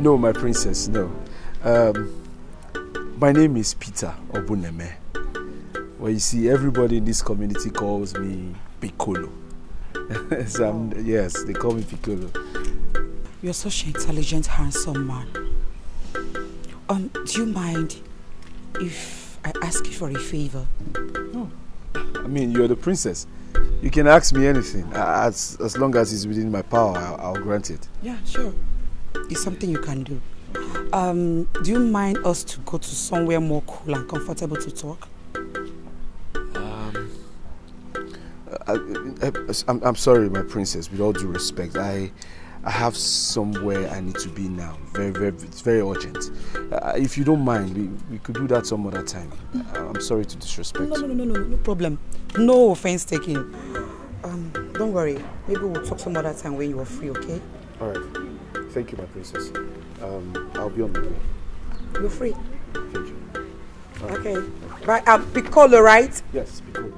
No, my princess, no. My name is Peter Obuneme. Well, you see, everybody in this community calls me Piccolo. So yes, they call me Piccolo. You're such an intelligent, handsome man. Do you mind if I ask you for a favor? No. I mean, you're the princess. You can ask me anything. As long as it's within my power, I'll grant it. Yeah, sure. It's something you can do. Do you mind us to go to somewhere more cool and comfortable to talk? I'm sorry, my princess. With all due respect, I have somewhere I need to be now. It's very urgent. If you don't mind, we could do that some other time. I'm sorry to disrespect. No problem. No offense taken. Don't worry. Maybe we'll talk some other time when you are free, okay? All right. Thank you, my princess. I'll be on my way. You're free. Thank you. Okay. Right. Piccolo, right? Yes, Piccolo.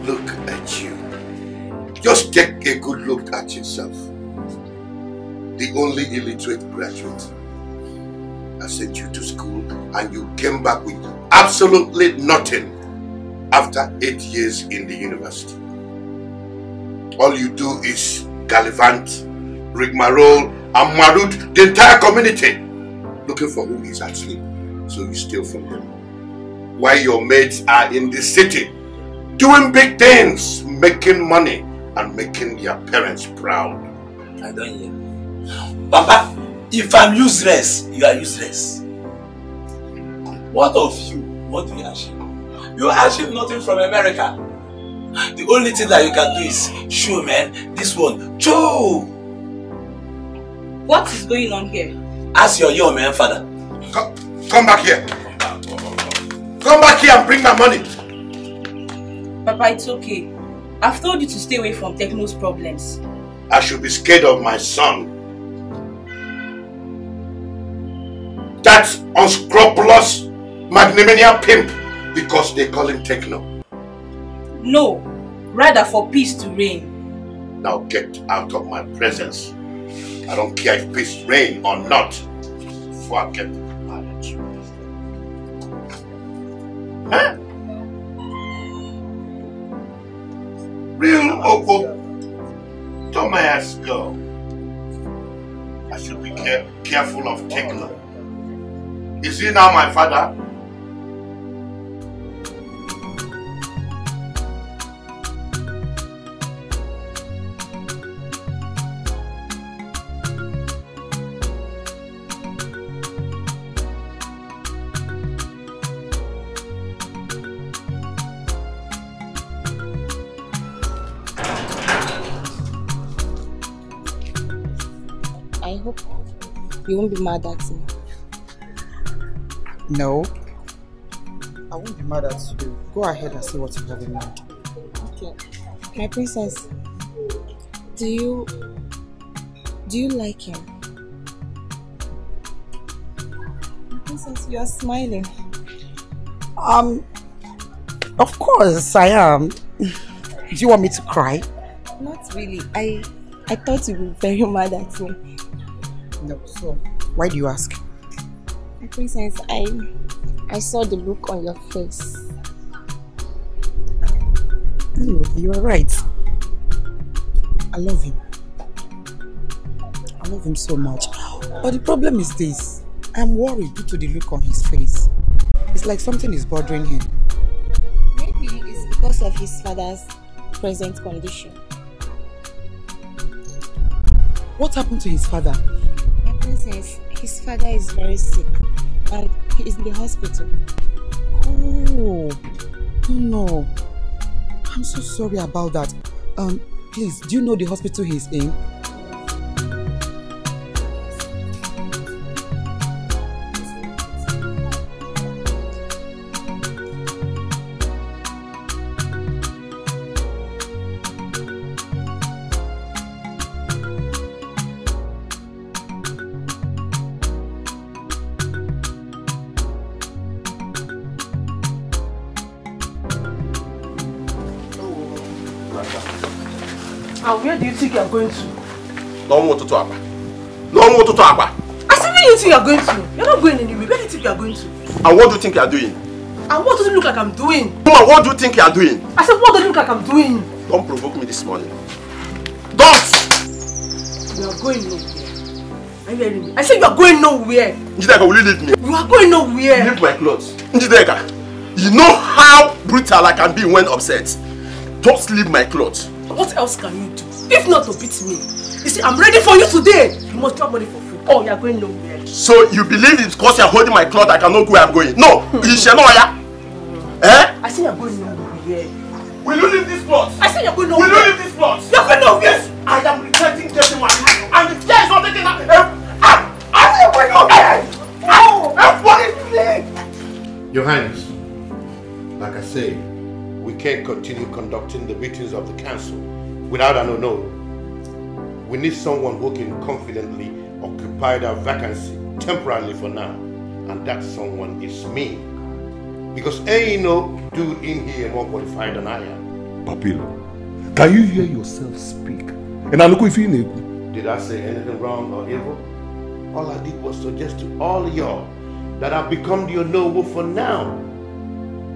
Look at you. Just take a good look at yourself. The only illiterate graduate. I sent you to school and you came back with absolutely nothing after 8 years in the university. All you do is gallivant, rigmarole, and maroot the entire community looking for who is asleep, so you steal from them. While your mates are in the city doing big things, making money and making their parents proud. I don't hear. Papa, if I'm useless, you are useless. What of you? What do you achieve? You achieve nothing from America. The only thing that you can do is show, man, this one, Joe. What is going on here? Ask your young man father. Come back here. Come back here and bring my money. Papa, it's okay. I've told you to stay away from Techno's problems. I should be scared of my son. That unscrupulous magnanimous pimp because they call him Techno. No, rather for peace to reign. Now get out of my presence. I don't care if peace reign or not. Before I get mad at you. Huh? Real Oko. Don't my ass go. I should be careful of Techno. Is he now my father? I hope you won't be mad at me. No. I won't be mad at you. Go ahead and see what you have in mind. Okay. My princess, do you like him? My princess, you are smiling. Of course I am. Do you want me to cry? Not really. I thought you would be very mad at me. No, so why do you ask? My princess, I saw the look on your face. You are right. I love him. I love him so much. But the problem is this. I'm worried due to the look on his face. It's like something is bothering him. Maybe it's because of his father's present condition. What happened to his father? My princess, his father is very sick and he is in the hospital. Oh no. I'm so sorry about that. Please, do you know the hospital he's in? And where do you think you are going to? No more to talk about. No more to talk about. I said, where do you think you are going to? You're not going anywhere. Where do you think you are going to? And what do you think you are doing? And what does it look like I'm doing? Woman, what do you think you are doing? I said, what does it look like I'm doing? Don't provoke me this morning. Don't! You are going nowhere. Are you hearing me? I said you are going nowhere. Njideka, will you leave me? You are going nowhere. Leave my clothes. Njideka, you know how brutal I can be when upset. Just leave my clothes. What else can you do? If not to beat me. You see, I'm ready for you today. You must drop money for food. Oh, you are going nowhere. So you believe it's because you are holding my cloth I cannot go where I'm going? No! You shall know, yeah? Eh? I said you are going nowhere. Will you leave this plot? I said you are going nowhere. Will you leave this plot? You are going nowhere. Yes, I am regretting getting my money. And if there is not taking that, I am going nowhere. Your Highness, like I say, we can't continue conducting the meetings of the council without an no. We need someone who can confidently occupy that vacancy temporarily for now. And that someone is me. Because ain't no dude in here more qualified than I am. Papilo, can you hear yourself speak? And I look if you know. Did I say anything wrong or evil? All I did was suggest to all of y'all that I've become the Onowu for now.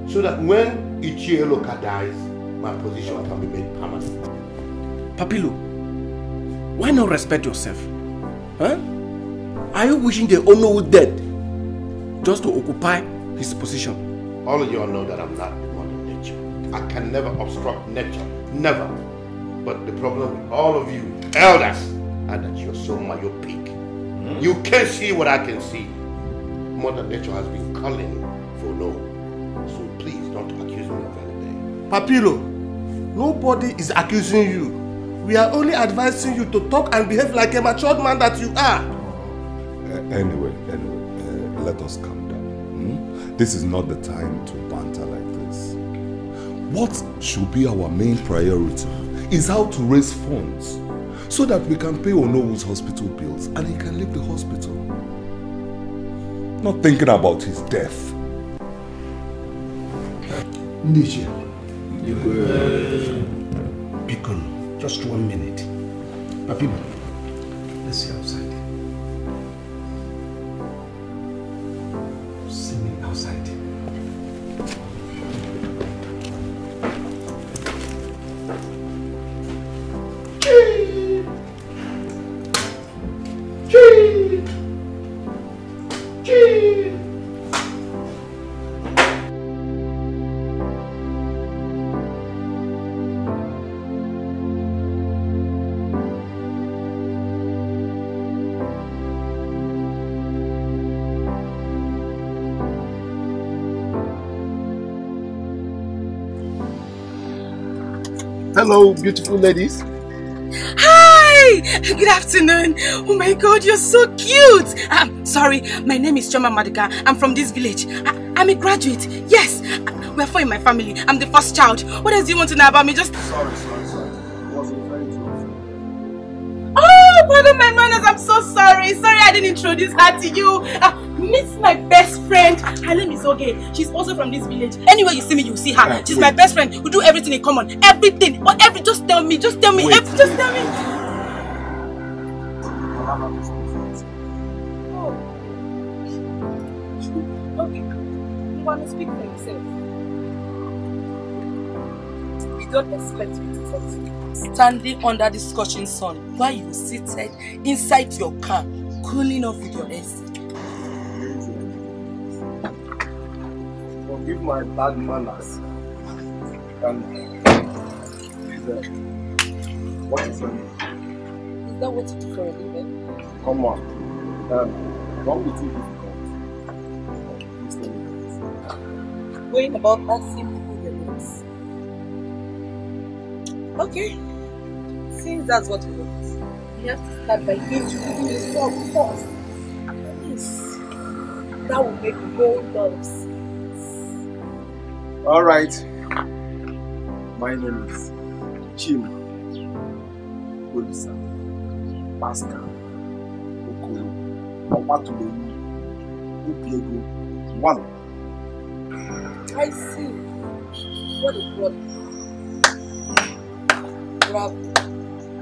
So that when Ichieloka dies, my position can be made permanent. Papilo, why not respect yourself? Huh? Are you wishing the Onowu dead just to occupy his position? All of y'all know that I'm not the mother nature. I can never obstruct nature. Never. But the problem with all of you elders are that you're so myopic. You can't see what I can see. Mother nature has been calling for no. So please don't accuse me of anything. Papilo, nobody is accusing you. We are only advising you to talk and behave like a matured man that you are. Anyway, let us calm down. This is not the time to banter like this. What should be our main priority is how to raise funds so that we can pay Onowu's hospital bills and he can leave the hospital. Not thinking about his death. Nigeria. Bikon, just 1 minute. Papilo, let's see outside. See me outside. Hello, beautiful ladies. Hi! Good afternoon. Oh my God, you're so cute. Sorry, my name is Choma Madika. I'm from this village. I'm a graduate. Yes, we're four in my family. I'm the first child. What else do you want to know about me? Just... Sorry. Wasn't very true. Oh, pardon my manners. I'm so sorry. Sorry I didn't introduce her to you. Meet my best friend. Her name is Oge. She's also from this village. Anywhere you see me, you see her. She's my best friend. We do everything in common. Everything. Just tell me. Just tell me. Just tell me. Oh. Okay. You want to speak for yourself? We don't expect you to talk to you. Standing under the scorching sun while you're seated inside your car, cooling off with your AC. Forgive my bad manners. And please, what is your name? Is that what you do for a living? Come on. Don't be too difficult. Going about asking people their names. Okay. Since that's what you want, you have to start by introducing yourself first. Yes. That will make a whole lot of sense. Alright. My name is Chim Olisa Pascal Okoro Opatulowu Upiego 1. I see. What a brother. Bravo.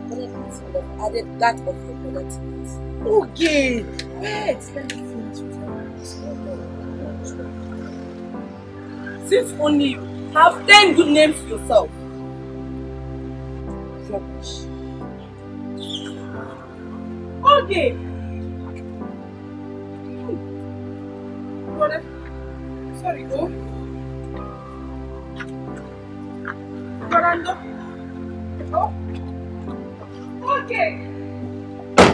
but at least you would have added that of your brother to it. Okay, wait, let me finish with you. Since only you have 10 good names for yourself. Rubbish. Okay. Brother, sorry, go. Brother, oh. Okay.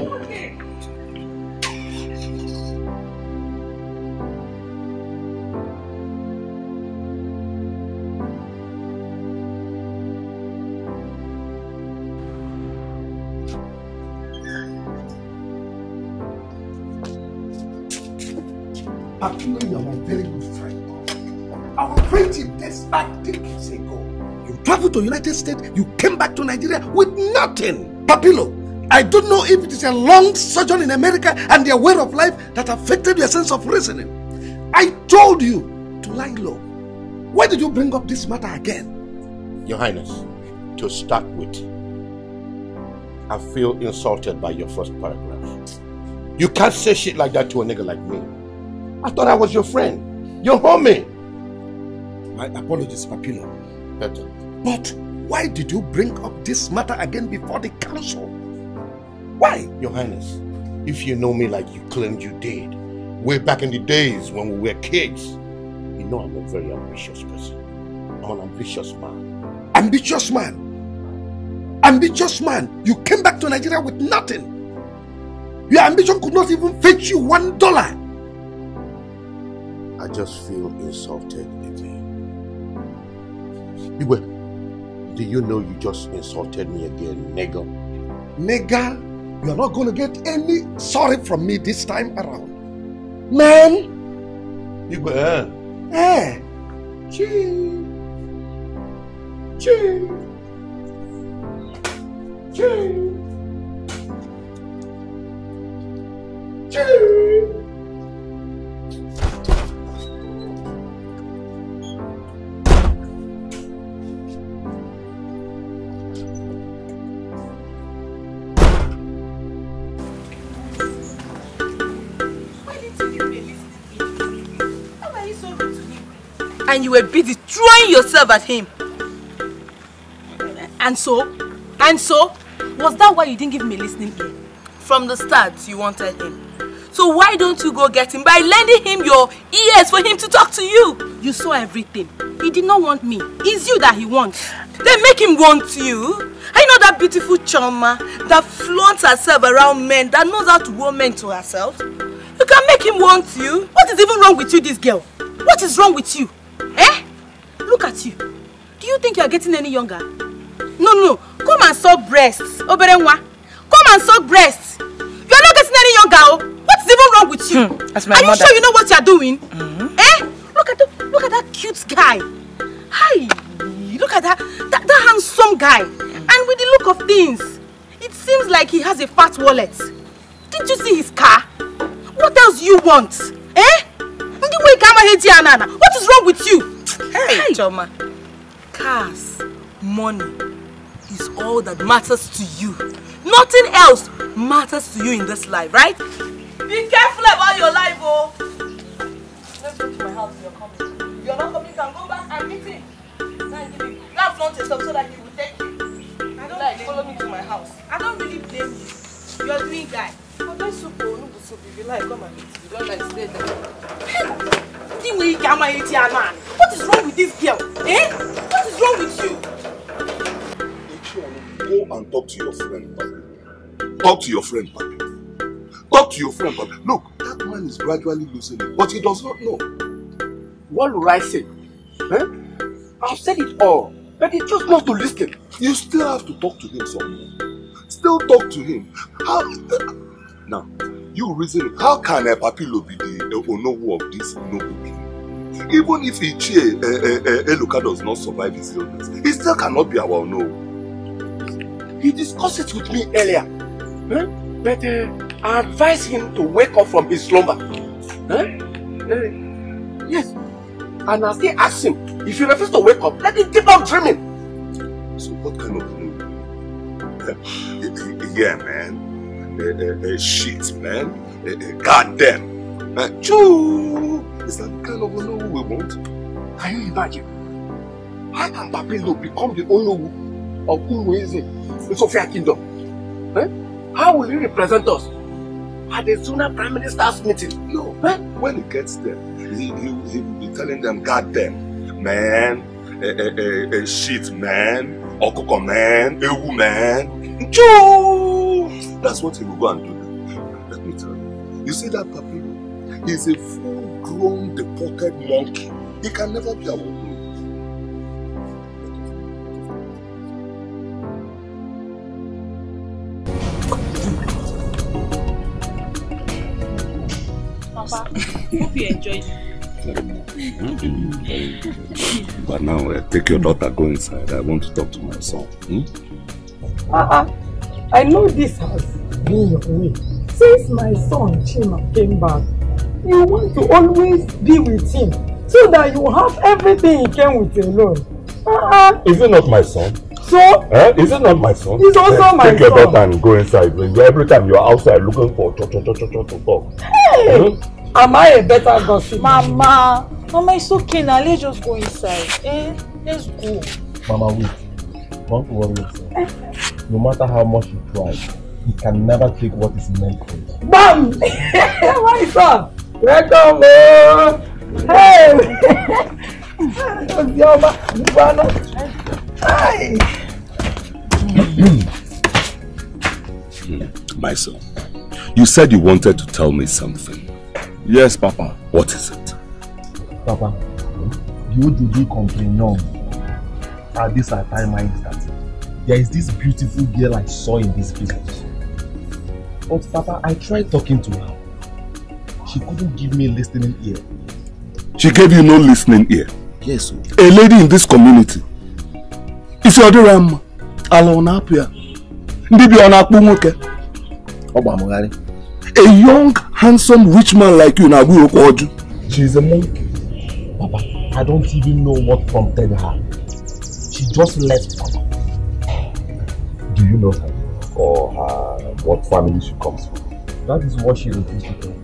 Okay. Papilo, you are my very good friend. Our friendship dates back decades ago. You traveled to the United States, you came back to Nigeria with nothing. Papilo, I don't know if it is a long sojourn in America and their way of life that affected your sense of reasoning. I told you to lie low. Why did you bring up this matter again? Your Highness, to start with, I feel insulted by your first paragraph. You can't say shit like that to a nigga like me. I thought I was your friend, your homie. My apologies, Papilo. Better. But why did you bring up this matter again before the council? Why? Your Highness, if you know me like you claimed you did, way back in the days when we were kids, you know I'm a very ambitious person. I'm an ambitious man. Ambitious man? Ambitious man? You came back to Nigeria with nothing. Your ambition could not even fetch you $1. I just feel insulted again. Igwe, do you know you just insulted me again, nigga? Nigga, you are not going to get any sorry from me this time around. Man! Igwe, Chee! Chee! Chee! Chee! And you were busy throwing yourself at him. And so, was that why you didn't give me a listening ear? From the start, you wanted him. So why don't you go get him by lending him your ears for him to talk to you? You saw everything. He did not want me. It's you that he wants. Then make him want you. I know that beautiful choma that flaunts herself around men, that knows how to woo men to herself. You can make him want you. What is even wrong with you, this girl? What is wrong with you? Eh? Look at you. Do you think you are getting any younger? No. Come and suck breasts. Oberenwa. Come and suck breasts. You are not getting any younger. What is even wrong with you? That's my mother. mother. You sure you know what you are doing? Eh? Look at that cute guy. Hi. Look at that handsome guy. And with the look of things, it seems like he has a fat wallet. Didn't you see his car? What else do you want? Eh? What is wrong with you? Hey, Choma. Cars, money is all that matters to you. Nothing else matters to you in this life, right? Be careful about your life, oh. Let's go to my house. You're coming. If you're not coming, you can go back and meet him. You have flaunt yourself so that he will take you. I don't like follow me to my house. I don't really blame you. You're a doing guy. But don't soup or no soup. If you like, come and meet. If you don't like, stay there. What is wrong with this girl? Eh? What is wrong with you? Go and talk to your friend, Papa. Talk to your friend, Papa. Talk to your friend, Papa. Look, that man is gradually losing it, but he does not know. What will I say? Eh? I've said it all, but he just wants to listen. You still have to talk to him some more. Still talk to him. How? Now, you reason, how can a Papilo be the Onowu of this noble king? Even if Ichie Eluka does not survive his illness, he still cannot be our Onowu. He discussed it with me earlier. But I advised him to wake up from his slumber. Yes. And I still asked him, if he refuses to wake up, let him keep on dreaming. So what kind of Onowu? Yeah, man. Shit, man. Goddamn. Choo! Is that the kind of Onowu we want? Can you imagine? How can Papilo become the Onowu of Umueze in Sophia Kingdom? Eh? How will he represent us at the Zuna Prime Minister's meeting? No. Eh? When he gets there, he will be telling them, goddamn, man, shit, man, okoko man, ewu man. Choo! That's what he will go and do. Let me tell you. You see that Papilo? He's a full-grown deported monkey. He can never be our own. Papa, hope you enjoyed it. But now, take your daughter, go inside. I want to talk to my son. I know this has been your way. Since my son Chima came back, you want to always be with him so that you have everything he came with alone. Is it not my son? So? Is it not my son? He's also my son. Take your daughter and go inside. Every time you're outside looking for to talk. Hey! Am I a better gossip? Mama, it's okay now. Let's just go inside. Let's go. Mama, wait. Don't worry yourself. No matter how much you try, he can never take what is meant for you. Bam! My son! Welcome, hey! Hi! My son, you said you wanted to tell me something. Yes, Papa. What is it? Papa, you do complain at this time that there is this beautiful girl I saw in this village. But Papa, I tried talking to her. She couldn't give me a listening ear. She gave you no listening ear? Yes, sir. A lady in this community. Is your Ram alone up here? A young, handsome, rich man like you now will call you. She's a monkey. Papa, I don't even know what prompted her. She just left, Papa. Do you know her? Or what family she comes from? That is what she refused to tell me.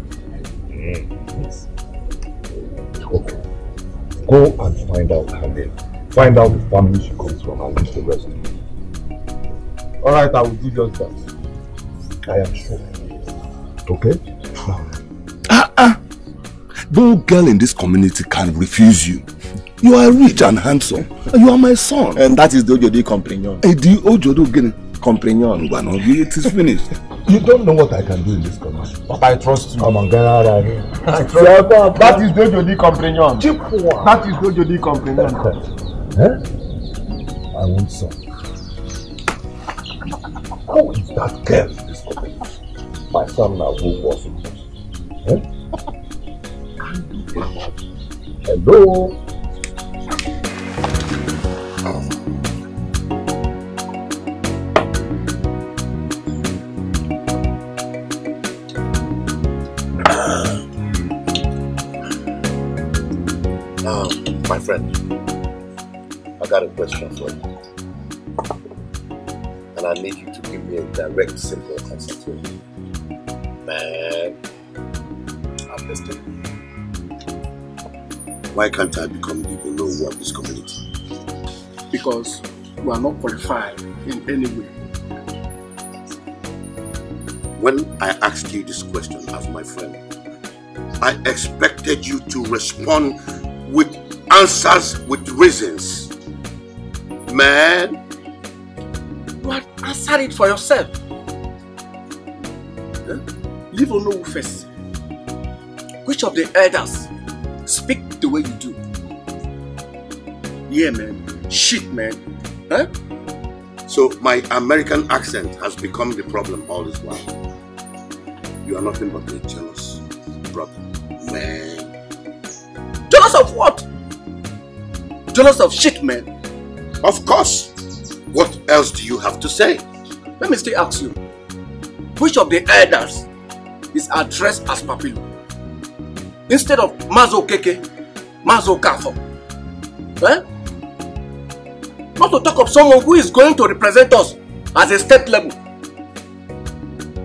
Yes. Okay. Go and find out her name. Find out the family she comes from and leave the rest to me. Alright, I will do just that. I am sure. Okay? No girl in this community can refuse you. You are rich and handsome. You are my son. And that is the Ojodi compagnon. The Ojodo compagnon. It is finished. You don't know what I can do in this community. Papa, I trust you. I trust you. That is the Ojodi compagnon. That is the Ojodi compagnon. I want some. Who is that girl in this community? My son now who was it? Hello? My friend, I got a question for you. And I need you to give me a direct, simple answer to it. Man, I'm listening. Why can't I become the Onowu of this community? Because you are not qualified in any way. When I asked you this question as my friend, I expected you to respond with answers, with reasons. Man, you had answered it for yourself. Leave Onowu first. Which of the elders speak the way you do? Yeah, man. Shit, man. So my American accent has become the problem all this while. You are nothing but a jealous brother, man. Jealous of what? Jealous of shit, man. Of course. What else do you have to say? Let me still ask you. Which of the elders is addressed as Papilo? Instead of Mazo Keke, Mazo Kafo. Not to talk of someone who is going to represent us as a state level.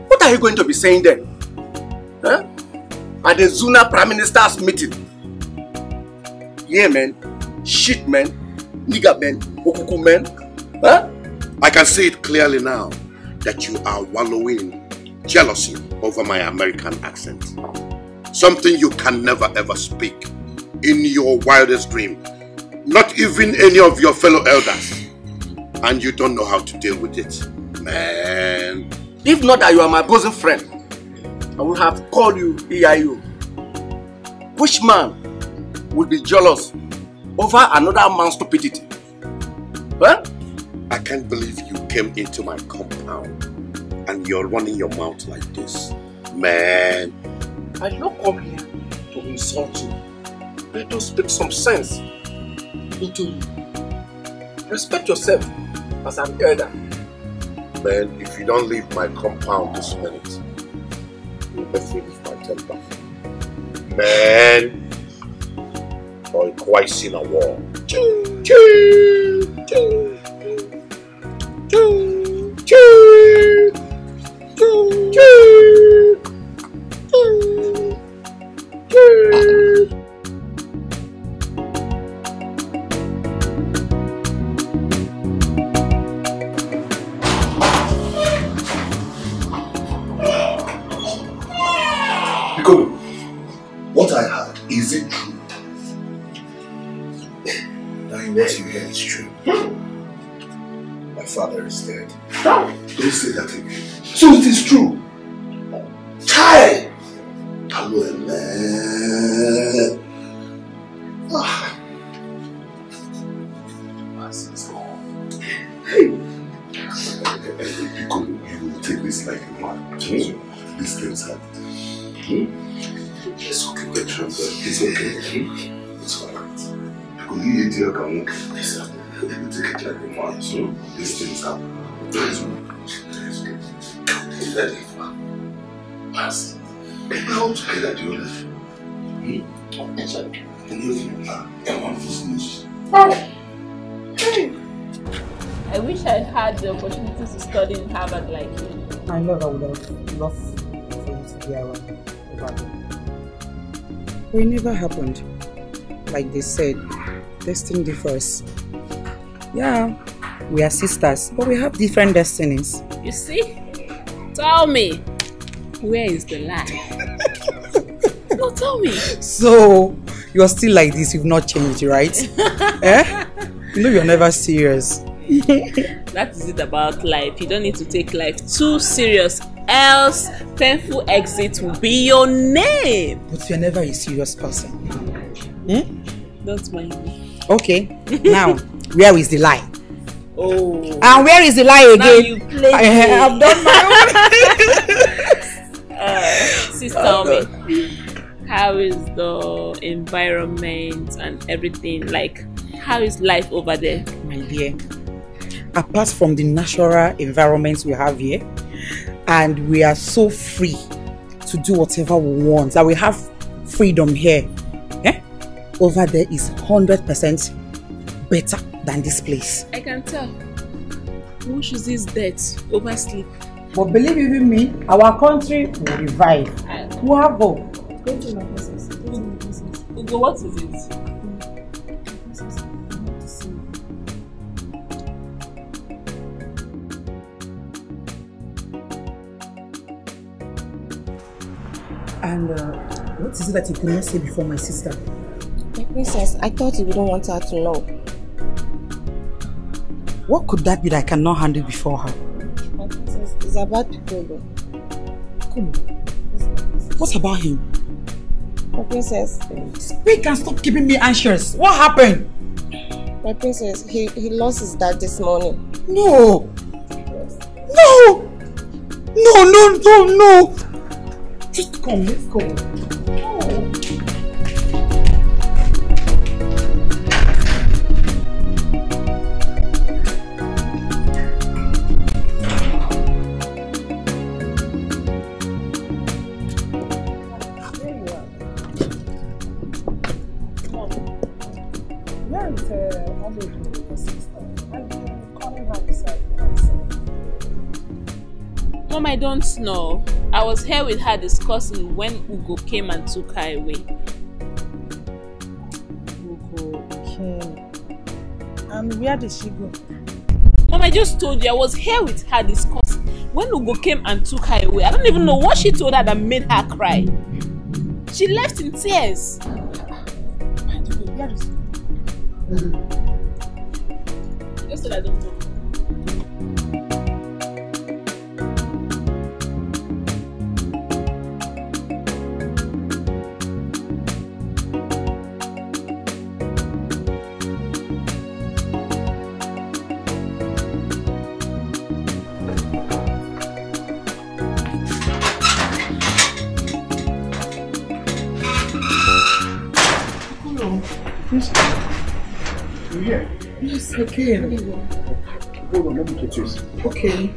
What are you going to be saying then? Huh? At the Zuna Prime Minister's meeting? Yeah, man. Shit, man. Nigga, man. Okuku, man. Huh? I can see it clearly now that you are wallowing in jealousy over my American accent. Something you can never ever speak in your wildest dream. Not even any of your fellow elders. And you don't know how to deal with it. Man. If not that you are my bosom friend, I would have called you EIU. Which man would be jealous over another man's stupidity? Huh? I can't believe you came into my compound and you're running your mouth like this. Man. I did not come here to insult you, but to speak some sense into you. Respect yourself as an elder. Man, if you don't leave my compound this minute, you'll make me lose my temper. Man, or quite seen a war. Choo, choo, choo, choo, choo, choo, choo, choo. What I heard, is it true? What you hear is true. My father is dead. Don't say that again. So it is true. Chai! Hello, man. Hey! Because you will take this like a man. These things happen. It's okay, it's okay. It's alright. Because you can walk. You take it like a man. So these things happen. It's that it, man. Pass. How together do you live? I wish I had the opportunity to study in Harvard like you. I know that would have loved for you to be around over there. But it never happened. Like they said, destiny differs. Yeah, we are sisters, but we have different destinies. You see? Tell me, where is the lie? No, tell me. So, you're still like this, you've not changed, right? Eh? You know you're never serious. That is it about life. You don't need to take life too serious, else painful exit will be your name. But you're never a serious person. Don't mind me. Okay, now, where is the lie? Oh. And where is the lie again? Now you play I have done my own. Sis, tell me, how is the environment and everything? Like, how is life over there? My dear, apart from the natural environments we have here, and we are so free to do whatever we want, that we have freedom here. Over there is 100% better than this place. I can tell. Who chooses death over sleep? But believe you me, our country will revive. Who have hope? Go to my process. Ugo, what is it? And what is it that you could not say before my sister? My princess, I thought you wouldn't want her to know. What could that be that I cannot handle before her? My princess, it's about Piccolo. What about him? My princess. Speak and stop keeping me anxious. What happened? My princess, he lost his dad this morning. No! No! No! Just come, let's go. I don't know. I was here with her discussing when Ugo came and took her away. Ugo came. And where did she go? Mom, I just told you I was here with her discussing when Ugo came and took her away. I don't even know what she told her that made her cry. She left in tears. Just that I don't know. Yes, I can. Hold on, let me get this. Okay.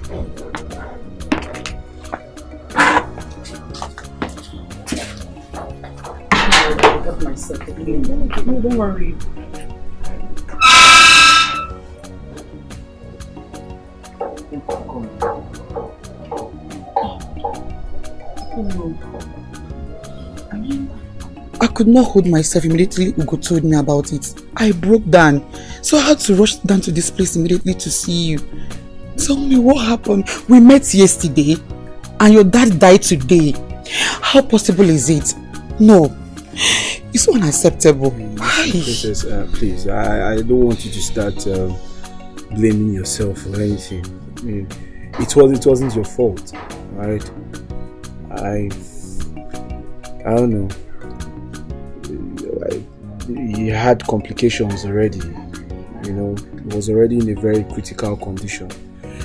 I got myself. No, don't worry. I could not hold myself immediately. Ugo told me about it. I broke down. So I had to rush down to this place immediately to see you. Tell me what happened. We met yesterday and your dad died today. How possible is it? No. It's so unacceptable. Princess, please, I don't want you to start blaming yourself for anything. I mean, it wasn't your fault, right? I don't know. He had complications already. You know, he was already in a very critical condition.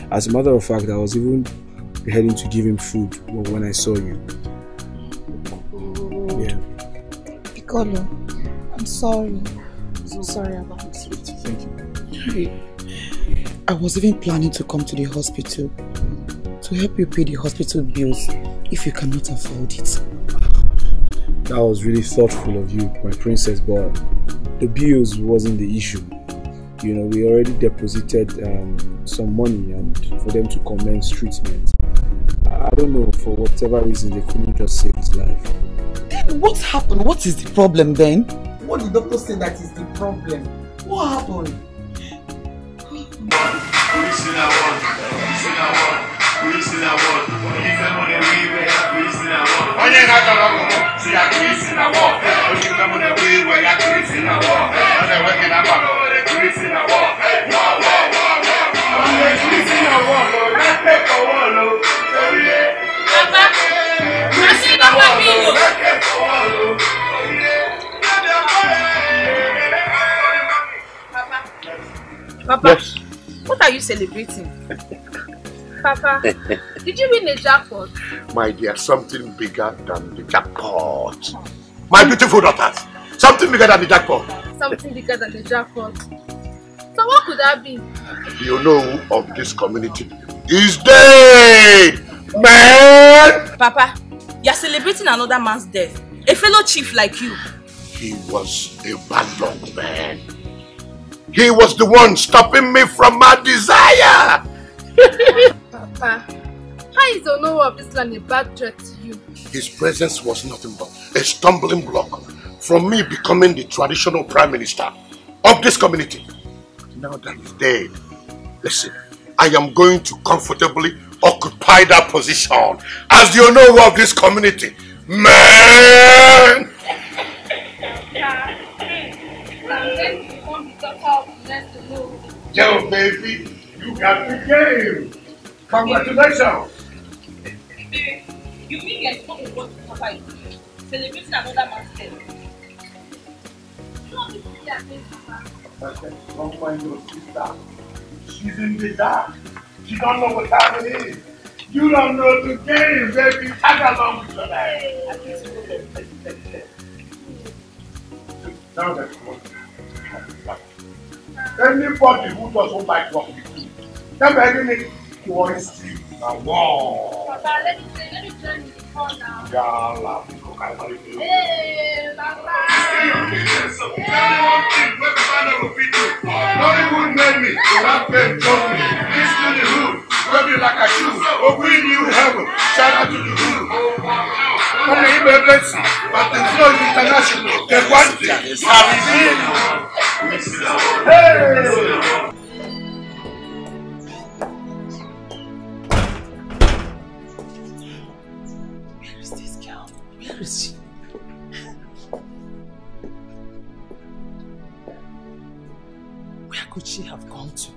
As a matter of fact, I was even heading to give him food when I saw you. Yeah. Piccolo, I'm sorry. I'm so sorry about it. Thank you. I was even planning to come to the hospital to help you pay the hospital bills if you cannot afford it. That was really thoughtful of you, my princess, but the bills wasn't the issue. You know, we already deposited some money and for them to commence treatment. I don't know, for whatever reason, they couldn't just save his life. Then what happened? What is the problem then? What did the doctor say that is the problem? What happened? Papa, yes. What are you celebrating? Papa, did you win the jackpot? My dear, something bigger than the jackpot. My beautiful daughters, something bigger than the jackpot. Something bigger than the jackpot. So what could that be? You know of this community is dead, man. Papa, you're celebrating another man's death. A fellow chief like you. He was a bad luck man. He was the one stopping me from my desire. Papa, how is the owner of this land a bad threat to you? His presence was nothing but a stumbling block from me becoming the traditional prime minister of this community. Now that he's dead, listen, I am going to comfortably occupy that position as the owner of this community. Man! Yo, baby, you got the game. Congratulations. You mean you're supposed to go to Papa celebrating another man's death? You don't need to be against Papa. Don't mind your sister. She's in the dark. She don't know what time it is. You don't know the game, baby. Tag along with your life. Now that's what. Anybody who doesn't like what we do, they're begging me to want to see the wall. Papa, let me join you before now. Yeah, hey, Papa. Nollywood made me, so that pain told me. This to the hood, rub you like a shoe, but we knew heaven. expensive, but the flow is international. The quantity is happening. Hey! Where is this girl? Where is she? Where could she have gone to?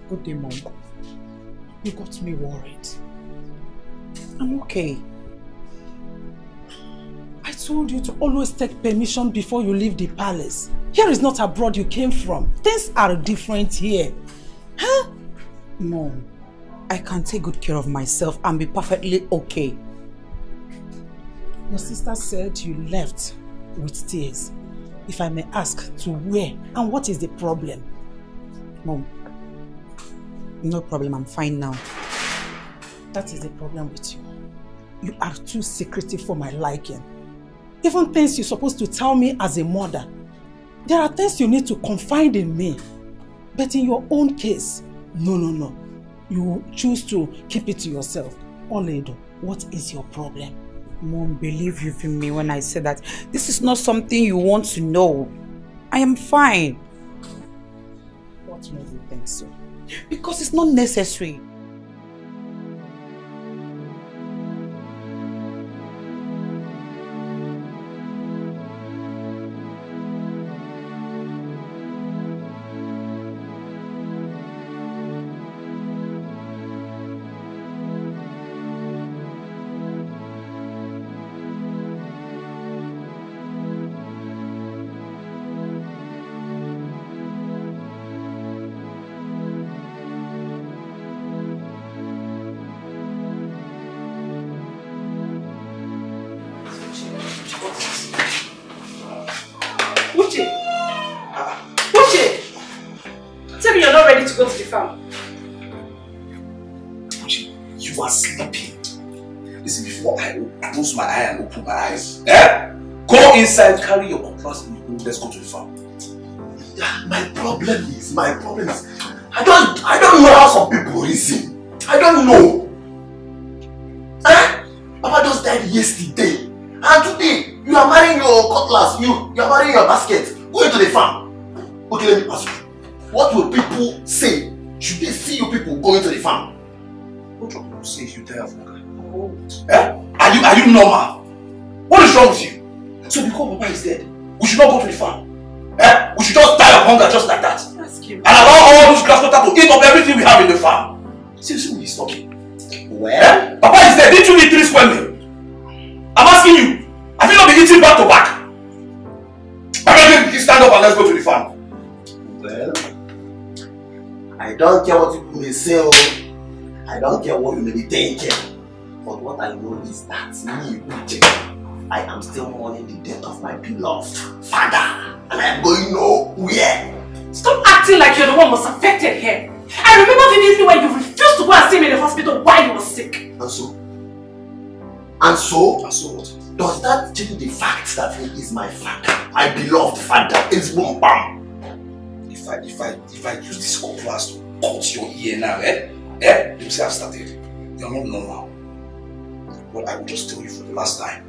Good day, Mom. You got me worried. I'm okay. I told you to always take permission before you leave the palace. Here is not abroad you came from. Things are different here. Huh? Mom, I can take good care of myself and be perfectly okay. Your sister said you left with tears. If I may ask, to where and what is the problem? Mom, no problem, I'm fine now. That is the problem with you. You are too secretive for my liking. Even things you're supposed to tell me as a mother. There are things you need to confide in me. But in your own case, no. You choose to keep it to yourself. Oledo, what is your problem? Mom, believe you in me when I say that this is not something you want to know. I am fine. What makes you think so? Because it's not necessary. Go to the farm. You are sleeping. Listen, before I close my eye and open my eyes, go inside, carry your cutlass, and let's go to the farm. My problem is, I don't know how some people reason. I don't know. Papa just died yesterday, and today you are marrying your cutlass. You are marrying your basket. Going to the farm. Okay, let me ask you. What will people say? Should they see you people going to the farm? What will people say if you die of hunger? Are you normal? What is wrong with you? So because Papa is dead, we should not go to the farm? We should just die of hunger just like that? And allow all those grasshoppers to eat up everything we have in the farm? Seriously, he's talking. Well, Papa is dead. Didn't you eat 3 square meals? I'm asking you. Have you not been eating back to back? Papa, you stand up and let's go to the farm. Well, I don't care what you may say, I don't care what you may be thinking, but what I know is that me, Uche, I am still mourning the death of my beloved father, and I am going nowhere. Stop acting like you're the one who was affected here. I remember vividly when you refused to go and see me in the hospital while you were sick. And so? What? Does that change the fact that he is my father, my beloved father? It's boom bam. If I use this cutlass to cut your ear now, you say I've started. You're not normal. But I will just tell you for the last time.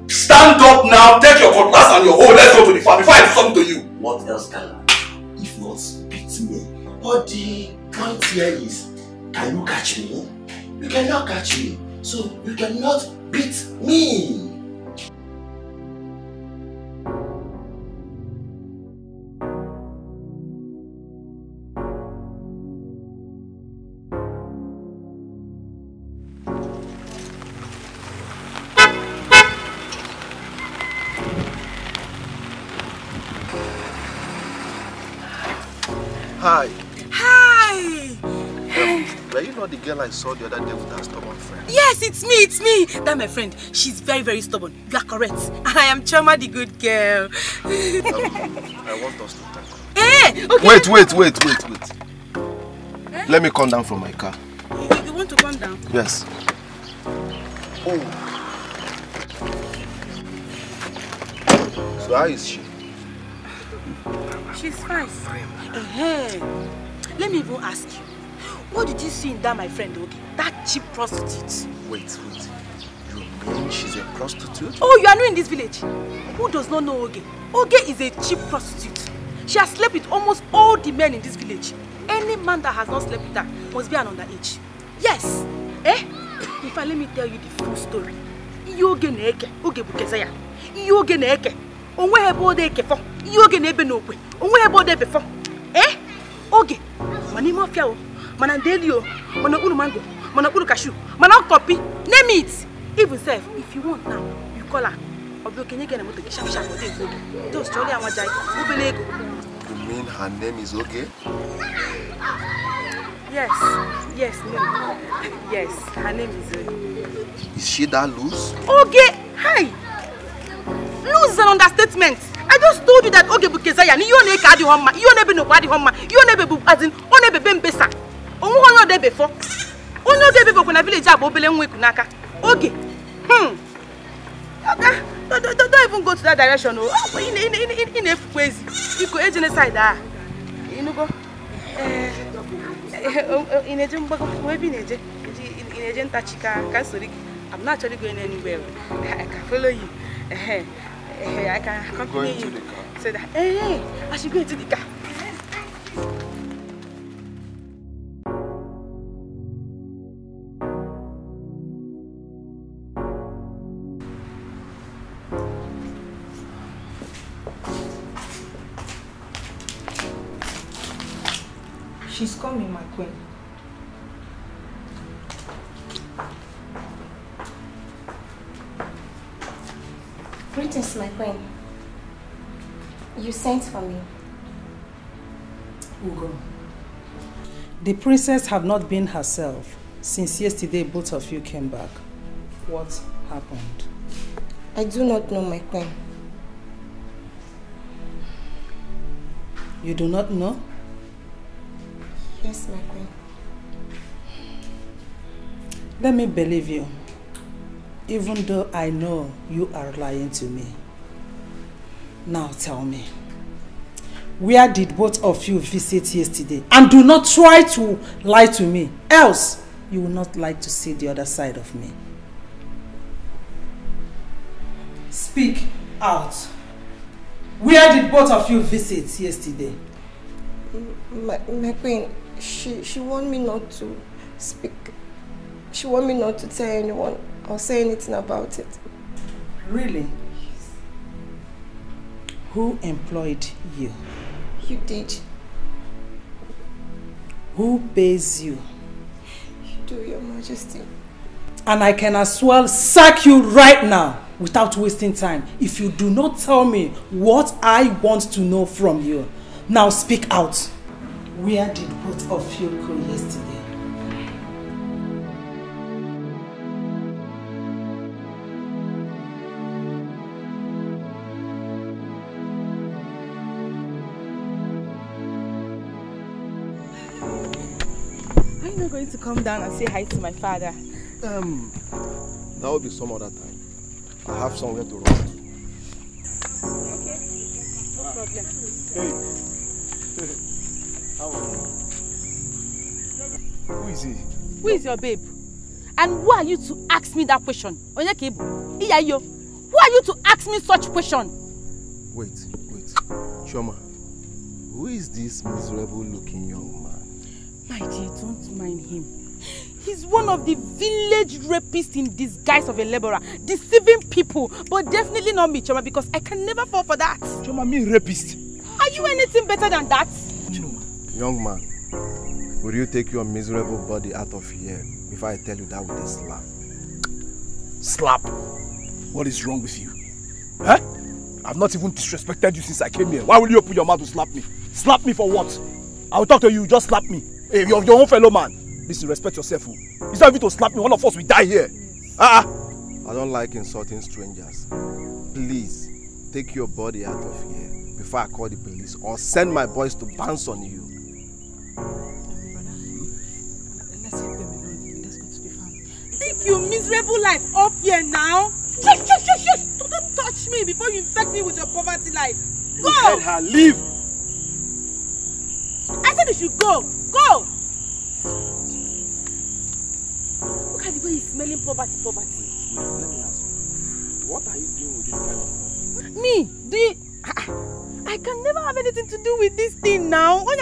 Stand up now, take your cutlass and your hoe, let's go to the farm before I do something to you. What else can I do if not beat me? But the point here is, can you catch me? You cannot catch me, so you cannot beat me. Hi. Hi! Were you not the girl I saw the other day with her stubborn friend? Yes, it's me. That my friend. She's very, very stubborn. You are correct. I am Chama, the good girl. I want us to talk. Hey! Okay. Wait. Let me come down from my car. You want to come down? Yes. Oh. So how is she? She's fine. Let me even ask you. What did you see in that, my friend Oge? That cheap prostitute? Wait. You mean she's a prostitute? Oh, you are new in this village. Who does not know Oge? Oge is a cheap prostitute. She has slept with almost all the men in this village. Any man that has not slept with her must be an underage. Yes. In fact, let me tell you the full story. Oge na-eke, Oge bụ Kezaya. Oge na-eke. Onwe hebe ode eke fọ. Oge na-ebe n'okwe. Onwe hebe ode ebe fọ. Oge. Mana ime ọfịa o. Mana ndeli o. Mana okpuru mango. Mana okpuru cashew. Mana ọkọpi. Name it. Even self, if you want now, you call her. Obi okenye gana moto sharp ode Oge. Just jolly amajai. Obele ego. You mean her name is Oge? Yes, no. Yes, her name is Oge. Is she that loose? Oge, hi! Loose is an understatement. I just told you that Oge bụ Kezaya. You don't know adi homma. You don't know adi homma. You don't know as in one be bembesa. Omu onyo de before. Onyo de before kuna village abo obele nwe kunaka. Oge. Okay. Don't even go to that direction. Oh, in a crazy. You go agent side ah. You know go. In a jumbo maybe in a gent chika kasuri. I'm not actually going anywhere. I can follow you. I can accompany you. So that I should go into the car. She's coming, my queen. Greetings, my queen. You sent for me. Ugo. The princess have not been herself since yesterday both of you came back. What happened? I do not know, my queen. You do not know? Yes, my queen. Let me believe you, even though I know you are lying to me. Now tell me, where did both of you visit yesterday? And do not try to lie to me, else you will not like to see the other side of me. Speak out. Where did both of you visit yesterday? My queen, she want me not to speak. She want me not to tell anyone or say anything about it. Really? Who employed you? You did. Who pays you? You do, Your Majesty. And I can as well sack you right now without wasting time if you do not tell me what I want to know from you. Now speak out. Where did both of you go yesterday? Are you not going to come down and say hi to my father? That will be some other time. I have somewhere to run to. Okay, no problem. Hey. How are you? Who is he? Who is your babe? And who are you to ask me that question? Who are you to ask me such question? Wait. Choma, who is this miserable looking young man? My dear, don't mind him. He's one of the village rapists in disguise of a laborer, deceiving people, but definitely not me, Choma, because I can never fall for that. Choma, me rapist? Are you anything better than that? Young man, will you take your miserable body out of here before I tell you that with a slap? Slap? What is wrong with you? Huh? I've not even disrespected you since I came here. Why will you open your mouth to slap me? Slap me for what? I will talk to you, just slap me. Hey, you're your own fellow man. Listen, respect yourself. It's not even to slap me, one of us will die here. I don't like insulting strangers. Please, take your body out of here before I call the police or send my boys to bounce on you. Take your miserable life off here now. Shush. Don't touch me, me before you infect me with your poverty life. Go! Let her leave! I said you should go. Go! Look at the way he's smelling poverty. Wait, let me ask you. What are you doing with this kind of person? Me? I can never have anything to do with this thing now. No,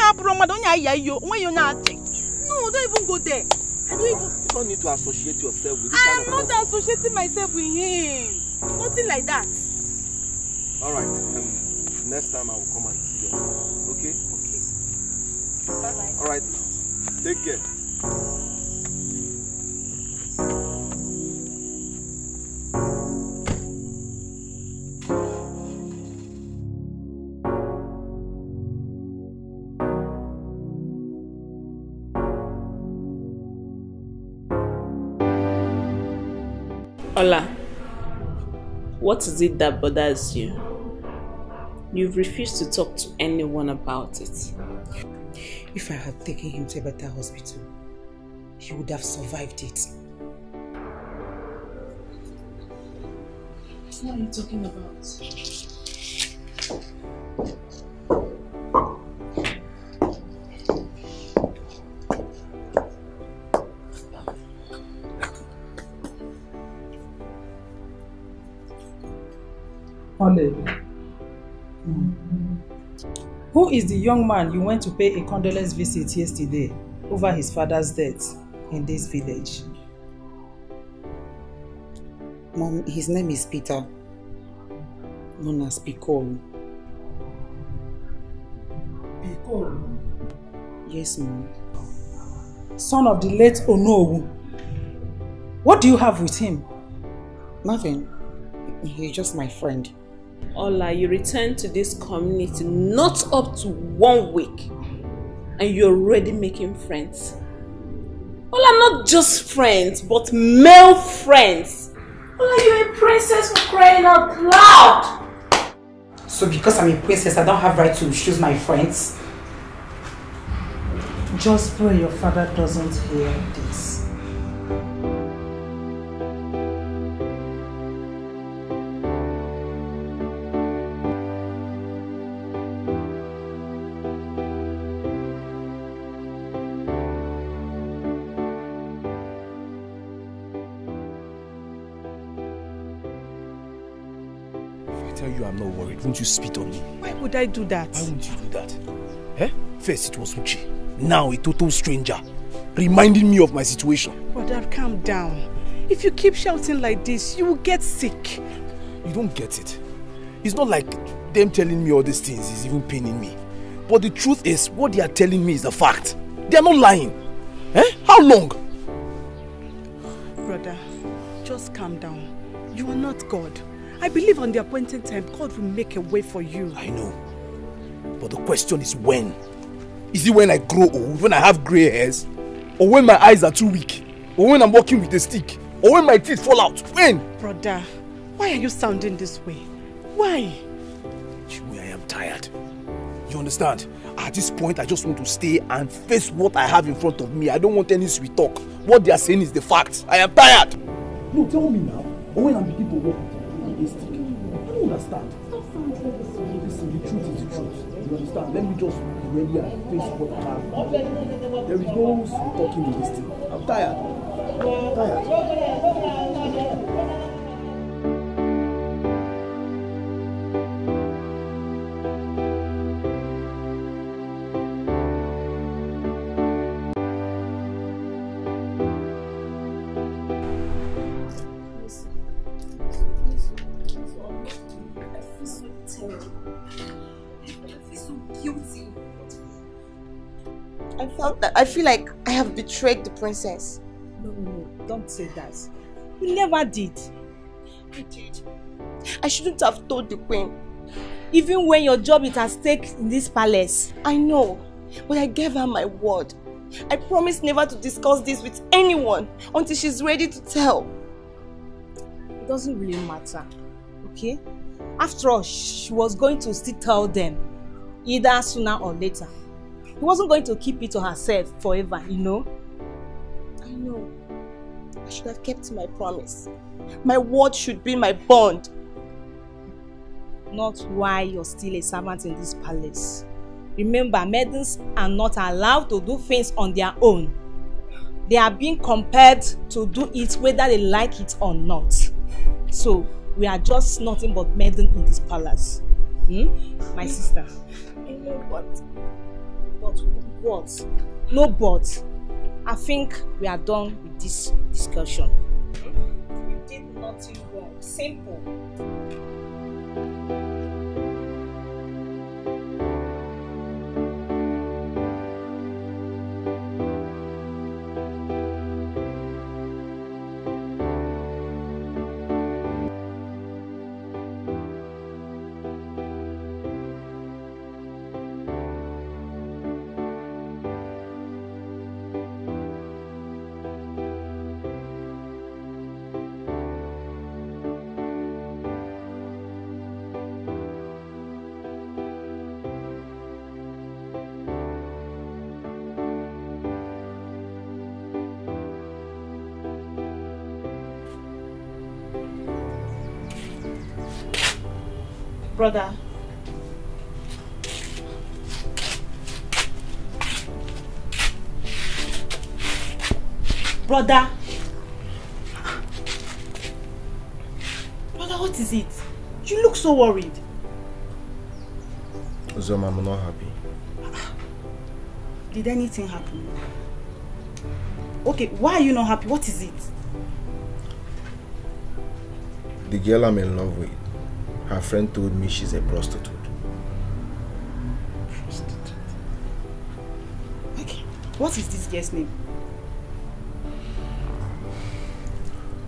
don't even go there. You don't need to associate yourself with this I kind am of person. not associating myself with him. Nothing like that. Alright, next time I will come and see you. Okay? Okay. Bye-bye. Alright, take care. Ola, what is it that bothers you? You've refused to talk to anyone about it. If I had taken him to a better hospital, he would have survived it. What are you talking about? Who is the young man you went to pay a condolence visit yesterday over his father's death in this village? Mom, his name is Peter, known as Piccolo. Piccolo? Yes, Mom. Son of the late Onowu. What do you have with him? Nothing. He's just my friend. Ola, you returned to this community not up to 1 week and you're already making friends. Ola, not just friends, but male friends. Ola, you're a princess for crying out loud. So because I'm a princess, I don't have right to choose my friends? Just pray your father doesn't hear this. I'm not worried. Won't you spit on me? Why would I do that? Why won't you do that? Eh? First it was Uchi. Now a total stranger. Reminding me of my situation. Brother, calm down. If you keep shouting like this, you will get sick. You don't get it. It's not like them telling me all these things is even paining me. But the truth is, what they are telling me is the fact. They are not lying. Eh? How long? Brother, just calm down. You are not God. I believe on the appointed time, God will make a way for you. I know. But the question is when? Is it when I grow old, when I have grey hairs? Or when my eyes are too weak? Or when I'm walking with a stick? Or when my teeth fall out? When? Brother, why are you sounding this way? Why? Chui, I am tired. You understand? At this point, I just want to stay and face what I have in front of me. I don't want any sweet talk. What they are saying is the fact. I am tired. No, tell me now. Or when I begin to walk with a stick. I don't understand. Listen, the truth is the truth. You understand? Let me just be ready and face what I have. There is no sweet talking in this thing. I'm tired. I'm tired. I feel like I have betrayed the princess. No, don't say that. You never did. I did. I shouldn't have told the queen. Even when your job is at stake in this palace. I know, but I gave her my word. I promised never to discuss this with anyone until she's ready to tell. It doesn't really matter, okay? After all, she was going to still tell them, either sooner or later. He wasn't going to keep it to herself forever, you know? I know. I should have kept my promise. My word should be my bond. not why you're still a servant in this palace. Remember, maidens are not allowed to do things on their own. They are being compelled to do it whether they like it or not. So, we are just nothing but maidens in this palace. My sister. I know what. But what? No but. I think we are done with this discussion. You did nothing wrong. Simple. Brother. Brother, what is it? You look so worried. Uzoma, I'm not happy. Did anything happen? Okay, why are you not happy? What is it? The girl I'm in love with, her friend told me she's a prostitute. Prostitute? Okay, what is this girl's name?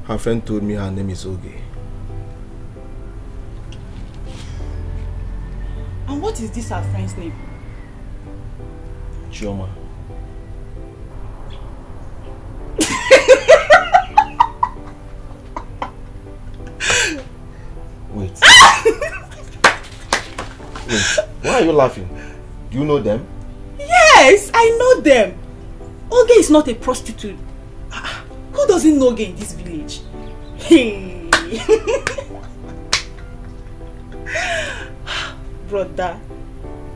Her friend told me her name is Oge. And what is this her friend's name? Chioma. Wait. Wait. Why are you laughing? Do you know them? Yes, I know them. Oge is not a prostitute. Who doesn't know Oge in this village? Hey. Brother,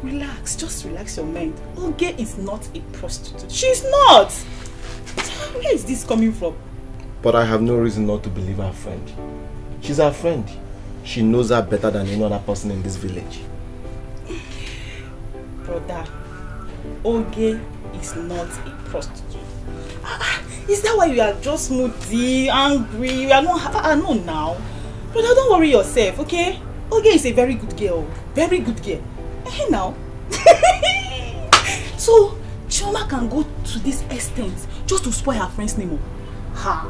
relax. Just relax your mind. Oge is not a prostitute. She's not. Where is this coming from? But I have no reason not to believe her friend. She's her friend. She knows her better than any other person in this village. Brother, Oge is not a prostitute. Is that why you are just moody, angry? You are not. I know now. Brother, don't worry yourself, okay? Oge is a very good girl. Very good girl. Hey now. So, Chioma can go to this extent just to spoil her friend's name. Ha.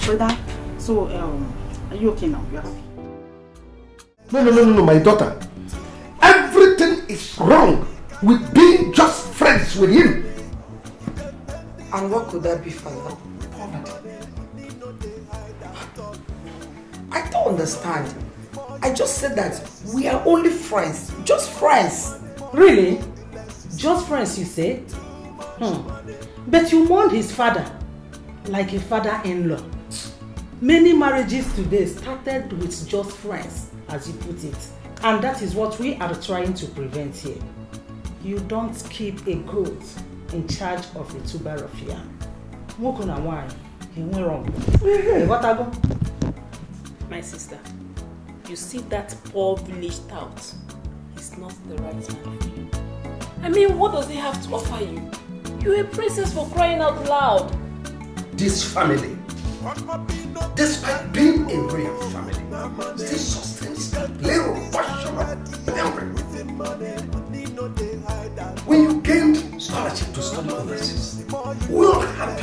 Brother, so, are you okay now? You are happy? No, my daughter. Everything is wrong with being just friends with him. And what could that be, Father? Poverty. I don't understand. I just said that we are only friends. Just friends. Really? Just friends, you say? But you mourned his father like a father-in-law. Many marriages today started with just friends, as you put it. And that is what we are trying to prevent here. You don't keep a goat in charge of a tuber of yam. What on why? He went wrong. What I go? My sister, you see that poor village tout? He's not the right man for you. I mean, what does he have to offer you? You're a princess for crying out loud. This family, despite being a royal family, still sustains a little portion of bravery. When you gained scholarship to study overseas, we are happy,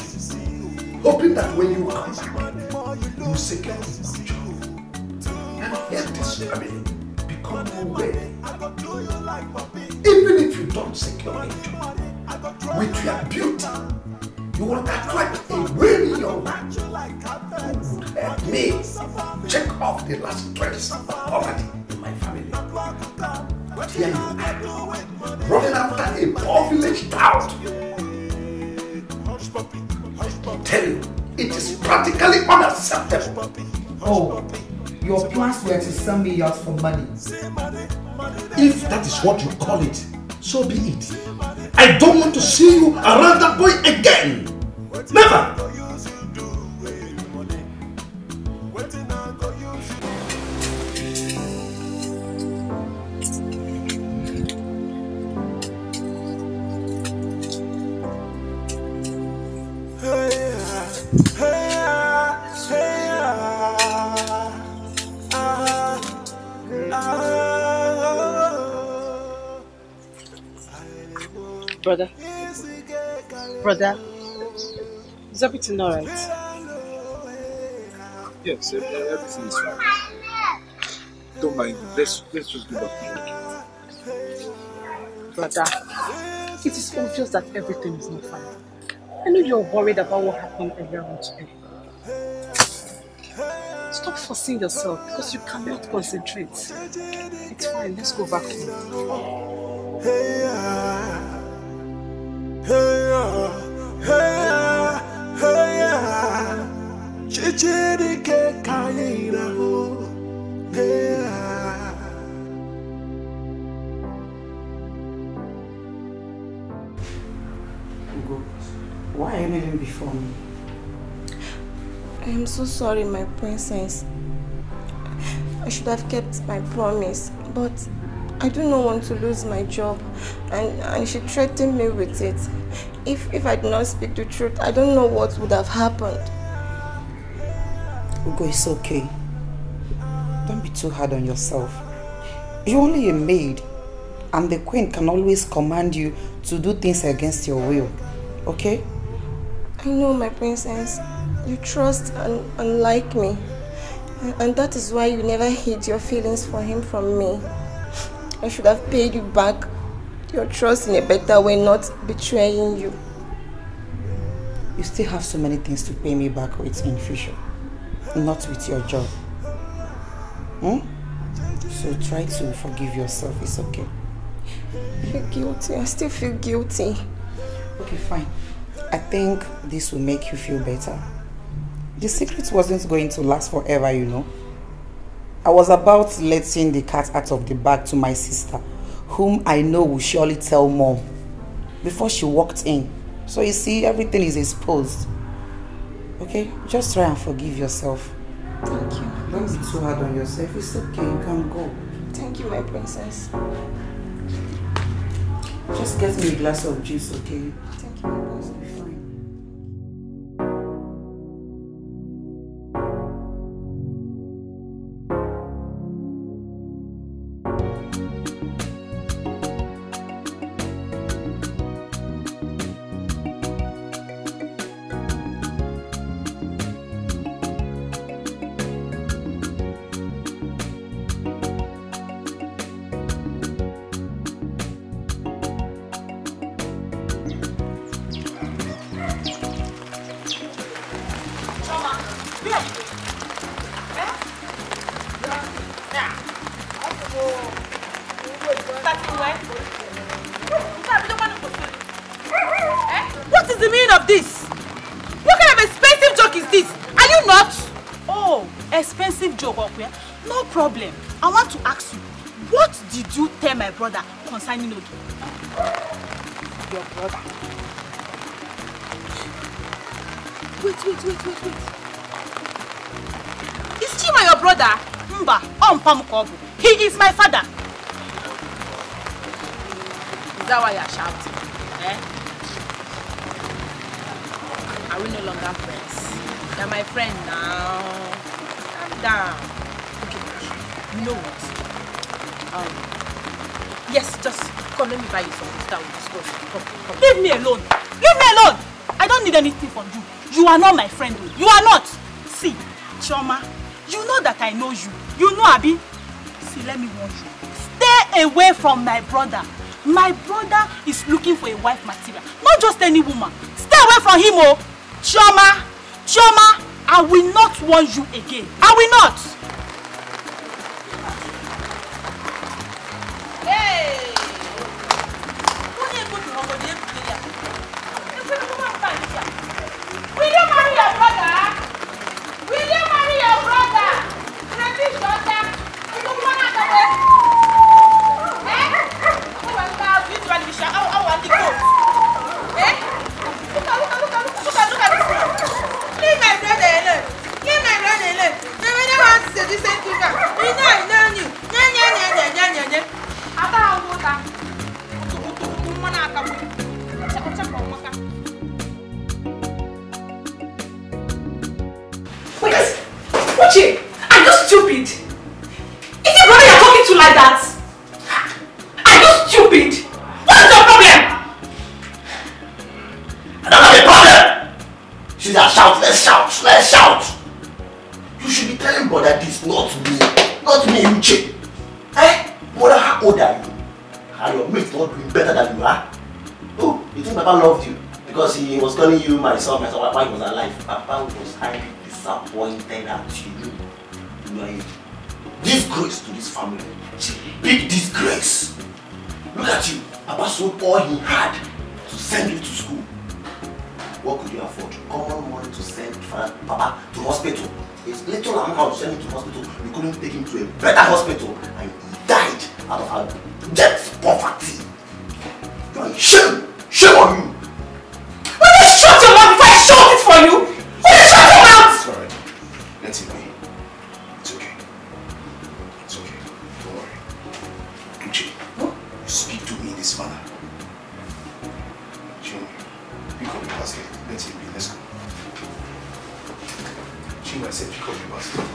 hoping that when you come back, you will secure a good job and help this family become more ready. Even if you don't secure a job, with your beauty, you will attract a really young man who would help me check off the last trace of poverty in my family. But here you are, running after a poor village tout. I tell you, It is practically unacceptable. Oh, your plans were to sell me out for money. If that is what you call it, so be it. I don't want to see you around that boy again. Never. Brother, is everything alright? Yes, everything is fine. Don't mind. Let's just go back. Brother, it is obvious that everything is not fine. I know you're worried about what happened earlier on today. Stop forcing yourself because you cannot concentrate. It's fine, let's go back home. Why are you kneeling before me? I am so sorry, my princess. I should have kept my promise, but I do not want to lose my job, and she threatened me with it. If I did not speak the truth, I don't know what would have happened. Ugo, it's okay. Don't be too hard on yourself. You're only a maid, and the queen can always command you to do things against your will, okay? I know, my princess. You trust and like me, and that is why you never hid your feelings for him from me. I should have paid you back your trust in a better way, not betraying you. You still have so many things to pay me back with in future, not with your job. So try to forgive yourself, it's okay. I feel guilty, I still feel guilty. Okay, fine. I think this will make you feel better. The secret wasn't going to last forever, you know. I was about letting the cat out of the bag to my sister, whom I know will surely tell Mom, before she walked in. So you see, everything is exposed. Okay? Just try and forgive yourself. Thank you. Don't be too hard on yourself. It's okay, you can go. Thank you, my princess. Just get me a glass of juice, okay? Thank you, my princess. What is the meaning of this? What kind of expensive joke is this? Are you not? Oh, expensive joke, okay? No problem. I want to ask you, what did you tell my brother concerning Ogi? Your brother. Wait. Is Chima your brother? Mba, he is my father. Is that why you are shouting? Are we no longer friends? You're my friend now. Calm down. Okay, you know what? Yes, just come, let me buy you something that we discuss. Come. Leave me alone. Leave me alone. I don't need anything from you. You are not my friend. You are not. See, Chioma, you know that I know you. You know Abi. See, let me warn you. Stay away from my brother. My brother is looking for a wife material. Not just any woman. Stay away from him, oh. Chioma, I will not warn you again. I will not. Hey! Will you marry your brother? Uche, are you stupid? Is your brother you're talking to like that? Are you stupid? What's your problem? I don't have a problem! She said, shout, let's shout! You should be telling brother this, not me, Uche. Eh? Mother, how old are you? Are your mates not doing better than you are? Oh, you think Papa loved you? Because he was calling you my son, while he was alive. Papa was highly disappointed at you. You are a disgrace to this family. Big disgrace. Look at you. Papa sold all he had to send you to school. What could you afford? Common money to send Papa to hospital. It's little amount to send him to hospital. You couldn't take him to a better hospital and he died out of our debt poverty. You are shame! Shame on you! Will you shut your mouth before I shout it for you? Will you shut your mouth? It's alright. Let it be. It's okay. It's okay. Don't worry. Uche, you speak to me in this manner. Chinwe, pick up the basket. Let it be. Let's go. Chinwe, I said pick up the basket.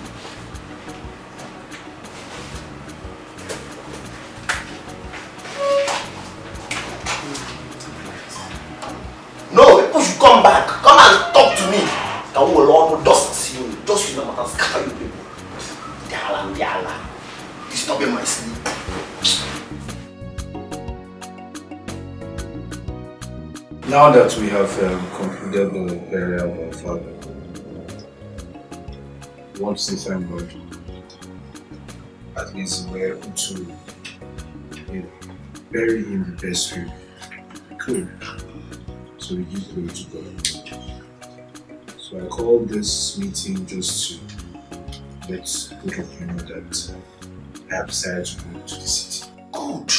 No, people should come back. Come and talk to me. I will dust you. Just use the matter scatter you people. Diala. Disturbing my sleep. Now that we have concluded the burial of our father, one sincere God, at least we're able to bury him the best way we could. So we give glory to God. So I called this meeting just to let both of you know that I have decided to go to the city. Good.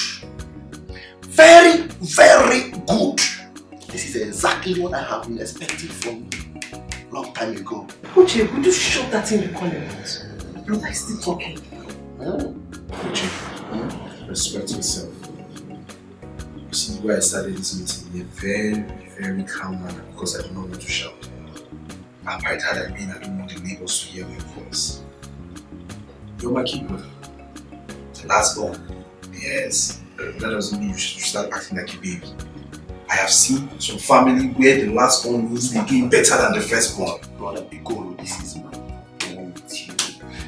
Very, very good. This is exactly what I have been expecting from you long time ago. Uche, would you shut that in the corner? Brother is still talking. Uche, respect yourself. You see where I started this meeting in a very, very calm manner because I do not want to shout. And by that I mean I don't want the neighbors to hear my voice. You're my key brother. The last born. Yes. That doesn't mean you should start acting like a baby. I have seen some family where the last born is doing better than the first born. Brother Bigoro, this is my problem with you.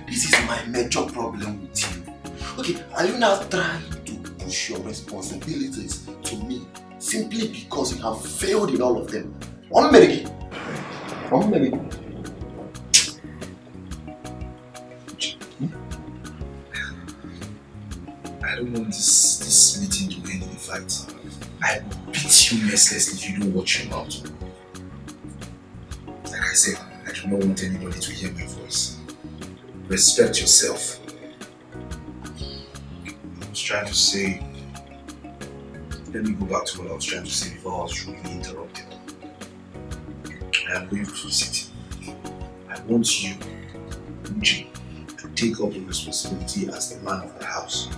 This is my major problem with you. Okay, are you now trying to push your responsibilities to me simply because you have failed in all of them? One minute. I don't want this meeting to end in a fight. I will beat you mercilessly if you don't watch your mouth. Like I said, I do not want anybody to hear my voice. Respect yourself. I was trying to say, let me go back to what I was trying to say before I was rudely interrupted. I am going to the city. I want you, Uche, to take up the responsibility as the man of the house.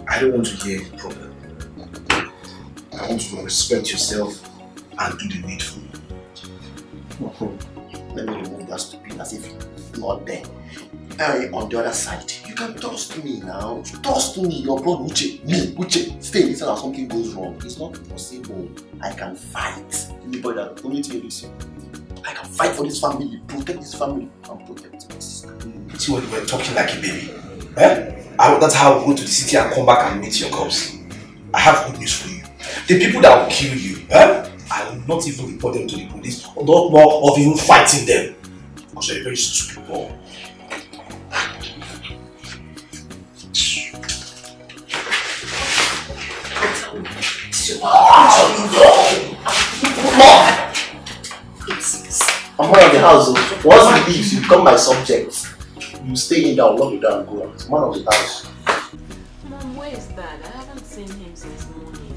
I don't want to hear any problem. I want you to respect yourself and do the needful. Let me remove that stupid as if it's not there. On the other side, you can trust me now. Trust me, your brother Uche, Uche, stay listen as something goes wrong. It's not possible. I can fight. Anybody that only tell you listen. I can fight for this family, protect this family, and protect my sister. See what you were talking like a baby. Eh? That's how I will go to the city and come back and meet your cops. I have good news for you. The people that will kill you, I will not even report them to the police, or not more of even fighting them. Because you're a very stupid boy. I'm one of the house. Once you leave, you become my subject. You stay in there, lock the door and go out. Man of the house. Mom, where is Dad? I haven't seen him since morning.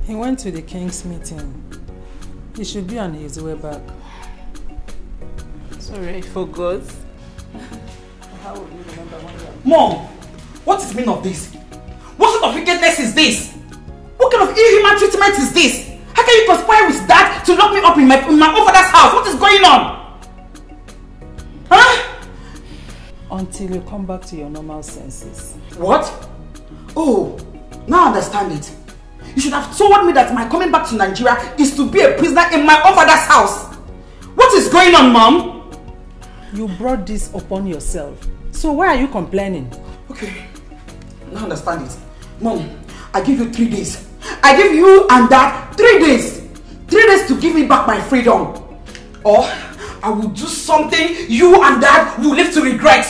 He went to the King's meeting. He should be on his way back. Sorry, I forgot. How will you remember when you are... Mom, what is the meaning of this? What sort of wickedness is this? What kind of inhuman treatment is this? I How can you conspire with that to lock me up in my own father's house? What is going on? Huh? Until you come back to your normal senses. What? Oh, now I understand it. You should have told me that my coming back to Nigeria is to be a prisoner in my own father's house. What is going on, Mom? You brought this upon yourself. So why are you complaining? Okay, now I understand it. Mom, I give you 3 days. I give you and Dad 3 days. 3 days to give me back my freedom. Or I will do something you and Dad will live to regret.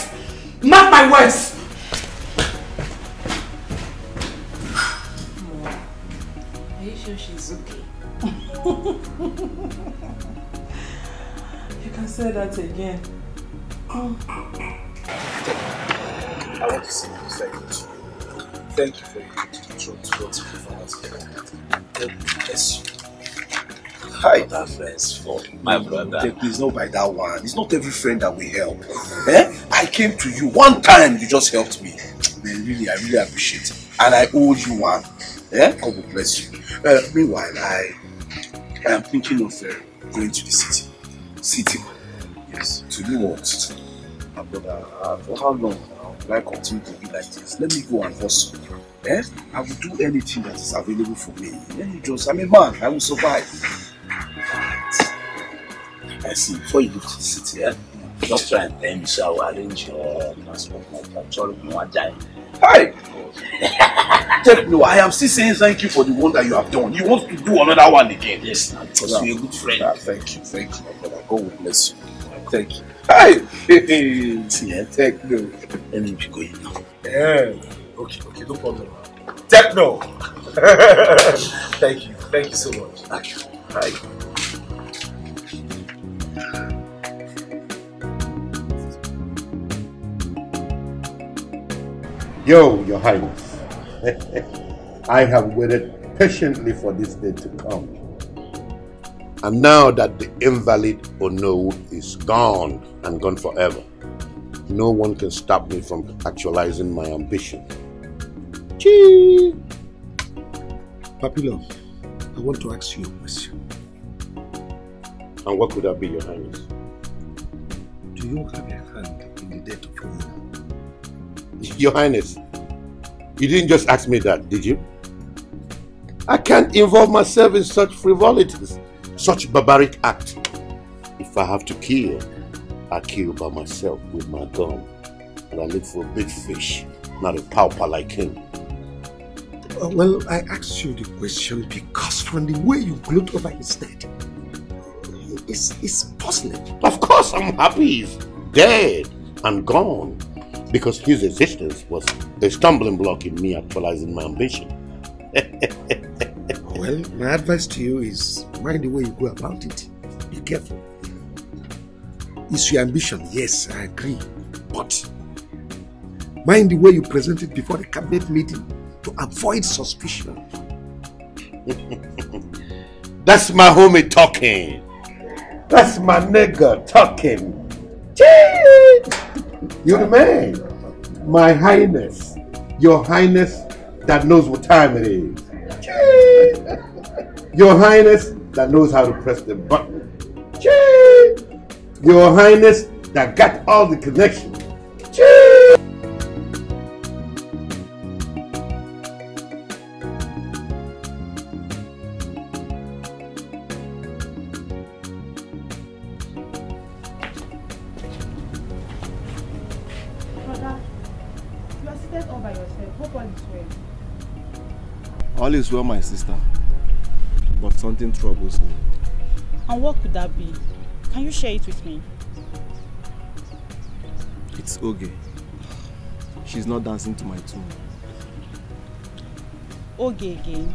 Mark my words. Are you sure she's okay? You can say that again. I want to say thank you to you. Thank you for your control towards me, Father. God bless you. Hi. That friend's fault, my brother. Please, not by that one. It's not every friend that will help. I came to you one time, you just helped me. I really appreciate it. And I owe you one. God will bless you. Meanwhile, I am thinking of going to the city. Yes. To do what? My brother, for how long will I continue to be like this? Let me go and hustle. I will do anything that is available for me. I'm a man, I will survive. I see, before you go to the city, just try and tell me so I will arrange your transport. Hi! No, I am still saying thank you for the one that you have done. You want to do another one again? Yes, because you're a good friend. Thank you, my brother. God will bless you. Thank you. Hi! Techno. Let me be going now. Okay, no problem. Techno! Thank you so much. Thank you. Hi. Yo, Your Highness. I have waited patiently for this day to come. And now that the invalid Ono is gone and gone forever, no one can stop me from actualizing my ambition. Chee! Papilo, I want to ask you a question. And what could that be, Your Highness? Do you have a hand in the death of Ono? Your Highness, you didn't just ask me that, did you? I can't involve myself in such frivolities, such barbaric act. If I have to kill, I kill by myself with my gun. And I look for a big fish, not a pauper like him. Well, I asked you the question because from the way you gloat over his death, it's puzzling. Of course I'm happy he's dead and gone, because his existence was a stumbling block in me actualizing my ambition. Well, my advice to you is mind the way you go about it. Be careful. It's your ambition, yes, I agree. But mind the way you present it before the cabinet meeting to avoid suspicion. That's my homie talking. That's my nigga talking. You're the man. My Highness. Your Highness that knows what time it is. Your Highness that knows how to press the button. Your Highness that got all the connections. All is well, my sister, but something troubles me. And what could that be? Can you share it with me? It's Oge. She's not dancing to my tune. Oge again?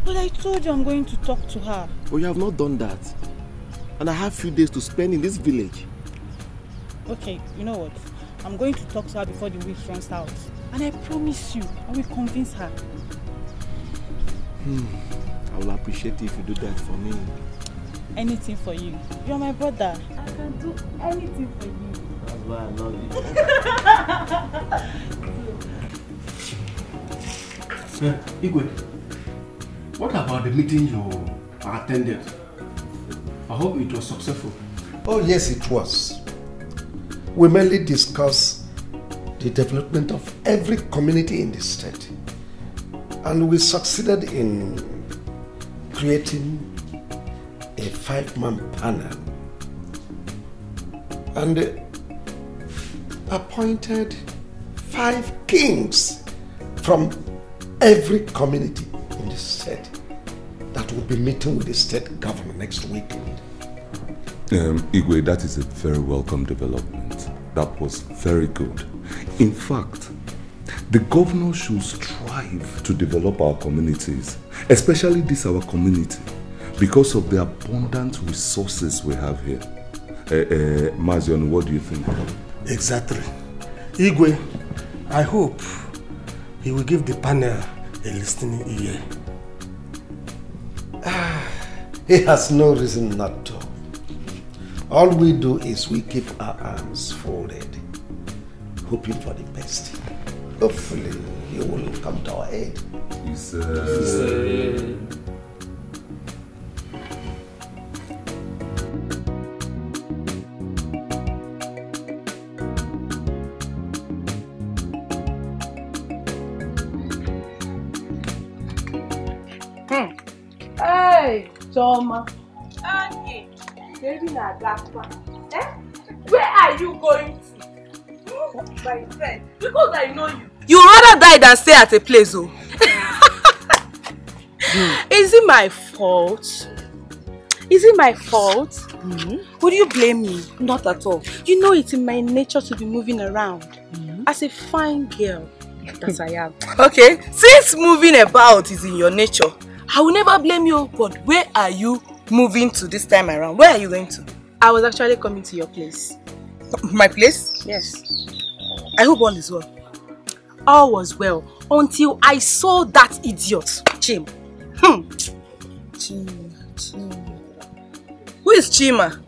But I told you I'm going to talk to her. But you have not done that. And I have few days to spend in this village. Okay, you know what? I'm going to talk to her before the week runs out. And I promise you, I will convince her. I will appreciate it if you do that for me. Anything for you. You're my brother. I can do anything for you. That's why I love you. Igwe, what about the meeting you attended. I hope it was successful. Oh yes, it was. We mainly discussed the development of every community in the state. And we succeeded in creating a 5-man panel and appointed 5 kings from every community in the state that will be meeting with the state governor next weekend. Igwe, that is a very welcome development. That was very good. In fact, the governor should strive to develop our communities, especially this our community, because of the abundant resources we have here. Mazion, what do you think? Exactly. Igwe, I hope he will give the panel a listening ear. He has no reason not to. All we do is we keep our arms folded, hoping for the best. Hopefully, he will come to our aid. Yes, Hey, Choma. Okay. Baby, na Gakwa. Where are you going to? My friend, because I know you. You rather die than stay at a place, oh. Is it my fault? Is it my fault? Would you blame me? Not at all. You know it's in my nature to be moving around. As a fine girl that I am. Okay, since moving about is in your nature, I will never blame you. But where are you moving to this time around? Where are you going to? I was actually coming to your place. My place? Yes. I hope all is well. All was well until I saw that idiot, Chim. Chima. Who is Chima?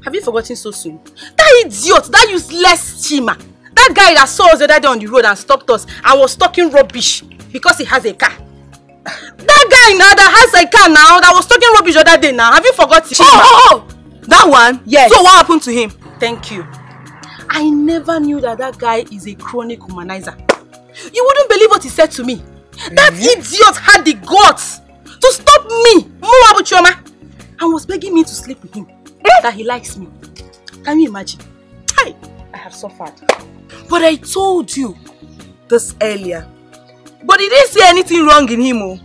Have you forgotten so soon? That idiot, that useless Chima. That guy that saw us the other day on the road and stopped us and was talking rubbish because he has a car. That guy now that has a car now that was talking rubbish the other day now. Have you forgotten? Oh! That one? Yes. So what happened to him? Thank you. I never knew that guy is a chronic humanizer. You wouldn't believe what he said to me. That idiot had the guts to stop me, Muabuchoma, and was begging me to sleep with him. That he likes me. Can you imagine? I have suffered. But I told you this earlier. But he didn't see anything wrong in him. Oh.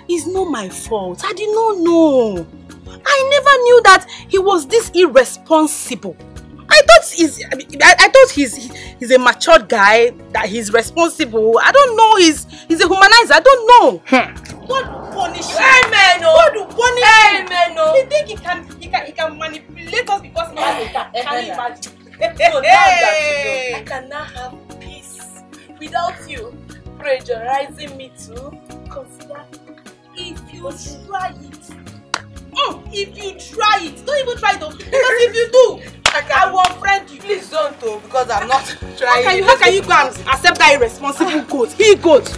It's not my fault. I did not know. I never knew that he was this irresponsible. I thought he's a matured guy, that he's responsible. I don't know. He's a humanizer. I don't know. God will punish him. Amen. God will punish him. Amen. He think he can manipulate us because he has a car. Can you imagine? So now that you know, I cannot have peace without you pressurizing me to consider if you try it. If you try it, don't even try it though. Because if you do, I will unfriend you. Please don't though, because I'm not trying. How can you go and accept that irresponsible goat? He goat.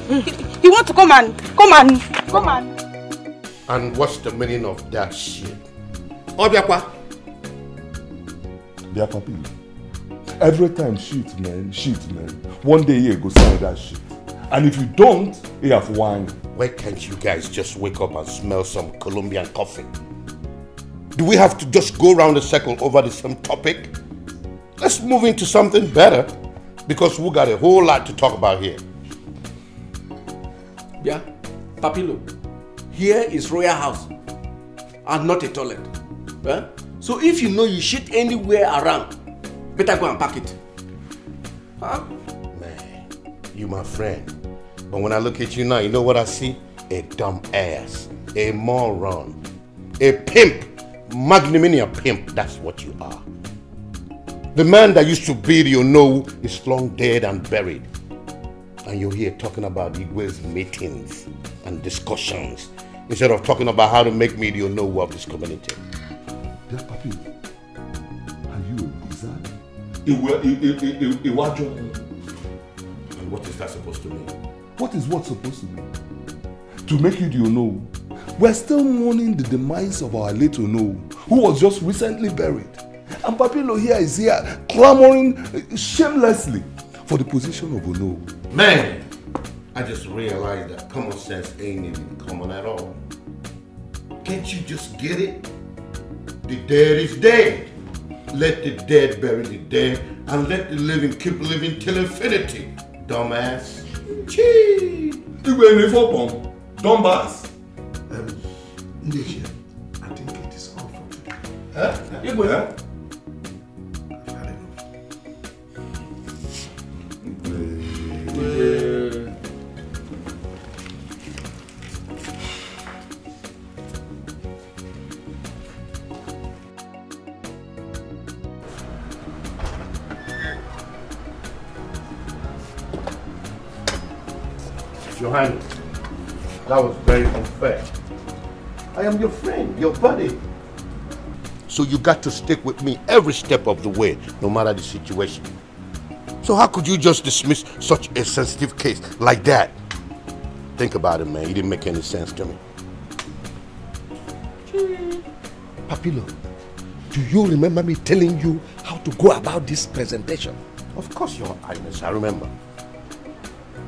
He want to come and. And what's the meaning of that shit? Biakwa, every time shit man. One day you go say that shit. And if you don't, you have wine. Why can't you guys just wake up and smell some Colombian coffee? Do we have to just go around the circle over the same topic? Let's move into something better, because we got a whole lot to talk about here. Yeah, Papilo, here is royal house and not a toilet. So if you know you shit anywhere around, better go and pack it. Huh? Man, you my friend. But when I look at you now, you know what I see? A dumb ass, a moron, a pimp, magnanimous pimp. That's what you are. The man that used to be the know is long dead and buried. And you're here talking about Igwe's meetings and discussions instead of talking about how to make me the know of this community. Dear Papi, are you a wizard? And what is that supposed to mean? What is what supposed to mean? To make you the know We're still mourning the demise of our late Ono, who was just recently buried. And Papilo is here clamoring shamelessly for the position of Ono. Man, I just realized that common sense ain't even common at all. Can't you just get it? The dead is dead. Let the dead bury the dead and let the living keep living till infinity, dumbass. Chee! You were in for bomb. Dumbass. Nigerian, I think it is all for today. Huh? You go. Huh? Your Highness, that was very unfair. I am your friend, your buddy. So you got to stick with me every step of the way, no matter the situation. So how could you just dismiss such a sensitive case like that? Think about it, man. It didn't make any sense to me. Papilo, do you remember me telling you how to go about this presentation? Of course, Your Highness, I remember.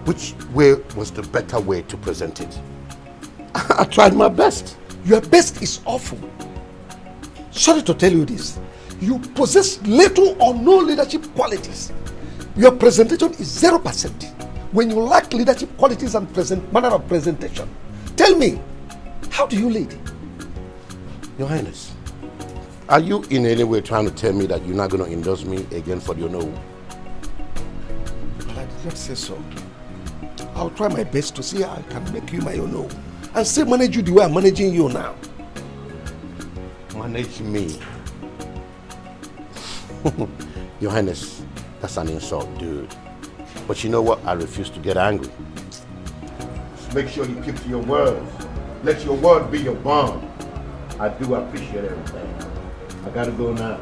Which way was the better way to present it? I tried my best. Your best is awful. Sorry to tell you this. You possess little or no leadership qualities. Your presentation is 0%. When you lack leadership qualities and manner of presentation, tell me, how do you lead? Your Highness, are you in any way trying to tell me that you're not going to endorse me again for your no? Well, I did not say so. I'll try my best to see how I can make you my own and still manage you the way I'm managing you now. Manage me? Your Highness, that's an insult, dude. But you know what? I refuse to get angry. Just make sure you keep to your words. Let your word be your bond. I do appreciate everything. I gotta go now.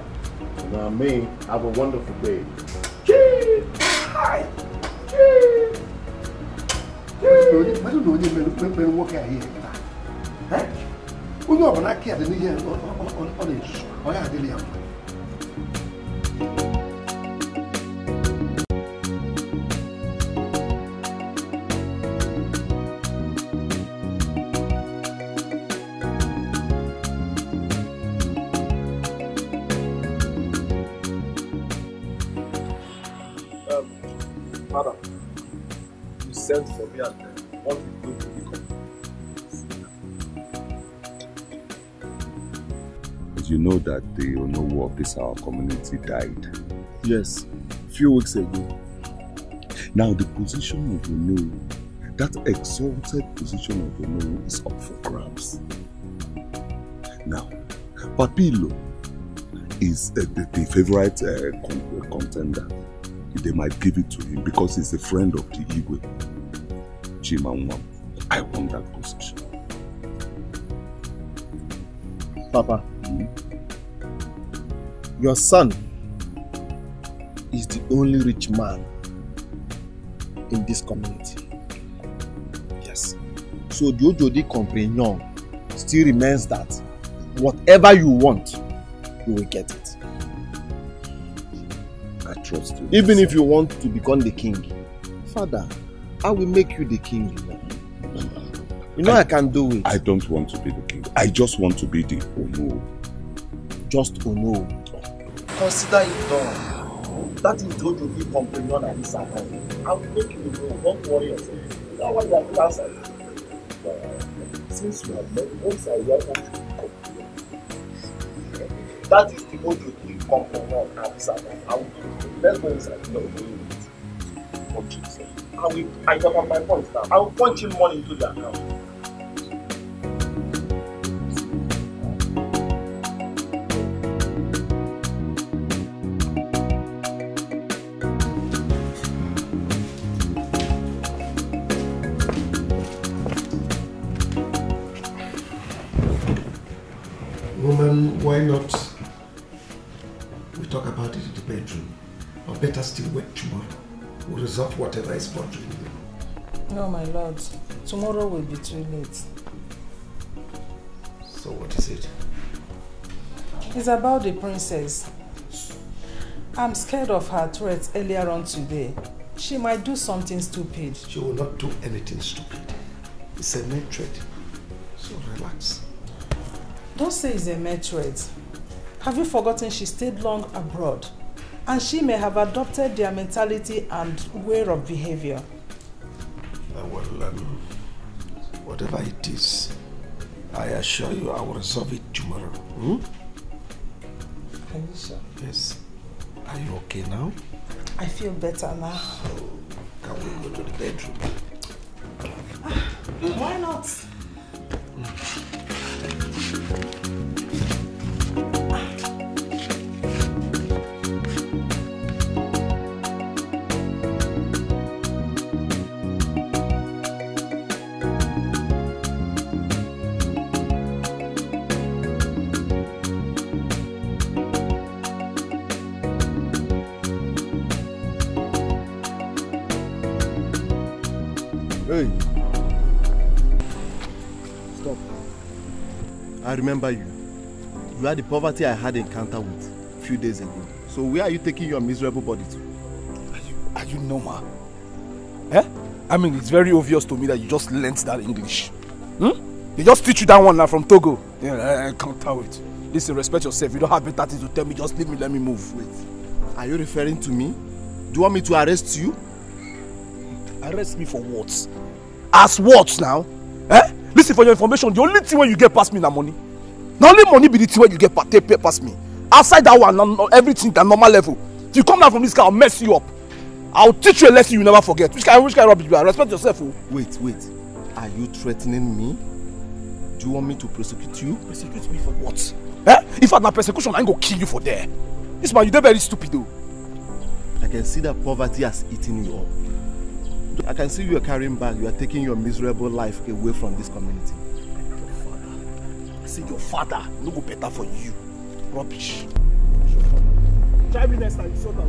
You know what I mean? Have a wonderful day. Cheers! Hi! Cheers! I don't know when work here. Eh? When you have an kid, then you on it. Oh, yeah, really. Madam, you sent for me and what we do to become. You know that the Onowu of this our community died. Yes, a few weeks ago. Now the position of Onowu, that exalted position of Onowu is up for grabs. Now, Papilo is the favorite contender. They might give it to him because he's a friend of the Igwe. Chimanwam. I want that position. Papa, your son is the only rich man in this community. Yes. So the Ojodi Compagnon still remains that whatever you want, you will get it. I trust you. Even if you want to become the king, Father, I will make you the king. You know I can do it. I don't want to be the king. I just want to be the Ono. Just Ono. Consider it done. That is the Ojodi Compagnon at this time. I will make you the Ono. Don't worry yourself. That's why you are still outside. Since you have met, once I welcome you. That is the Ojodi Compagnon at this time. I will do it. Let's go inside. No, I got on my point now. I will punch in money into the account. Woman, why not we talk about it in the bedroom? Or better still wait tomorrow. We'll resolve whatever is bothering you. No, my lord. Tomorrow will be too late. So what is it? It's about the princess. I'm scared of her threats earlier on today. She might do something stupid. She will not do anything stupid. It's a mere threat. So relax. Don't say it's a mere threat. Have you forgotten she stayed long abroad? And she may have adopted their mentality and way of behavior. Whatever it is, I assure you I will resolve it tomorrow. Hmm? Are you sure? Yes. Are you okay now? I feel better now. So, can we go to the bedroom? Why not? Hey. Stop. I remember you. You are the poverty I had encounter with a few days ago. So where are you taking your miserable body to? Are you normal? Eh? I mean, it's very obvious to me that you just learnt that English. Hmm? They just teach you that one now from Togo. Yeah, I encounter with. Listen, respect yourself. You don't have better things to tell me. Just leave me, let me move. Wait. Are you referring to me? Do you want me to arrest you? Arrest me for what? As what now? Eh? Listen, for your information, the only thing when you get past me na money. Not only money be the thing when you get pay past me. Outside that one, everything at normal level. If you come down from this car, I'll mess you up. I'll teach you a lesson you never forget. Which kind of rubbish you are? Respect yourself. Oh. Wait. Are you threatening me? Do you want me to prosecute you? Prosecute me for what? Eh? If I'm not persecution, I'm going to kill you for there. This man, you're very stupid though. I can see that poverty has eaten you up. I can see you are carrying back. You are taking your miserable life away from this community. Your father. I say your father no go better for you. Rubbish. Try me next time. You saw that.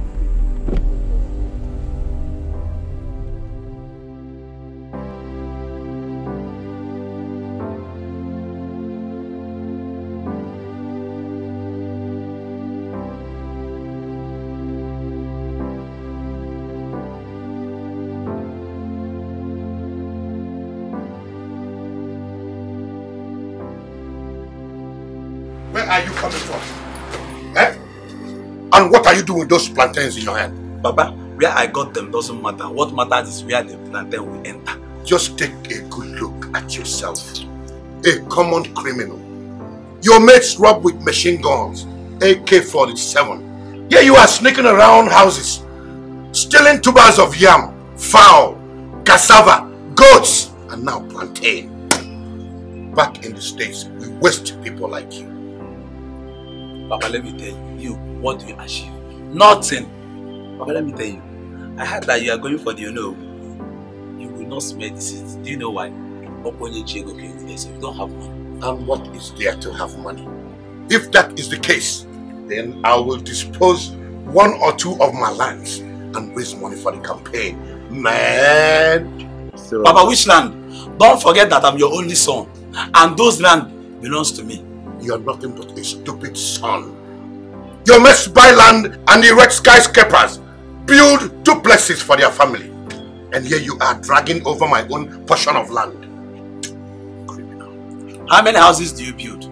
Where are you coming from? Eh? And what are you doing with those plantains in your hand? Baba, where I got them doesn't matter. What matters is where the plantain will enter. Just take a good look at yourself. A common criminal. Your mates robbed with machine guns, AK-47. Here you are sneaking around houses, stealing tubers of yam, fowl, cassava, goats, and now plantain. Back in the States, we waste people like you. Papa, let me tell you, what do you achieve? Nothing. Papa, let me tell you, I heard that you are going for the you will not smell the seeds. Do you know why? You don't have money. And what is there to have money? If that is the case, then I will dispose one or two of my lands and raise money for the campaign. Man! So, Papa, which land? Don't forget that I'm your only son. And those land belongs to me. You are nothing but a stupid son. Your mates buy land and erect skyscrapers, build duplexes for their family. And here you are dragging over my own portion of land. Criminal. How many houses do you build?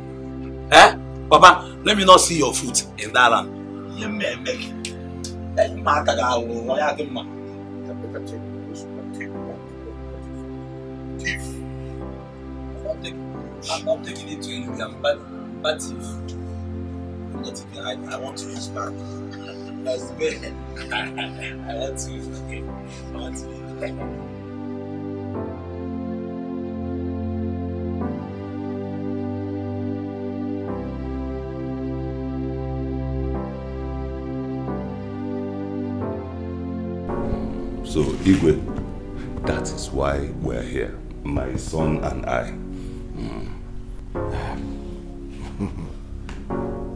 Eh? Papa, let me not see your foot in that land. Thief. I'm not taking it to you, but if I'm not even, I want to use back. That's the way. I want to use it. I want to use it. So, Igwe, that is why we're here, my son and I.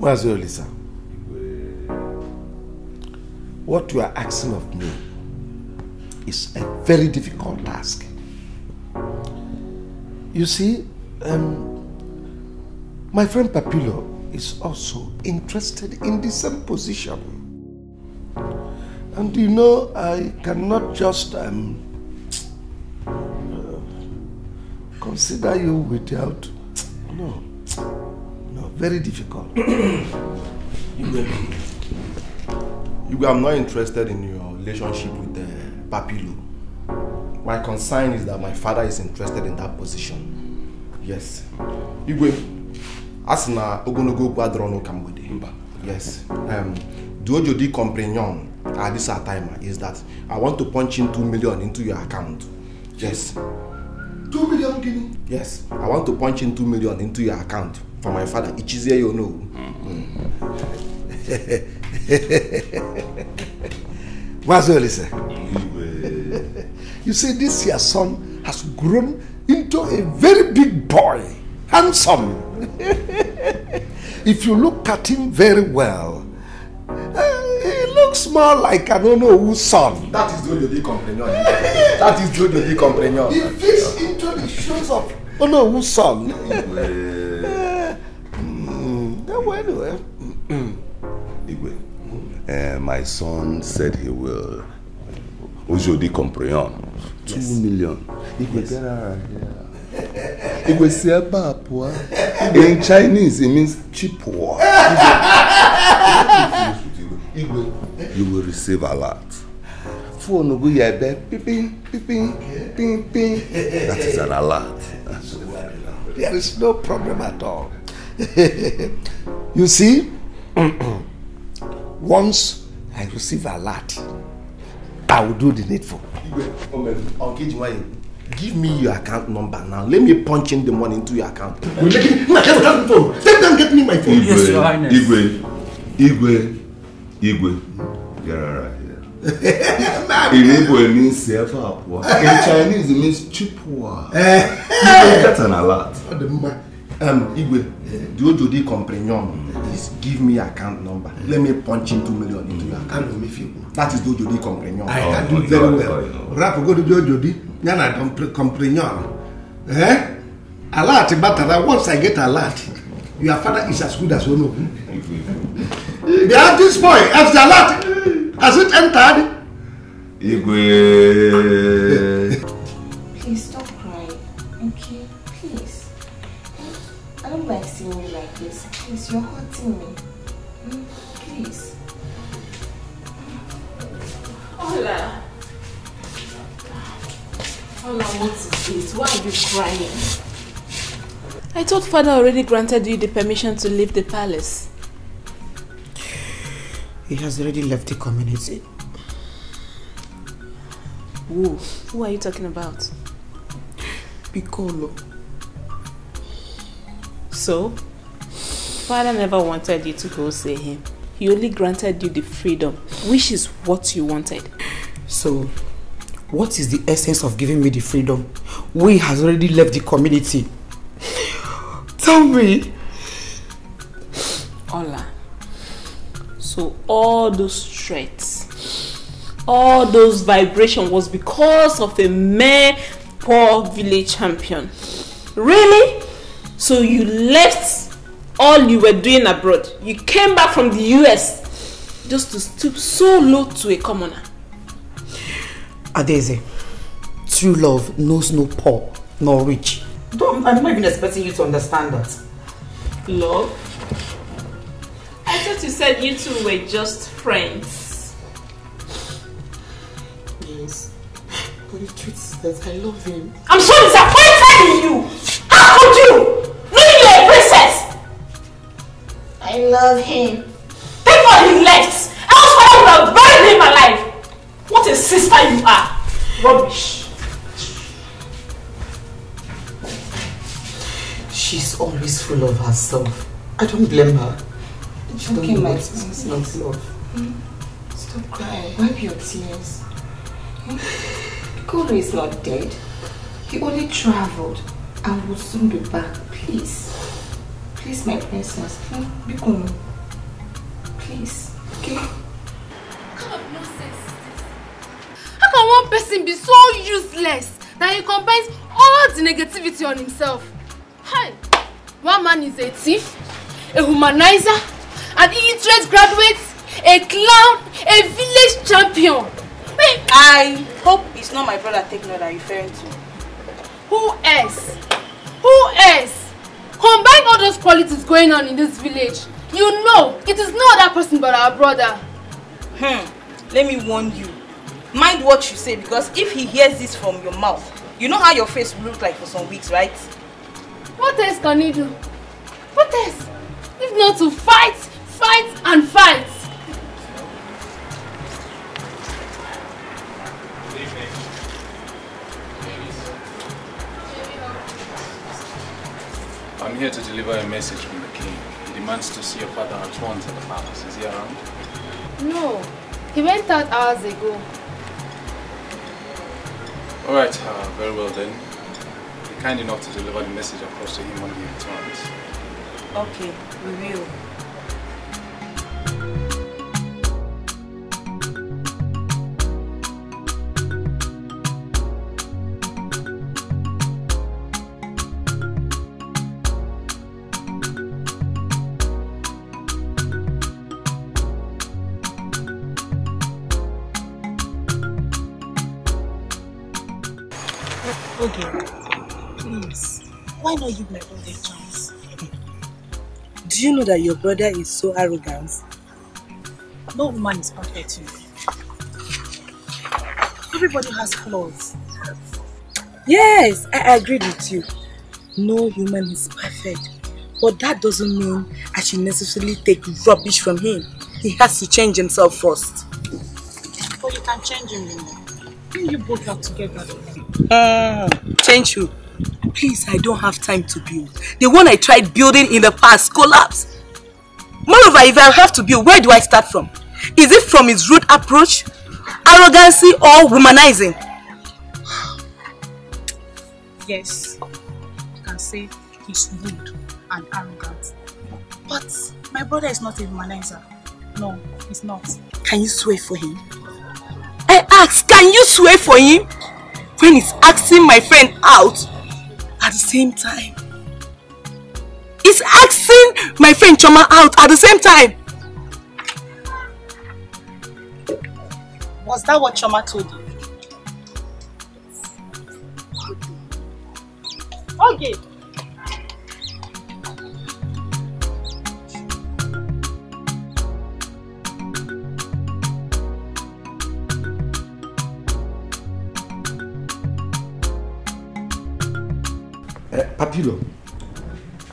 Lisa, what you are asking of me is a very difficult task. You see, My friend Papilo is also interested in the same position. And you know, I cannot just consider you without... No, very difficult. I'm not interested in your relationship with Papilo. My concern is that my father is interested in that position. Yes. Igwe, asina ogonogo guadrono kambode. Yes. The Ojodi compagnon at this time is that I want to punch in 2 million into your account. Yes. 2 million guinea? Yes. I want to punch in 2 million into your account for my father. Ichizie you know. What's all this? You see, this your son has grown into a very big boy, handsome. If you look at him very well, he looks more like I don't know whose son. That is Jojodi compagnon. That is Jojodi compagnon. He fits into the shoes of I don't know whose son. Anyway. My son said he will. Ojodi comprehend. 2 million. Igwe, get out here. Igwe, siapa poa. In Chinese, it means chipua. Igwe, you will receive a lot. Phone go yabe, piping, piping, ping, ping. That is an alert. There is no problem at all. You see, once I receive a lot, I will do the needful. Give me your account number now. Let me punch in the money into your account. Take them, get me my phone. Yes, Your Highness. Igwe. Get right here. In Igbo it means sefa. In Chinese it means chipua. That's an alert. Igwe, the Ojodi compagnon, please give me your account number. Let me punch in 2 million into your account. That is the Ojodi compagnon. I can do very well. Rap go to Ojodi, Yana compagnon. Alert, but once I get alert, your father is as good as you know. Behind this boy, as the alert, has it entered? Igwe. Please stop crying, okay? Please. I don't like seeing you like this. Please, you're hurting me. Please. Hola, what is this? Why are you crying? I thought father already granted you the permission to leave the palace. He has already left the community. Who are you talking about? Piccolo. So, father never wanted you to go see him. He only granted you the freedom, which is what you wanted. So, what is the essence of giving me the freedom? We has already left the community. Tell me. Ola. So all those threats, all those vibrations was because of a mere poor village champion. Really? So you left all you were doing abroad. You came back from the US just to stoop so low to a commoner. Adeze, true love knows no poor nor rich. I'm not even expecting you to understand that. Love? I thought you said you two were just friends. Yes, but the truth is that I love him. I'm so disappointed in you! How could you? Knowing you're a princess! I love him. Thank God he left! Else father would have buried him alive! What a sister you are! Rubbish! She's always full of herself. I don't blame her. She don't know what it's not love. Stop crying. Wipe your tears. Piccolo is not dead. He only traveled and will soon be back. Please. Please, my princess. Piccolo. Please. Okay? What kind of nonsense is this? How can one person be so useless that he combines all the negativity on himself? Hi! One man is a thief, a humanizer, an illiterate graduate, a clown, a village champion. Wait. I hope it's not my brother Tekno that you're referring to. Who else? Who else? Combine all those qualities going on in this village. You know, it is no other person but our brother. Let me warn you. Mind what you say, because if he hears this from your mouth, you know how your face will look like for some weeks, right? What else can he do? What else? If not to fight, fight and fight. I'm here to deliver a message from the king. He demands to see your father at once at the palace. Is he around? No, he went out hours ago. Alright, very well then. Be kind enough to deliver the message across to him when he returns. Okay, we will. Okay, please, why not give my brother a chance? Do you know that your brother is so arrogant? No woman is perfect. Everybody has flaws. Yes, I agree with you. No human is perfect. But that doesn't mean I should necessarily take rubbish from him. He has to change himself first. But you can change him, you know. You both work together. Change who? Please, I don't have time to build. The one I tried building in the past collapsed. Moreover, if I have to build, where do I start from? Is it from his rude approach, arrogancy, or womanizing? Yes, you can say he's rude and arrogant. But my brother is not a womanizer. No, he's not. Can you swear for him? I ask, can you swear for him? When he's asking my friend out at the same time. He's asking my friend Choma out at the same time. Was that what Choma told you? Okay. Papilo,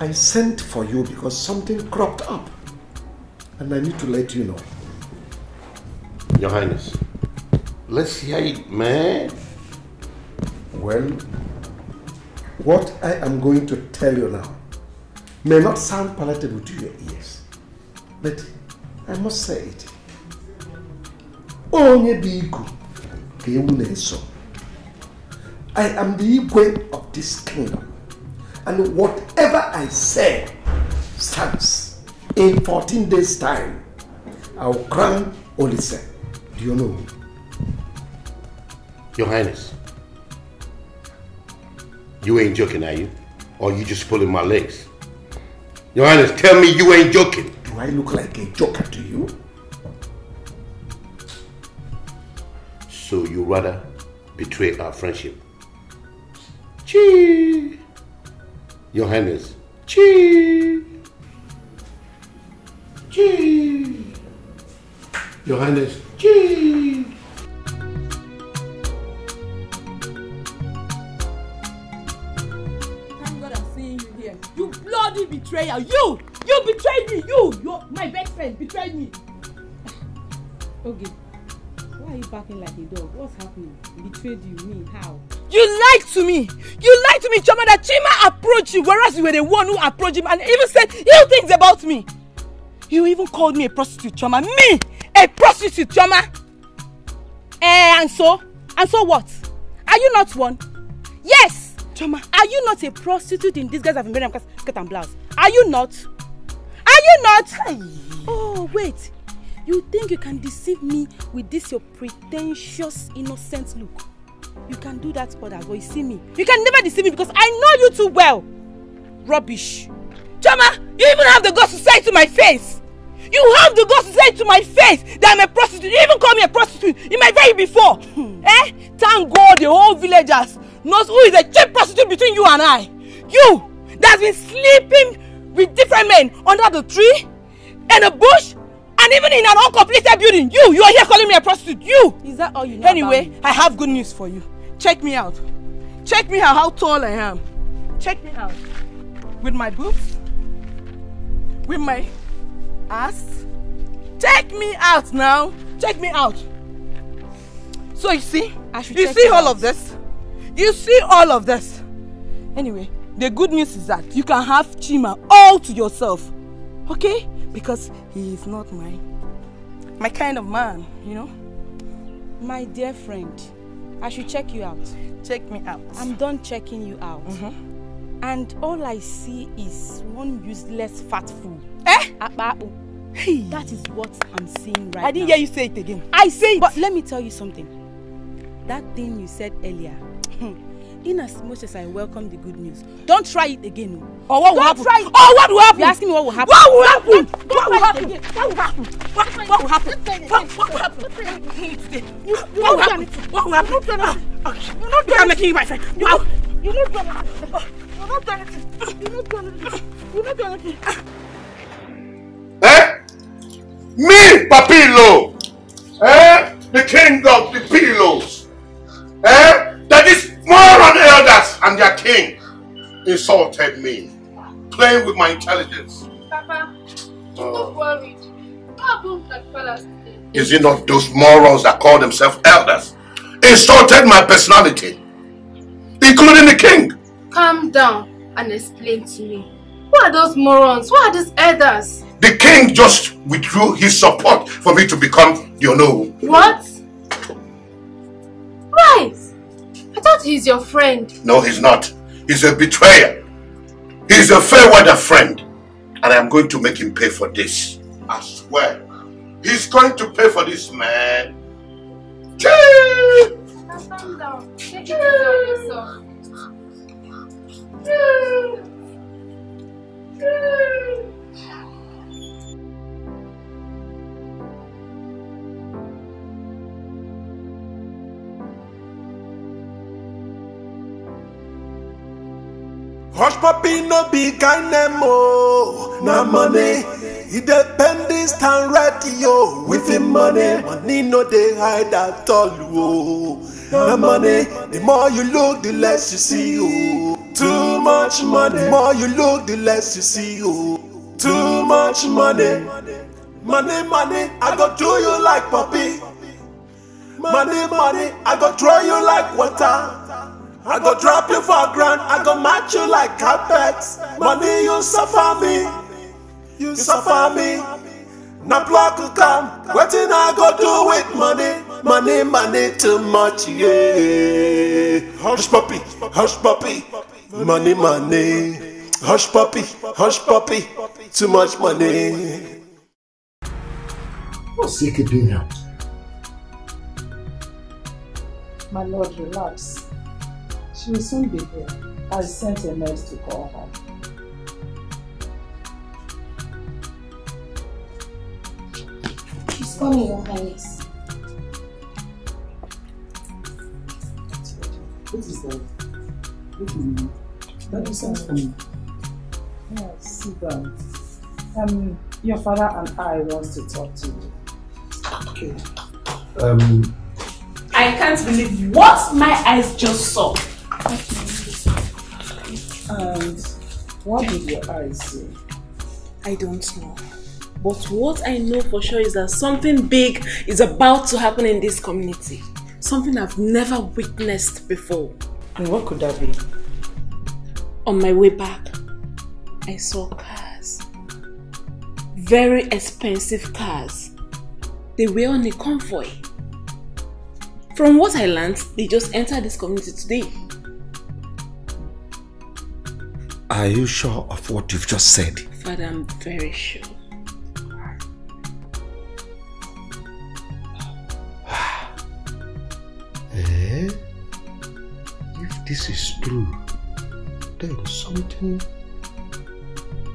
I sent for you because something cropped up and I need to let you know. Your Highness, let's hear it, man. Well, what I am going to tell you now may not sound palatable to your ears, but I must say it. Onye biku ke ewu na-eso. I am the Igwe of this kingdom. And whatever I say stands. In 14 days' time, I will crown Olise. Do you know? Your Highness, you ain't joking, are you? Or you just pulling my legs? Your Highness, tell me you ain't joking. Do I look like a joker to you? So you rather betray our friendship? Chee! Your Highness, chee! Chee! Your Highness, chee! Thank God I'm seeing you here. You bloody betrayer! You betrayed me! You, my best friend, betrayed me! Okay. Why are you barking like a dog? What's happening? Betrayed you, me, how? You lied to me! You lied to me, Choma, that Chima approached you, whereas you were the one who approached him and even said ill things about me. You even called me a prostitute, Choma. Me! A prostitute, Choma! And so what? Are you not one? Yes! Choma, are you not a prostitute in disguise of a Miriam skirt and blouse? Are you not? Are you not? Oh, wait. You think you can deceive me with this your pretentious, innocent look? You can do that for that, but you see me. You can never deceive me because I know you too well. Rubbish. Chama, you even have the guts to say it to my face. You have the guts to say it to my face that I'm a prostitute. You even call me a prostitute in my very before. Thank God the whole villagers knows who is a cheap prostitute between you and I. You that's been sleeping with different men under the tree, in a bush, and even in an uncompleted building. You are here calling me a prostitute. You. Is that all you know? Anyway, I have good news for you. Check me out. Check me out how tall I am. Check me out. With my boobs. With my ass. Check me out now. Check me out. So you see? You see all of this? You see all of this? Anyway, the good news is that you can have Chima all to yourself. Okay? Because he is not my kind of man, you know? My dear friend, I should check you out. Check me out. I'm done checking you out. And all I see is one useless fat fool. Hey. That is what I'm seeing right now. I didn't hear you say it again. I say it. But let me tell you something. That thing you said earlier, in as much as I welcome the good news, don't try it again. Or what will happen? Try it. Oh, what will happen? You're asking me what will happen. What will happen? What will happen? What will happen? What will happen? What will happen? What will happen? What will happen? You're not doing anything, my friend. You're not doing anything. You're not doing anything. You're not doing anything. You're not doing anything. Me, Papilo, the king of the pillows, that these moron elders and their king insulted me, playing with my intelligence. Papa, you're not worried. What happened like fellas today? Is it not those morons that call themselves elders insulted my personality, including the king? Calm down and explain to me. Who are those morons? Who are these elders? The king just withdrew his support for me to become the Onowu. What? Right. I thought he's your friend. No, he's not. He's a betrayer. He's a fair weather friend. And I'm going to make him pay for this. I swear. He's going to pay for this, man. Calm down. Take it easy on yourself. Hush puppy no be kind nemo, na money. He depend this time radio with him money. Money no dey hide at all, oh. Na money. The more you look, the less you see, oh. Too much money. The more you look, the less you see, oh. Too much money. Money, money, I go do you like puppy. Money, money, I go throw you like water. I go drop you for ground, I go match you like carpet. Money, you suffer me. You suffer me. Na block will come. Wetin I go do with money? Money, money, too much, yeah. Hush puppy, money, money. Hush puppy, too much money. What's Zeke doing out? My lord, relax. She will soon be here. I sent a maid to call her. She's coming, Your Highness. What is that? That is sent for me. Yes, sit down. Your father and I want to talk to you. Okay. I can't believe what my eyes just saw. And what did your eyes see? I don't know. But what I know for sure is that something big is about to happen in this community. Something I've never witnessed before. And what could that be? On my way back, I saw cars. Very expensive cars. They were on a convoy. From what I learned, they just entered this community today. Are you sure of what you've just said? Father, I'm very sure. If this is true, then something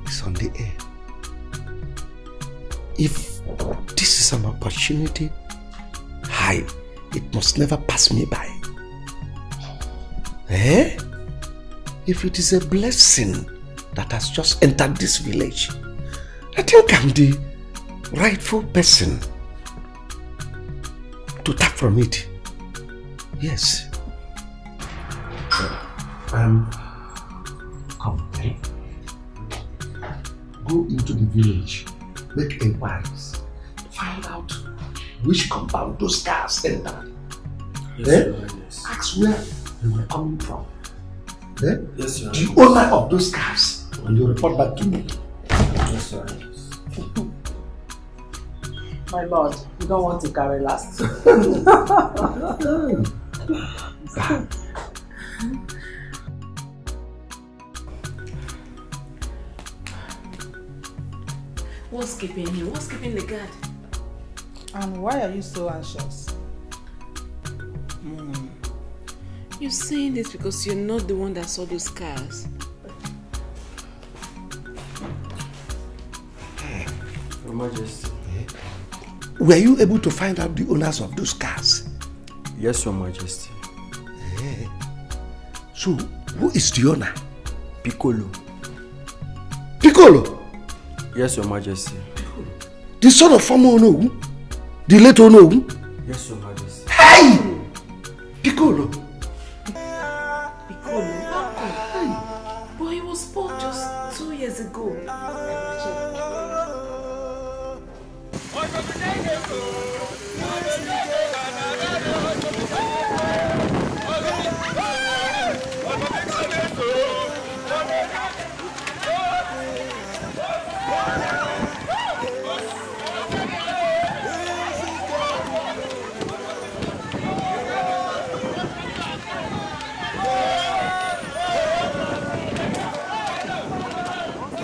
is on the air. If this is an opportunity, it must never pass me by. If it is a blessing that has just entered this village, I think I'm the rightful person to tap from it. Yes. Come, okay? Go into the village, make inquiries, find out which compound those cars entered. Yes, ask where they were coming from. Yes, sir. The owner of those cars, and you report back to me. Yes, sir. My lord, you don't want to carry last. What's keeping him? What's keeping the guard? And why are you so anxious? You're saying this because you're not the one that saw those cars. Your Majesty. Were you able to find out the owners of those cars? Yes, Your Majesty. So, who is the owner? Piccolo. Piccolo? Yes, Your Majesty. The son of Famo Ono? The late Ono? Yes, Your Majesty. Hey! Piccolo. Piccolo? But he was born just 2 years ago.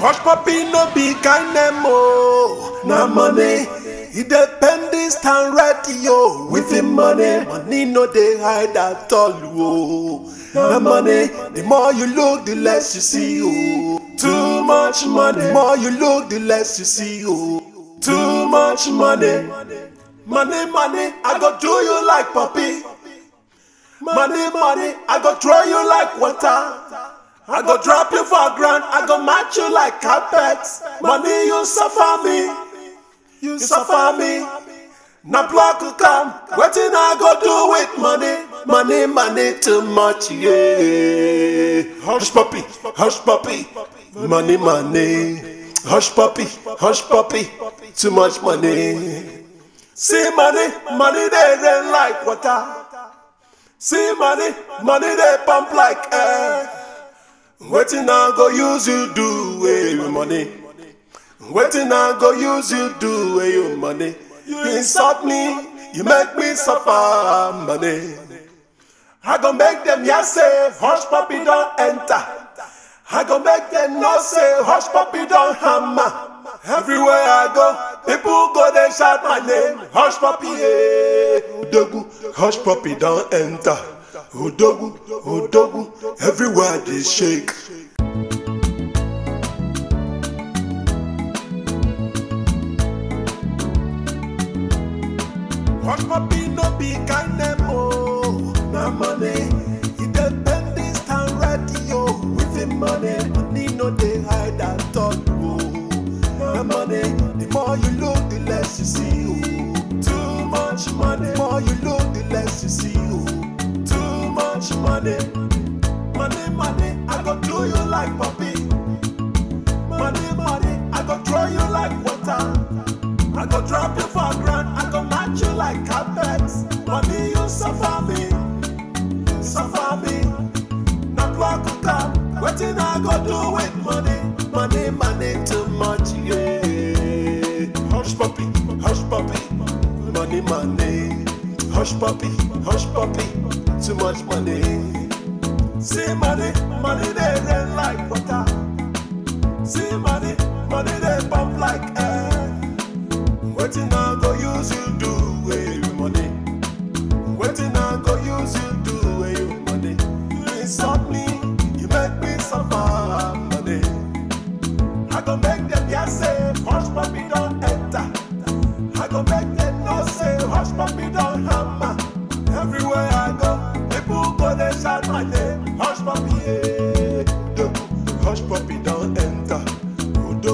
Hush puppy no be kind nemo, na money. He depend this time ready yo. With him money no dey hide at all oh. Na money, the more you look, the less you see oh. Too much money, the more you look, the less you see oh. Too much money, money, I go do you like puppy. Money, I go throw you like water. I go drop you for ground, I go match you like carpet. Money, you suffer me, you suffer me. Na block will come, wetin I go do with money too much, yeah. Hush puppy, money, hush puppy, too much money. See money they rain like water. See money they pump like air. Wetin I go use you do with your money? Wetin I go use you do with your money? You insult me, you make me suffer money. I go make them say hush puppy don't enter. I go make them know say hush puppy don't hammer. Everywhere I go, people go they shout my name. Hush puppy, Udogu, hush puppy don't enter. Udogu, everywhere they shake. Hush puppy no be kind nemo, na money. He depend this time radio. With him money no dey hide at all oh. Na money, the more you look, the less you see oh. Too much money, the more you look, the less you see oh. Too much money, I go do you like puppy. Money, I go throw you like water. I go drop you for ground, I go match you like carpet. Money, you suffer me. Na block will come, wetin I go do with money too much, yeah. Hush puppy, money, hush puppy, too much money. See money they rain like water. See money they pump like air. Wetin I go use you do with your money? Wetin I go use you do with your money? You insult me, you make me suffer money. I go make know say hush puppy don't hammer. Everywhere I go, people go they shout my name. Hush puppy, hush puppy don't enter. Odo,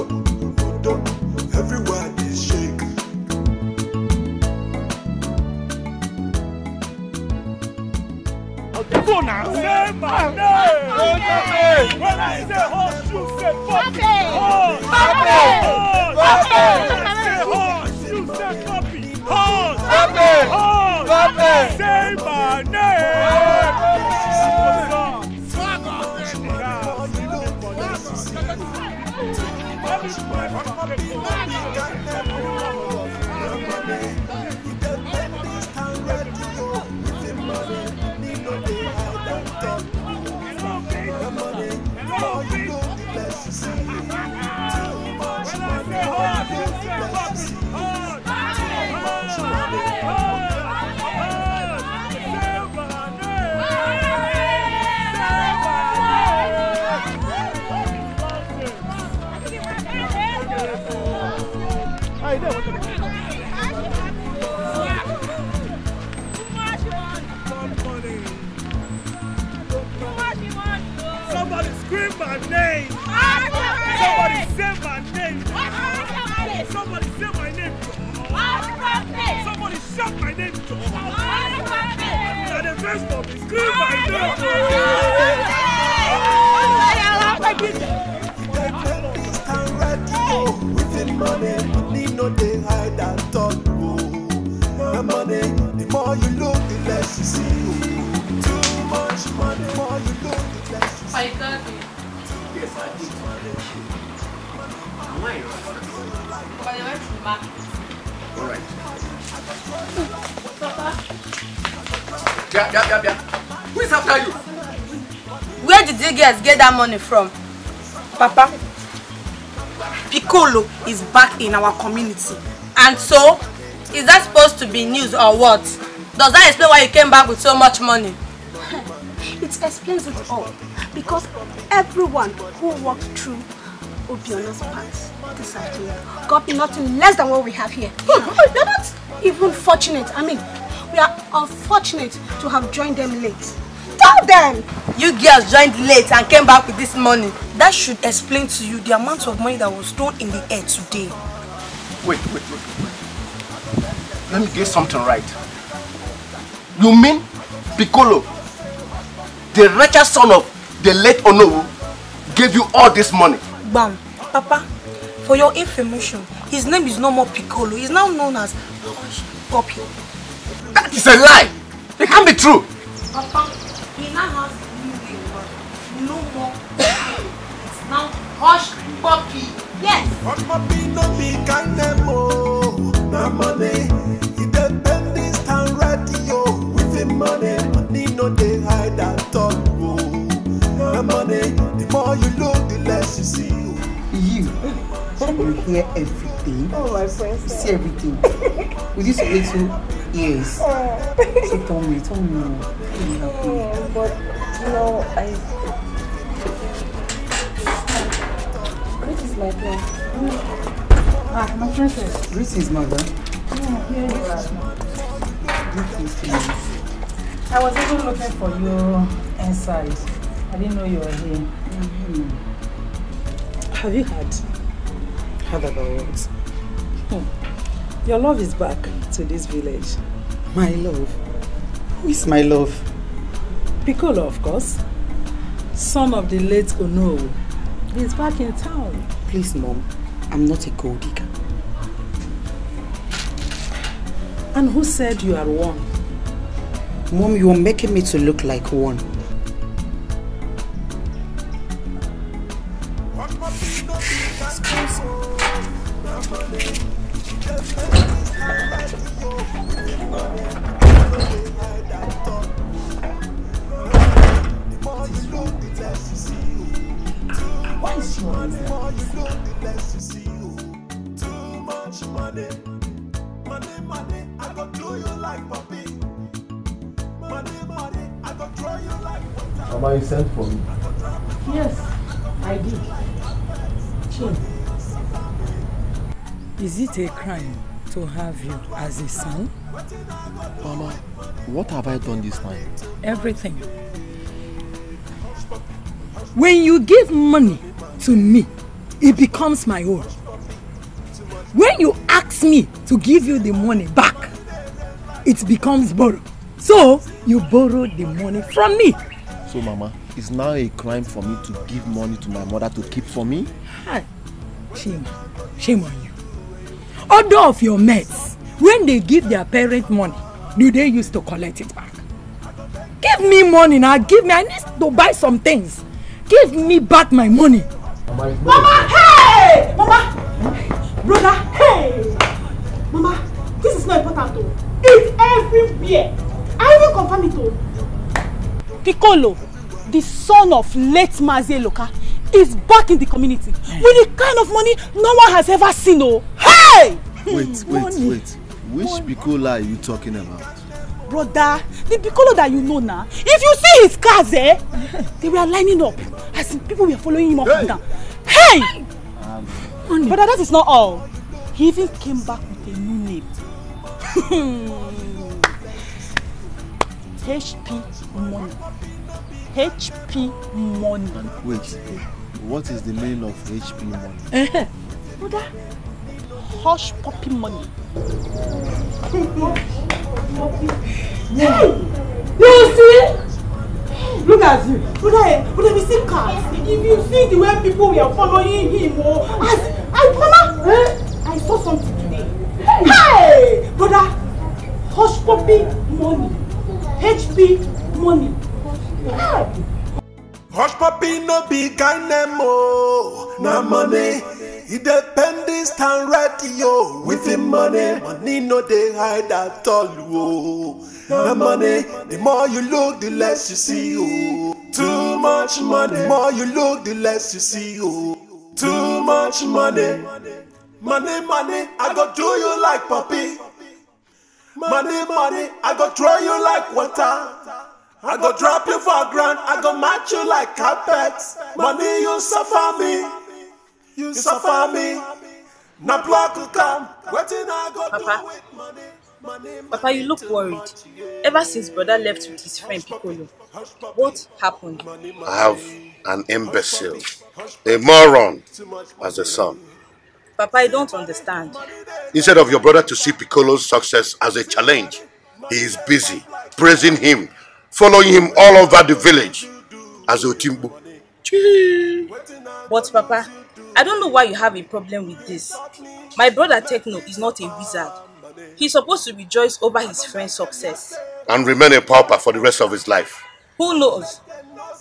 everywhere they shake. Go now. Say my name. When I say horse, you say puppy. Horse. Say horse, you say puppy. Horse. Horse. Say my name. Somebody scream my name. Somebody say my name. Somebody say my name. Somebody shout my name. Now the rest of me scream my name. Within money no they hide at all. The money, the more you look, the less you see. Too much money, the more you look, the less you see. I got it. Yes, I did. Why? But I went to the market. Alright. Papa. Yeah. Who is after you? Where did you guys get that money from? Papa, Piccolo is back in our community. And so, is that supposed to be news or what? Does that explain why you came back with so much money? It explains it all. Because everyone who walked through Obiona's path this afternoon got me nothing less than what we have here. They're not even fortunate. I mean, we are unfortunate to have joined them late. Tell them! You girls joined late and came back with this money. That should explain to you the amount of money that was thrown in the air today. Wait. Let me get something right. You mean Piccolo, the wretched son of the late Onowu, gave you all this money? Bam. Papa, for your information, his name is no more Piccolo. He's now known as Poppy. That is a lie. It can't be true. Papa, he now has new name. No more Piccolo. It's now Hush Poppy. Yes. Hush Poppy no be kind name. No money. He depend this town radio. With him money no they hide at all. The money, the more you look, the less you see. You hear everything. Oh, my friend. You see everything. With these little ears. So tell me. But, you know, This is my friend. My princess. Greetings, mother. Here you are. I was even looking for you inside. I didn't know you were here. Have you heard about what? Your love is back to this village. My love? Who is my love? Piccolo, of course. Son of the late Onowu. He's back in town. Please, Mom. I'm not a gold digger. And who said you are one? Mom, you are making me to look like one. Mama, you sent for me? Yes, I did. Chin. Is it a crime to have you as a son. Mama, what have I done this time? Everything. When you give money to me, it becomes my own. When you ask me to give you the money back, it becomes borrow. So, you borrow the money from me. So, Mama, it's now a crime for me to give money to my mother to keep for me? Hi. Shame on you. Other of your mates, when they give their parent money, do they used to collect it back? Give me money now, I need to buy some things. Give me back my money. Mama, hey! Mama! Brother, hey! Mama, this is not important though. It's everywhere. I even confirm it though. Piccolo, the son of late Mazie Loka, is back in the community with the kind of money no one has ever seen. Oh, hey! Wait. Which Piccolo are you talking about? Brother, the Piccolo that you know now, if you see his cars, they were lining up as in people were following him up and down. Hey! Brother, that is not all. He even came back with a new name. HP Money. HP Money. Wait, what is the meaning of HP Money? Brother, Hush Puppy Money. Hey! You see? Look at you. Brother, we see cars. If you see the way people were following him, I saw something today. Hey! Brother, Hush Puppy Money. HP Money. Hey! Hush Puppy no be kind nemo. Na money. He depend this time radio with the money. Money no dey hide at all. Oh. The money, the more you look, the less you see. Oh. Too much money. The more you look, the less you see. Oh. Too much money. Money, I go do you like puppy. Money, I go throw you like water. I go drop you for ground. I go match you like carpet. Money, you suffer me. You suffer me. Na block will come. Papa, you look worried. Ever since brother left with his friend Piccolo, what happened? I have an imbecile, a moron as a son. Papa, I don't understand. Instead of your brother to see Piccolo's success as a challenge, he is busy praising him, following him all over the village as Otimbo. But Papa, I don't know why you have a problem with this. My brother Techno is not a wizard. He's supposed to rejoice over his friend's success. And remain a pauper for the rest of his life. Who knows?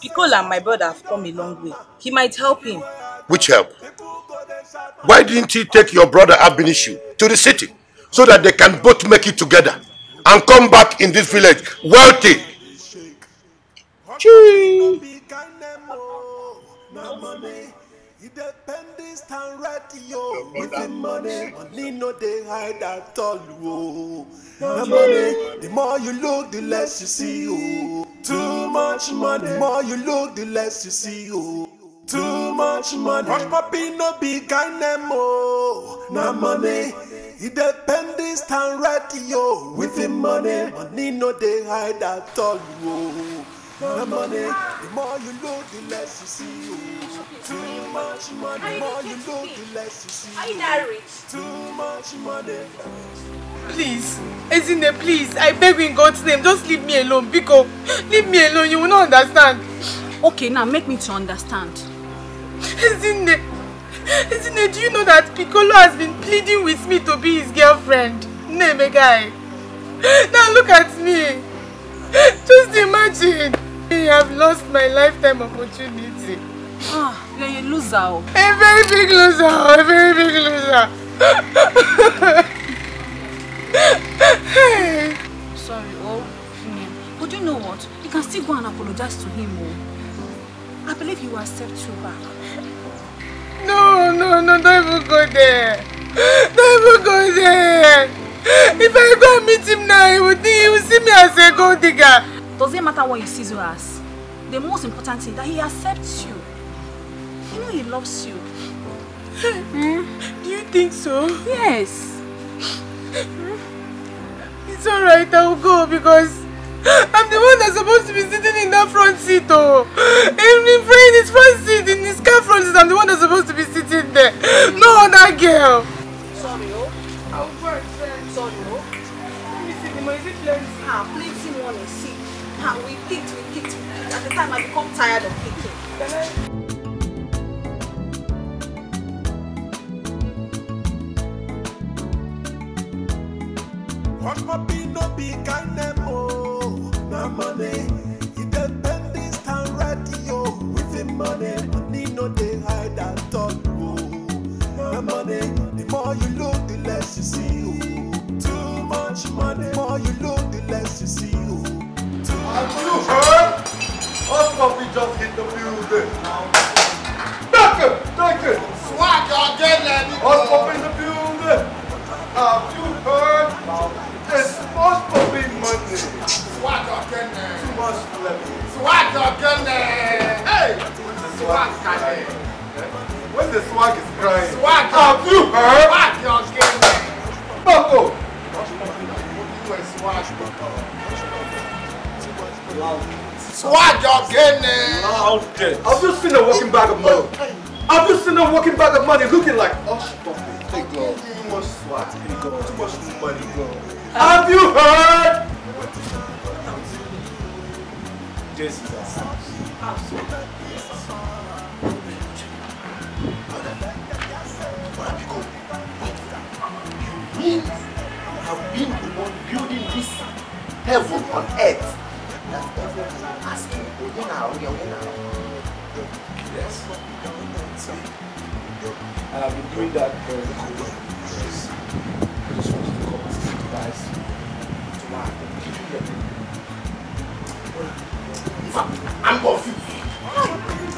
Piccolo and my brother have come a long way. He might help him. Which help? Why didn't he take your brother Abinishu to the city so that they can both make it together and come back in this village wealthy? With the money no dey hide at all. Oh. The money, the more you look, the less you see. Oh. Too much money, the more you look, the less you see. Oh. Too much money. Hush Puppy no be kind nemo. Na money, he depend this time radio. With the money no dey hide at all. Oh. The money, the more you look, the less you see. Oh. Too much money, the more you look, the less you see. Are you that rich? Too much money. Please, Ezine, please, I beg you in God's name, just leave me alone. Biko, leave me alone, you will not understand. Okay, now make me to understand. Ezine, do you know that Piccolo has been pleading with me to be his girlfriend? Name guy. Now look at me. Just imagine. I have lost my lifetime opportunity. Ah, you're a loser. A very big loser. A very big loser. Sorry, but you know what? You can still go and apologize to him. I believe he will accept you back. No, don't even go there. Don't even go there. If I go and meet him now, he will see me as a gold digger. Doesn't matter what he sees you as. The most important thing is that he accepts you. You know he loves you. Do you think so? Yes. It's alright, I'll go because I'm the one that's supposed to be sitting in that front seat. Oh, in his front seat, in his car front seat, I'm the one that's supposed to be sitting there. No other girl. Sorry, oh. I'll go. Sorry, oh. Let me see the money. Is it plenty? Plenty money. See, we picked. At the time, I become tired of picking. Hush puppy no be kind of na money. It depend this time radio with the money. Money no dey hide at all. Na money. The more you look, the less you see. Too much money. The more you look, the less you see. Have you heard? Hush puppy just hit the building. Take it. Swag again, Hush puppy in the building. Have you heard? It's supposed to be money. Swag again. Too much levy. Swag again. Hey! Swag again. When the swag is crying. Swag. Have you heard? Swag again. Bucko! Swag again. I've just seen a walking bag of money. I've just seen a walking bag of money looking like Hush puppy. Hey, girl. Too much swag. Hey, girl. Too much money, girl. Have you heard? This is our house. You have been the one building this heaven on earth. That's everyone is asking. Yes. And I've been doing that for a couple of years. I just wanted to come and see you guys tomorrow. I'm confused.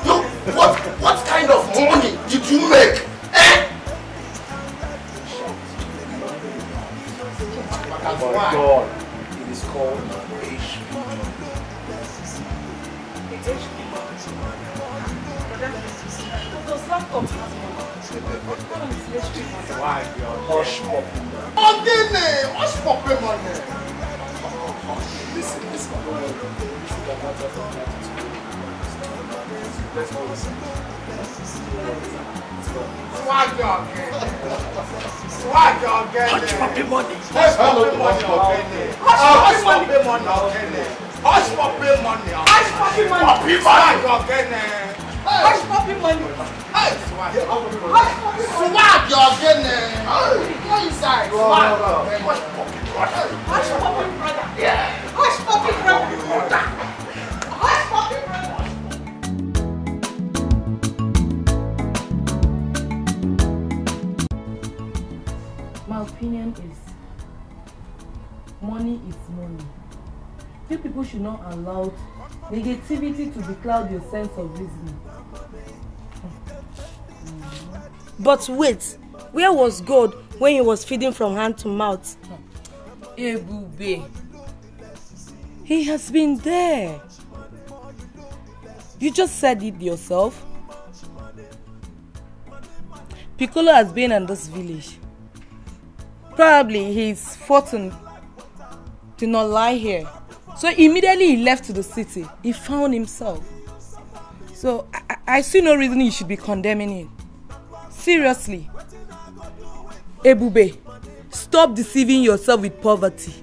No, what kind of money did you make? Oh my God, it is called HP. Those laptops have Why, girl? Hush puppy. Hush puppy money. Listen, don't worry. Let's go. Swag again. Swag again. Hush puppy money. Hush puppy money. Hush puppy money. Hush puppy money. Hush puppy money. Swag again. Hush puppy money. Hey, swag. Swag again. Go inside. Swag. Hush puppy brother. Hush puppy brother. Yeah. Hush puppy brother. Hush puppy brother. My opinion is money is money. You people should not allow negativity to becloud your sense of reasoning. But wait, where was God when he was feeding from hand to mouth? Ebube. He has been there. You just said it yourself. Piccolo has been in this village. Probably his fortune did not lie here. So immediately he left to the city. He found himself. So I see no reason you should be condemning him. Seriously. Ebube, stop deceiving yourself with poverty.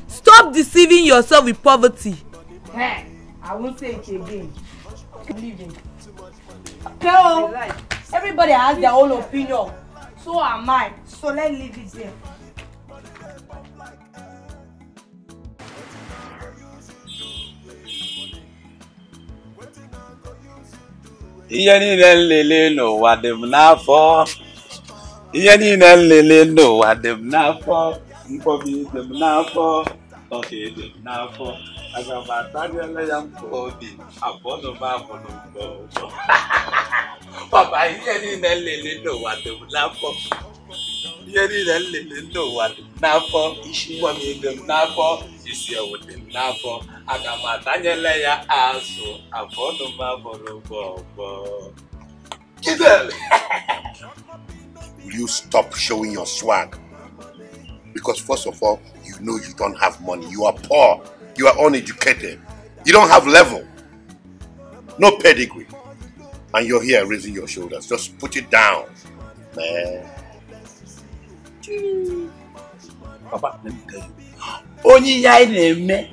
Stop deceiving yourself with poverty. Hey, I won't say it again. Leaving. Girl, everybody has their own opinion. So am I. So let's leave it there. Ihe niile nlele n'ụwa dị m n'afọ. Ihe niile nlele n'ụwa dị m n'afọ. Mkpọbi dị m n'afọ. Ọka dị m n'afọ. Aga m atanyela ya mkpọbi. Afọnụ m afọnụ mkpọ. Papa, ihe niile nlele n'ụwa dị m n'afọ. Ihe niile nlele n'ụwa dị m n'afọ. Mkpọbi dị m n'afọ. Isi ewu dị m n'afọ. Aga m atanyela ya azụ. Afọnụ m afọnụ mkpọ. Will you stop showing your swag? Because first of all, you know you don't have money. You are poor. You are uneducated. You don't have level. No pedigree. And you're here raising your shoulders. Just put it down, man. Papa, let me tell you. Only yai name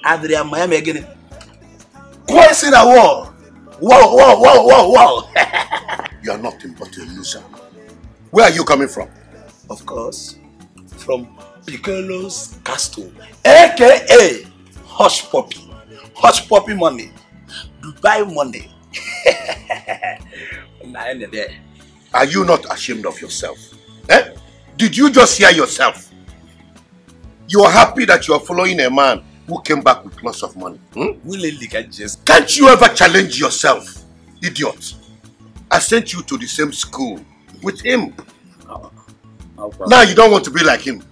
Adrian Miami again. Quite in a wall. Whoa. You are nothing but a loser. Where are you coming from? Of course, from Piccolo's Castle, aka Hush Puppy. Hush Puppy money. Dubai money. Are you not ashamed of yourself? Eh? Did you just hear yourself? You are happy that you are following a man who came back with lots of money. Can't you ever challenge yourself, idiot? I sent you to the same school with him. Now you don't want to be like him.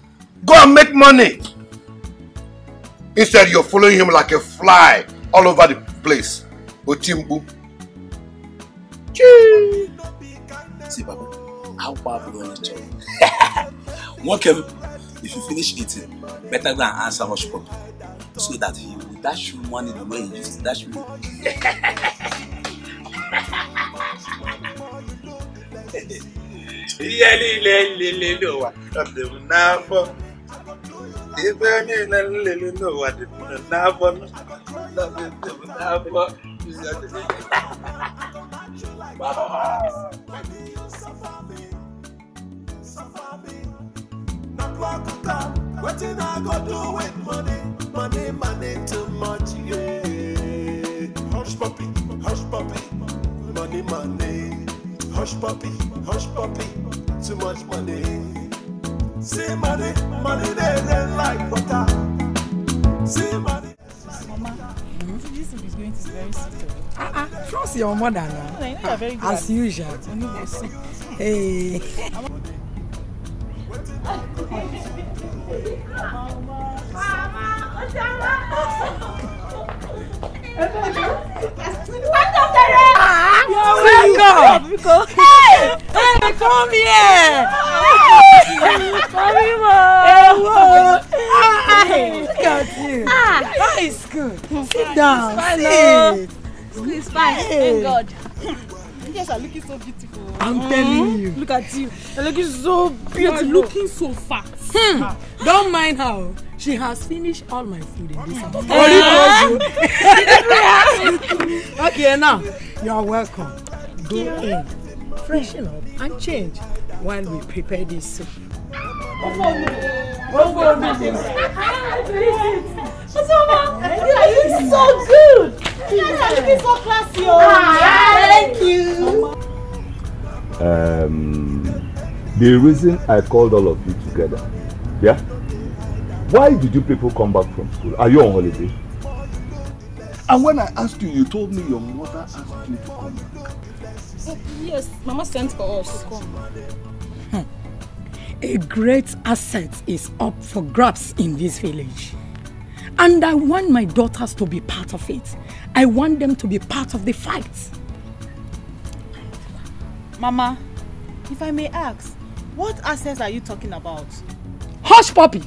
Go and make money. Instead you're following him like a fly all over the place. Otimbu. See, Papa, how powerful on the job. Welcome. If you finish eating, better go and answer Hush Puppy, so that he will dash you money the way he used to dash me. What I go do with money too much, yeah. Hush puppy, money, hush puppy, too much money. See money, they like water. See money. Mama, this is going to be very sweet. Trust your mother now. I know you're very good. As usual. Hey. Hey, come here. Look at you. That is good. Sit down. School is fine. Thank God. You guys are looking so beautiful. I'm telling you. Look at you. You're looking so beautiful. You're looking so fat. Don't mind her. She has finished all my food in this house. Okay, now you're welcome. Go in, freshen up, and change while we prepare this soup. Osama, you are looking so good. You guys are looking so classy. Thank you. The reason I called all of you together, yeah? Why did you people come back from school? Are you on holiday? And when I asked you, you told me your mother asked you to come back. Yes, Mama sent for us to come. A great asset is up for grabs in this village. And I want my daughters to be part of it. I want them to be part of the fight. Mama, if I may ask, what assets are you talking about? Hush puppy!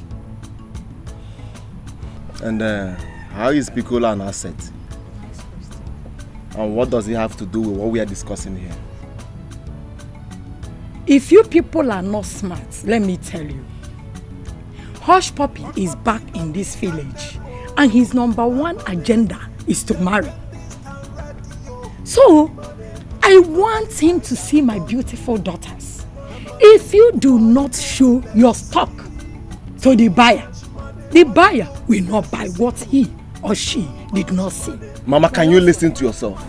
And how is Piccolo an asset? And what does it have to do with what we are discussing here? If you people are not smart, let me tell you. Hush Puppy is back in this village and his #1 agenda is to marry. So, I want him to see my beautiful daughters. If you do not show your stock to the buyer will not buy what he or she did not see. Mama, can you listen to yourself?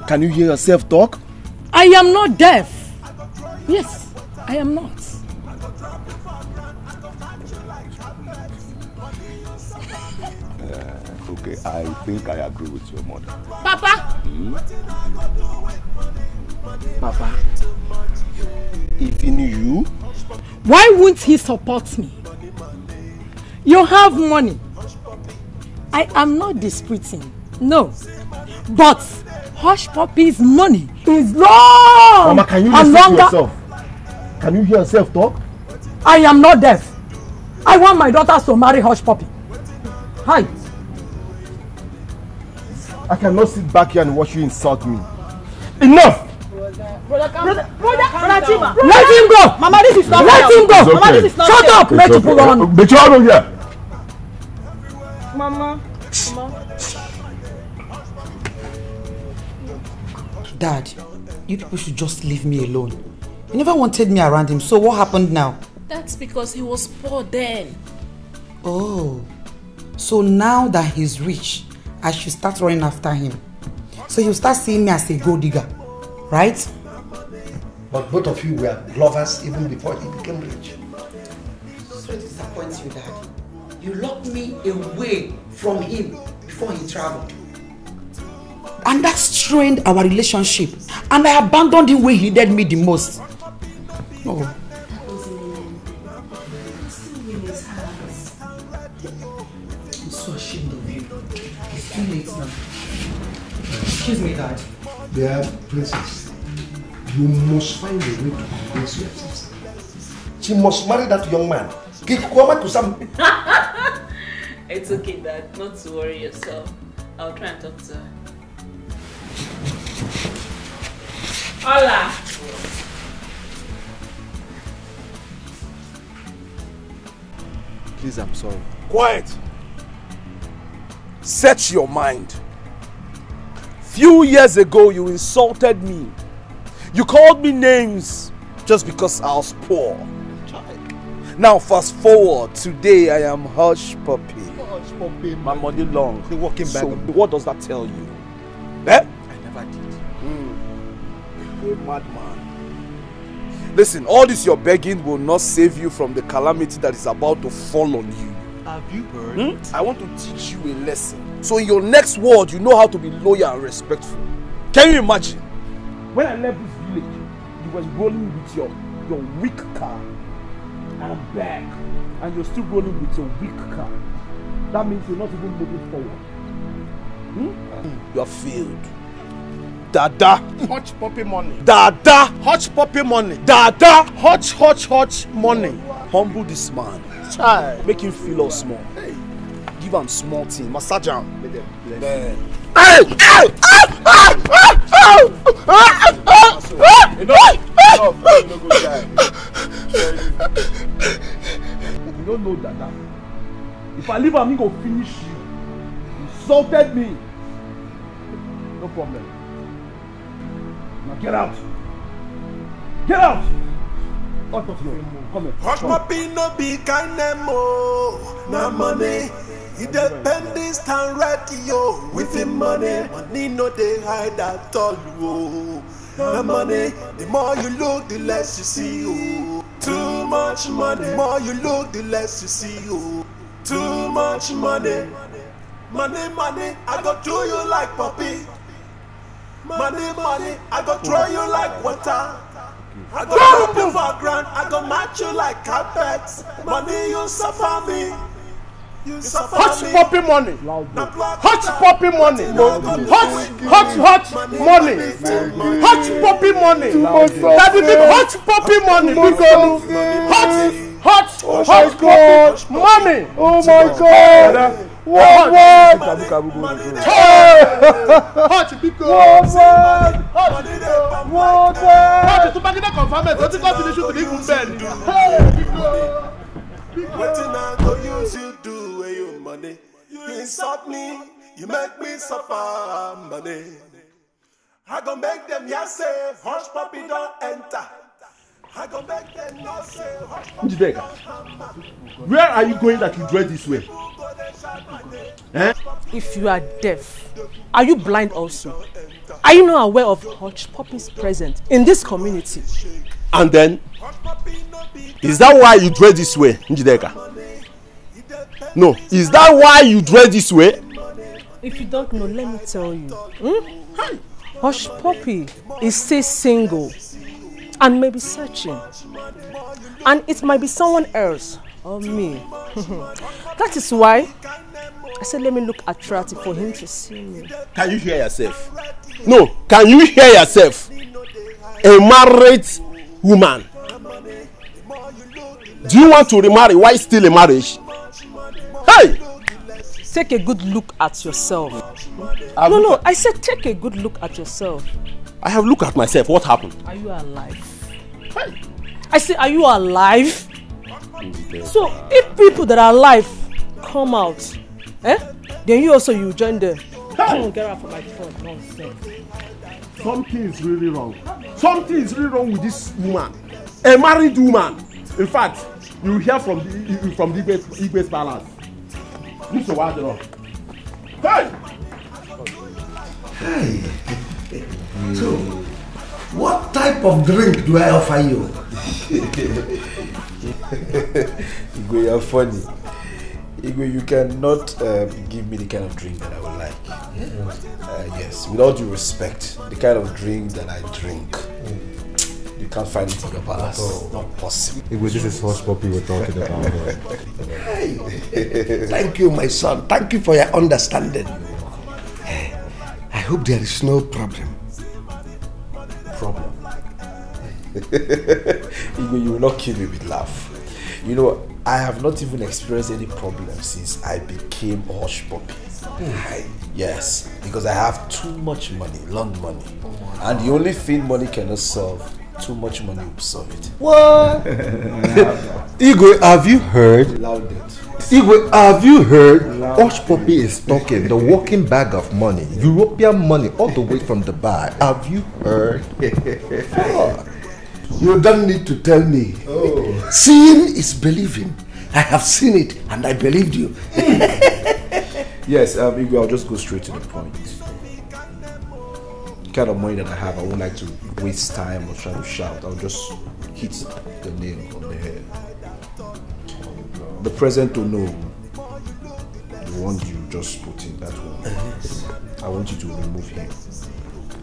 Can you hear yourself talk? I am not deaf. Yes, I am not. Okay, I think I agree with your mother. Papa! Papa, even you? Why won't he support me? You have money. I am not disputing, no. But Hush Puppy's money is long. Mama, can you listen to yourself? Can you hear yourself talk? I am not deaf. I want my daughters to marry Hush Puppy. Hi. I cannot sit back here and watch you insult me. Enough! Brother, Chima. Let him go! Mama, this is not Let him go! Okay. Mama, this is not Shut up! Let you pull on. But you out here. Mama. Dad, you people should just leave me alone. You never wanted me around him, so what happened now? That's because he was poor then. Oh, so now that he's rich, I should start running after him. So he'll start seeing me as a gold digger, right? But both of you were lovers even before he became rich. So it disappoints you, Dad. You locked me away from him before he traveled. And that strained our relationship. And I abandoned him when he needed me the most. Oh. I'm so ashamed of you. It's too late now. Excuse me, Dad. Dear princess, you must find a way to convince your sister. She must marry that young man. It's okay, Dad. Not to worry yourself. I'll try and talk to her. Hola. Please, I'm sorry. Quiet. Set your mind. Few years ago, you insulted me. You called me names just because I was poor. Now, fast forward. Today, I am Hush Puppy. Hush Puppy. My money long. The walking back. So, what does that tell you? Eh? I never did. A madman. Listen, all this you're begging will not save you from the calamity that is about to fall on you. Have you heard? I want to teach you a lesson. So in your next word, you know how to be loyal and respectful. Can you imagine? When I left this village, you was rolling with your weak car. And I'm back. And you're still rolling with your weak car. That means you're not even moving forward. You are failed. Dada. Hush Puppy money. Dada. Hush Puppy money. Dada. Hush money. Humble this man. Child. Make him feel all small. Hey. Give him small thing. Massage him. Hey! You don't know Dada. If I leave him, he go finish you. You insulted me. No problem. Now get out. Get out. Out of here. Come here. Hush Puppy no be kind mo. Na money. Independent stand ready yo. With the money, money no dey hide at all. Oh. Na money. The more you look, the less you see. Oh. Too much money. The more you look, the less you see. Oh. Too much money. Money, I go do you like puppy. Money, I go throw you like water. I go drop you for ground, I go match you like carpet. Money, you suffer me. You suffer Hush me. Puppy money. Hush Puppy money. Hush money. Hush Puppy money. That is big Hush Puppy money. Hush money. Oh my God. What? Hush people. What? To back in the confinement. What is going to finish with the Wetin I go use you do with your money? You insult me, you make me suffer money. I go make them ya say, Hush Puppy don't enter. I go make them ya say, Hush Puppy don't enter. Where are you going that you dress this way? Eh? If you are deaf, are you blind also? Are you not aware of Hush Puppy's presence in this community? And then, is that why you dress this way, Njideka? No, is that why you dress this way? If you don't know, let me tell you. Hush Puppy is still single and maybe searching. And it might be someone else or me. That is why I said let me look attractive for him to see me. Can you hear yourself? No, can you hear yourself? A married woman Do you want to remarry? Why still in marriage? Hey! Take a good look at yourself. No, I said take a good look at yourself. I have looked at myself. What happened? Are you alive? Hey. I say, are you alive? So, if people that are alive come out, then you also you join them. Come on, get out from my front. Nonsense. Something is really wrong. Something is really wrong with this woman. A married woman. In fact, you will hear from the Igbe's palace. Mr. Wadro. Hey! Hey! So, what type of drink do I offer you? Igwe, you're funny. Igwe, you cannot give me the kind of drink that I would like. Yes, with all due respect, the kind of drink that I drink, you can't find it in your palace. Oh. Not possible. Igwe, this is Hush Puppy we're talking about. Hey. Thank you, my son. Thank you for your understanding. I hope there is no problem. Problem? Igwe, you will not kill me with laugh. You know, I have not even experienced any problem since I became Hush Puppy. Yes, because I have too much money, long money. And the only thing money cannot solve, too much money will solve it. What? Igwe, have you heard? Igwe, have you heard? Hush Puppy is talking the walking bag of money, European money, all the way from Dubai. Have you heard? You don't need to tell me. Oh. Seeing is believing. I have seen it and I believed you. Yes, Igwe, I'll just go straight to the point. The kind of money that I have, I won't like to waste time or try to shout. I'll just hit the nail on the head. The present to know, the one you just put in that one, I want you to remove him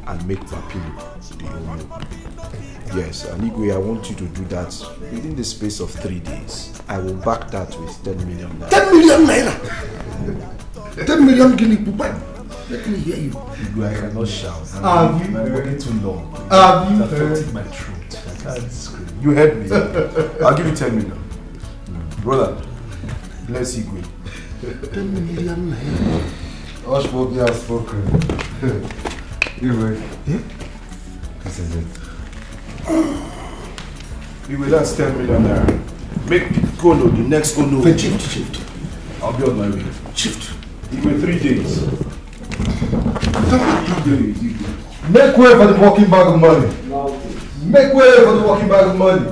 and make Papilo the owner. Yes, and Igwe, I want you to do that within the space of 3 days. I will back that with 10 million naira. 10 million naira? 10 million guinea pupa? Let me hear you. Igwe, I cannot shout. Have you heard? Too long. Have you heard? My throat. I can't scream. You heard me. I'll give you 10 million. Brother, bless Igwe. 10 million naira. Hush Puppy has spoken. Igwe. This is it. Igwe, that's 10 million naira. Make Piccolo the next Ono. Shift. I'll be on my way. Shift. Igwe, 3 days. 3 days, Igwe. Make way for the walking bag of money. Make way for the walking bag of money.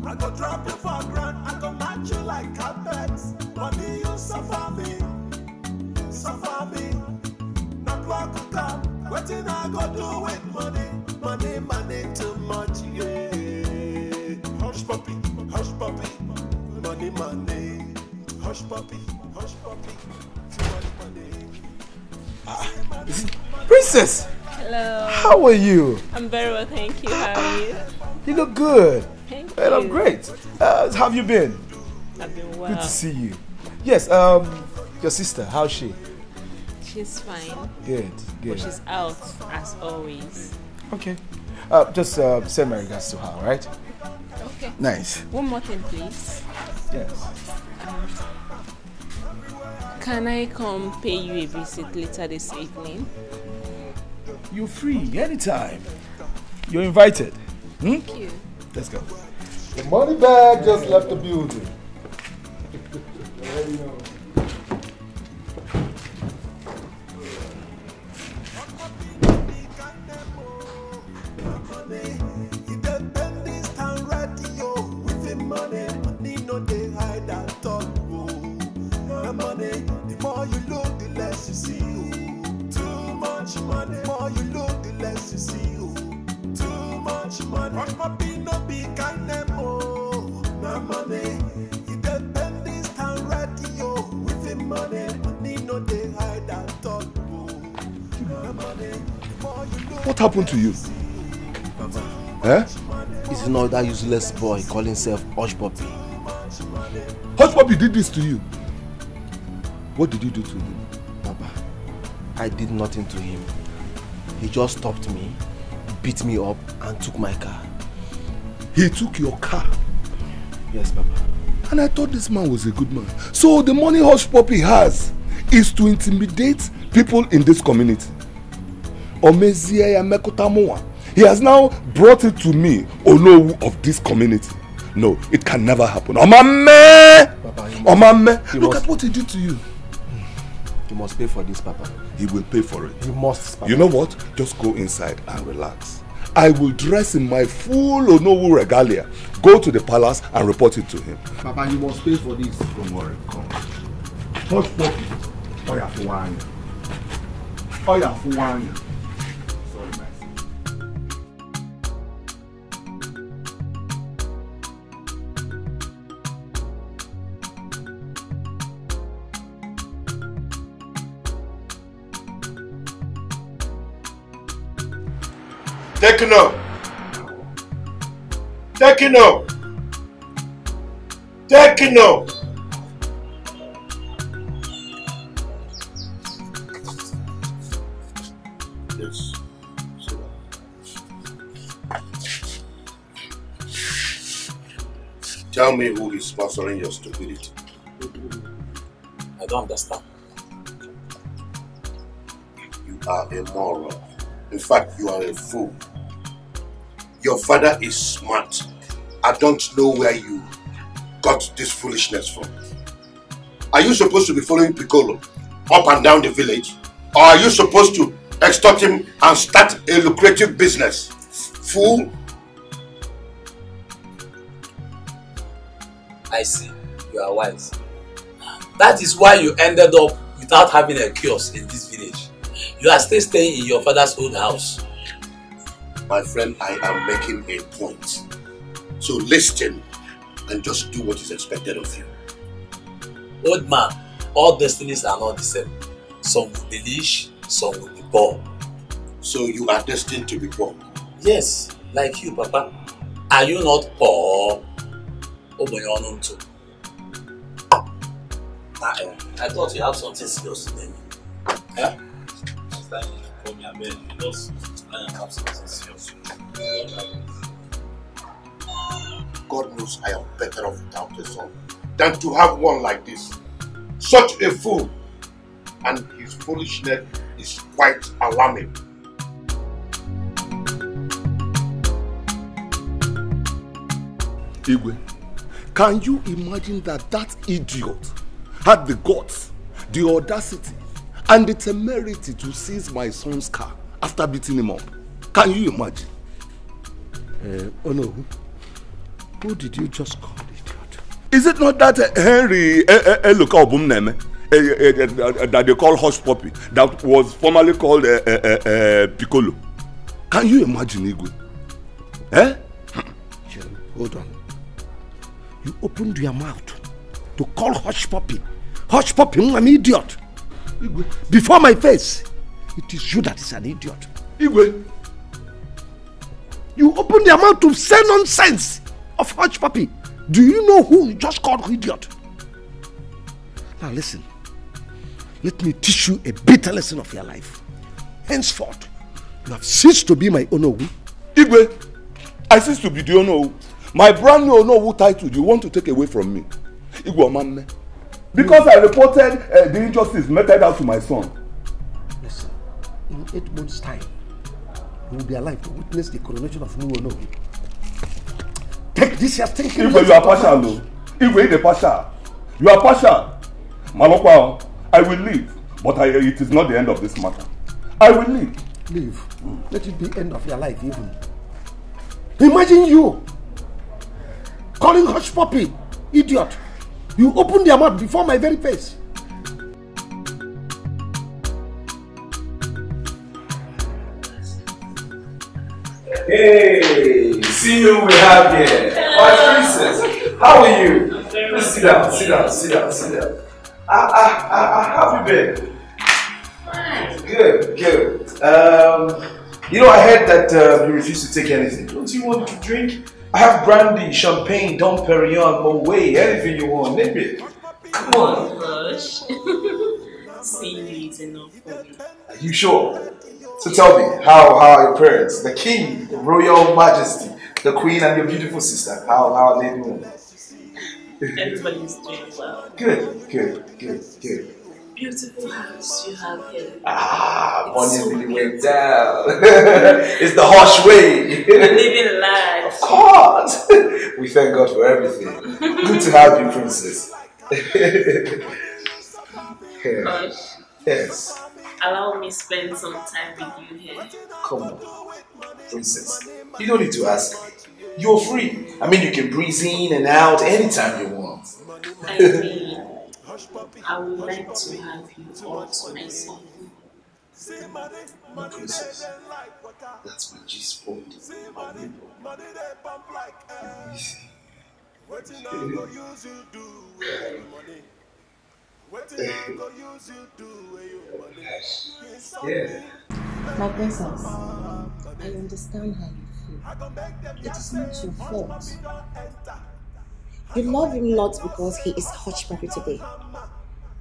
I go drop you for grand, I go match you like carpets. Money you suffer me. Not walk a cup. What I go do with money? Money too much, yeah. Hush puppy, money. Hush puppy, too much money. Princess! Hello. How are you? I'm very well, thank you. How are you? You look good. Thank And you. I'm great. How have you been? I've been well. Good to see you. Yes, your sister, how's she? She's fine. Good. But she's out, as always. Okay. Just send my regards to her, all right? Okay. Nice. One more thing, please. Yes. Can I come pay you a visit later this evening? You're free anytime. You're invited. Thank you. Let's go. The money bag just left the building. Money, more you look, the less you see. Too much money. Hush puppy, no happened to you? Papa. Eh? It's not that useless boy calling himself Hush Puppy. Hush Puppy did this to you. What did you do to him? Papa, I did nothing to him. He just stopped me, beat me up, and took my car. He took your car? Yes, Papa. And I thought this man was a good man. So the money Hush Puppy has is to intimidate people in this community. He has now brought it to me, Onowu of this community. No, it can never happen. Omame! Look at what he did to you. You must pay for this, Papa. He will pay for it. You must, Papa. You know what? Just go inside and relax. I will dress in my full Onowu regalia, go to the palace and report it to him. Papa, you must pay for this. Don't worry, come. Hush Puppy. Oya Fuwanya. Oya Fuwanya. Sorry, man. Tekno! Tekno! Tekno! Yes. Tell me who is sponsoring your stupidity. I don't understand. You are a moron. In fact, you are a fool. Your father is smart. I don't know where you got this foolishness from. Are you supposed to be following Piccolo up and down the village? Or are you supposed to extort him and start a lucrative business? Fool! I see. You are wise. That is why you ended up without having a kiosk in this village. You are still staying in your father's old house. My friend, I am making a point. So listen and just do what is expected of you. Old man, all destinies are not the same. Some will be rich, some will be poor. So you are destined to be poor? Yes, like you, Papa. Are you not poor? Too. I thought you had something serious to me. Yeah? Call me a man, because I have something serious. God knows I am better off without a son than to have one like this. Such a fool. And his foolishness is quite alarming. Igwe, can you imagine that idiot had the guts, the audacity, and the temerity to seize my son's car after beating him up? Can you imagine? Oh no. Who did you just call idiot? Is it not that Henry Eluka Obumneme that they call Hush Puppy, that was formerly called Piccolo? Can you imagine, Igwe? Eh? Hold on. You opened your mouth to call Hush Puppy. Hush Puppy, I'm an idiot. Igwe, before my face, it is you that is an idiot. Igwe, you opened your mouth to say nonsense of Hush Puppy. Do you know who you just called idiot? Now listen, let me teach you a bitter lesson of your life. Henceforth, you have ceased to be my Onowu. Igwe, I cease to be the Onowu. My brand new Onowu title you want to take away from me. Igwe Omame. Because I reported the injustice meted out to my son. Listen, in 8 months' time, you will be alive to witness the coronation of new Onowu. Take this your thinking. Igwe, you are partial, though. Igwe, you are partial. You are partial. Malokwa, I will leave, but it is not the end of this matter. I will leave. Leave. Let it be end of your life, even. Imagine you calling Hush Puppy idiot. You opened your mouth before my very face. Hey, see who we have here. My princess, how are you? Please sit down, sit down, sit down, sit down. How have you been? Fine. Good, good. You know, I heard that you refuse to take anything. Don't you want to drink? I have brandy, champagne, Dom Perignon, Moet, anything you want, name it. Come on. Gosh. See, is enough for me. Are you sure? So tell me, how are your parents? The king, the royal majesty, the queen, and your beautiful sister. How are they doing? Everybody's doing well. Good. Beautiful house you have here. Money really went down. It's the harsh way. Living life. Of course. We thank God for everything. Good to have you, princess. Gosh. Yes. Allow me spend some time with you here. Come on, princess. You don't need to ask me. You're free. I mean, you can breeze in and out anytime you want. I mean, I would like to have you all to myself. My princess, that's my G-spot. Yeah. My princess, I understand how you feel. It is not your fault. You love him not because he is Hush Puppy today,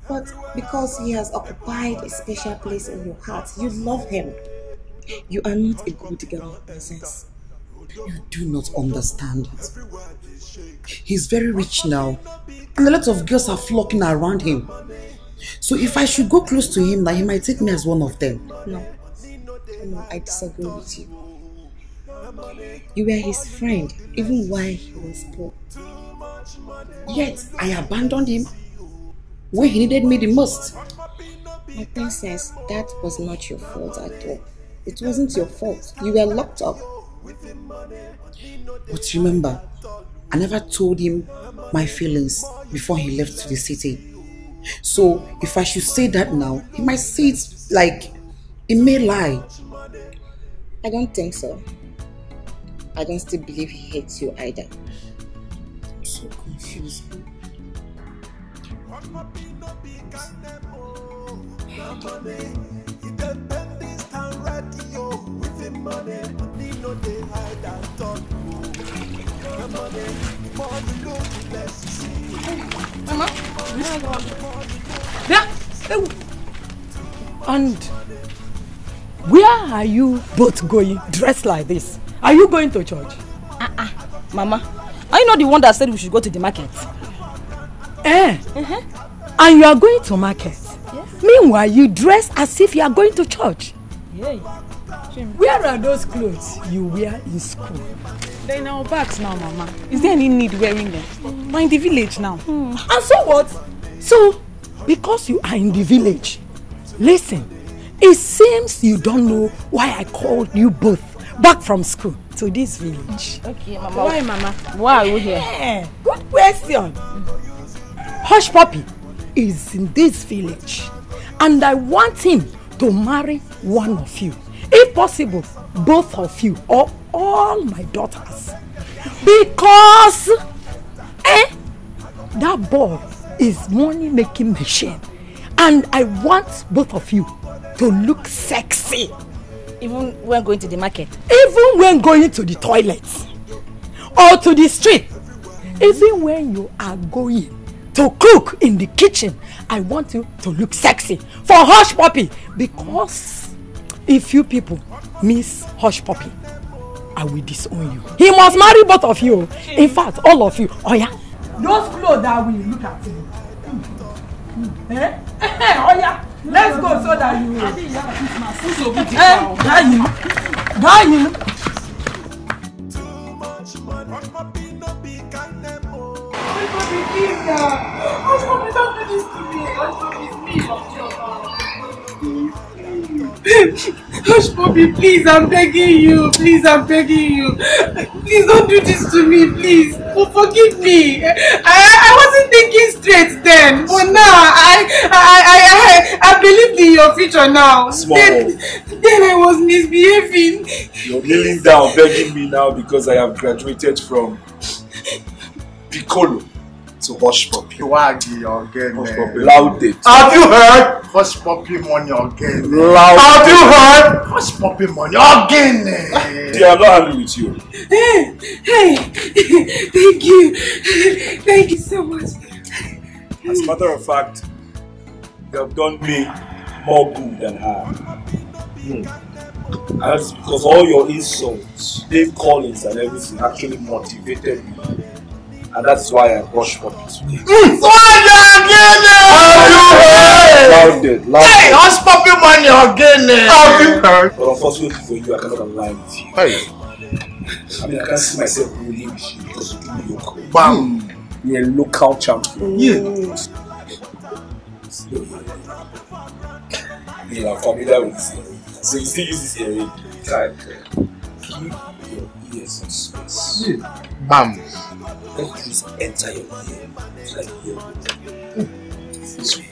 but because he has occupied a special place in your heart. You love him. You are not a good girl, princess. You do not understand it. He's very rich now, and a lot of girls are flocking around him. So if I should go close to him, now he might take me as one of them. No, I disagree with you. You were his friend, even while he was poor. Yet I abandoned him when he needed me the most. My princess, that was not your fault at all. It wasn't your fault. You were locked up. But remember, I never told him my feelings before he left to the city. So if I should say that now, he might say it like he may lie. I don't think so. I don't still believe he hates you either. I'm so confused. Mama? Yeah. And where are you both going dressed like this? Are you going to church? Mama, are you not the one that said we should go to the market? And you are going to market? Yes. Meanwhile, you dress as if you are going to church. Yeah. Where are those clothes you wear in school? They're in our bags now, Mama. Is there any need wearing them? We're in the village now. And so what? So, because you are in the village, listen, it seems you don't know why I called you both back from school to this village. Okay, Mama. Why, Mama? Why are you here? Yeah, good question. Hush Puppy is in this village, and I want him to marry one of you. If possible, both of you or all my daughters. Because that boy is money-making machine, and I want both of you to look sexy. Even when going to the market? Even when going to the toilet or to the street. Even when you are going to cook in the kitchen, I want you to look sexy for Hush Puppy. Because if you people miss Hush Puppy, I will disown you. He must marry both of you. In fact, all of you. Oh yeah. Those clothes that will look at you. Oh yeah. Let's go so that you will. Hush, Bobby, please, I'm begging you. Please, I'm begging you. Please don't do this to me, please. Oh, forgive me. I wasn't thinking straight then. But now, I believed in your future now. Then I was misbehaving. You're kneeling down, begging me now because I have graduated from Piccolo to Hush Puppy. Waggy again. Hush Puppy, loud it. Have you heard? Hush puppy money again. Loud. Have you heard? Hush puppy money again. They are not happy with you. Hey, thank you. Thank you so much. As a matter of fact, you have done me more good than harm. And that's because all your insults, name callings and everything actually motivated me. And that's why I brushed puppies. Have you heard? Hey, hush puppy money again. Have you heard? But unfortunately for you, I cannot align with you. Hey. I mean, I can't see myself ruling with you because you do local. Bam. You're a local champion. Yeah. You are familiar with this area. So you still use this area. Keep your ears on space. Yeah. Bam. Let this enter your ear. Like your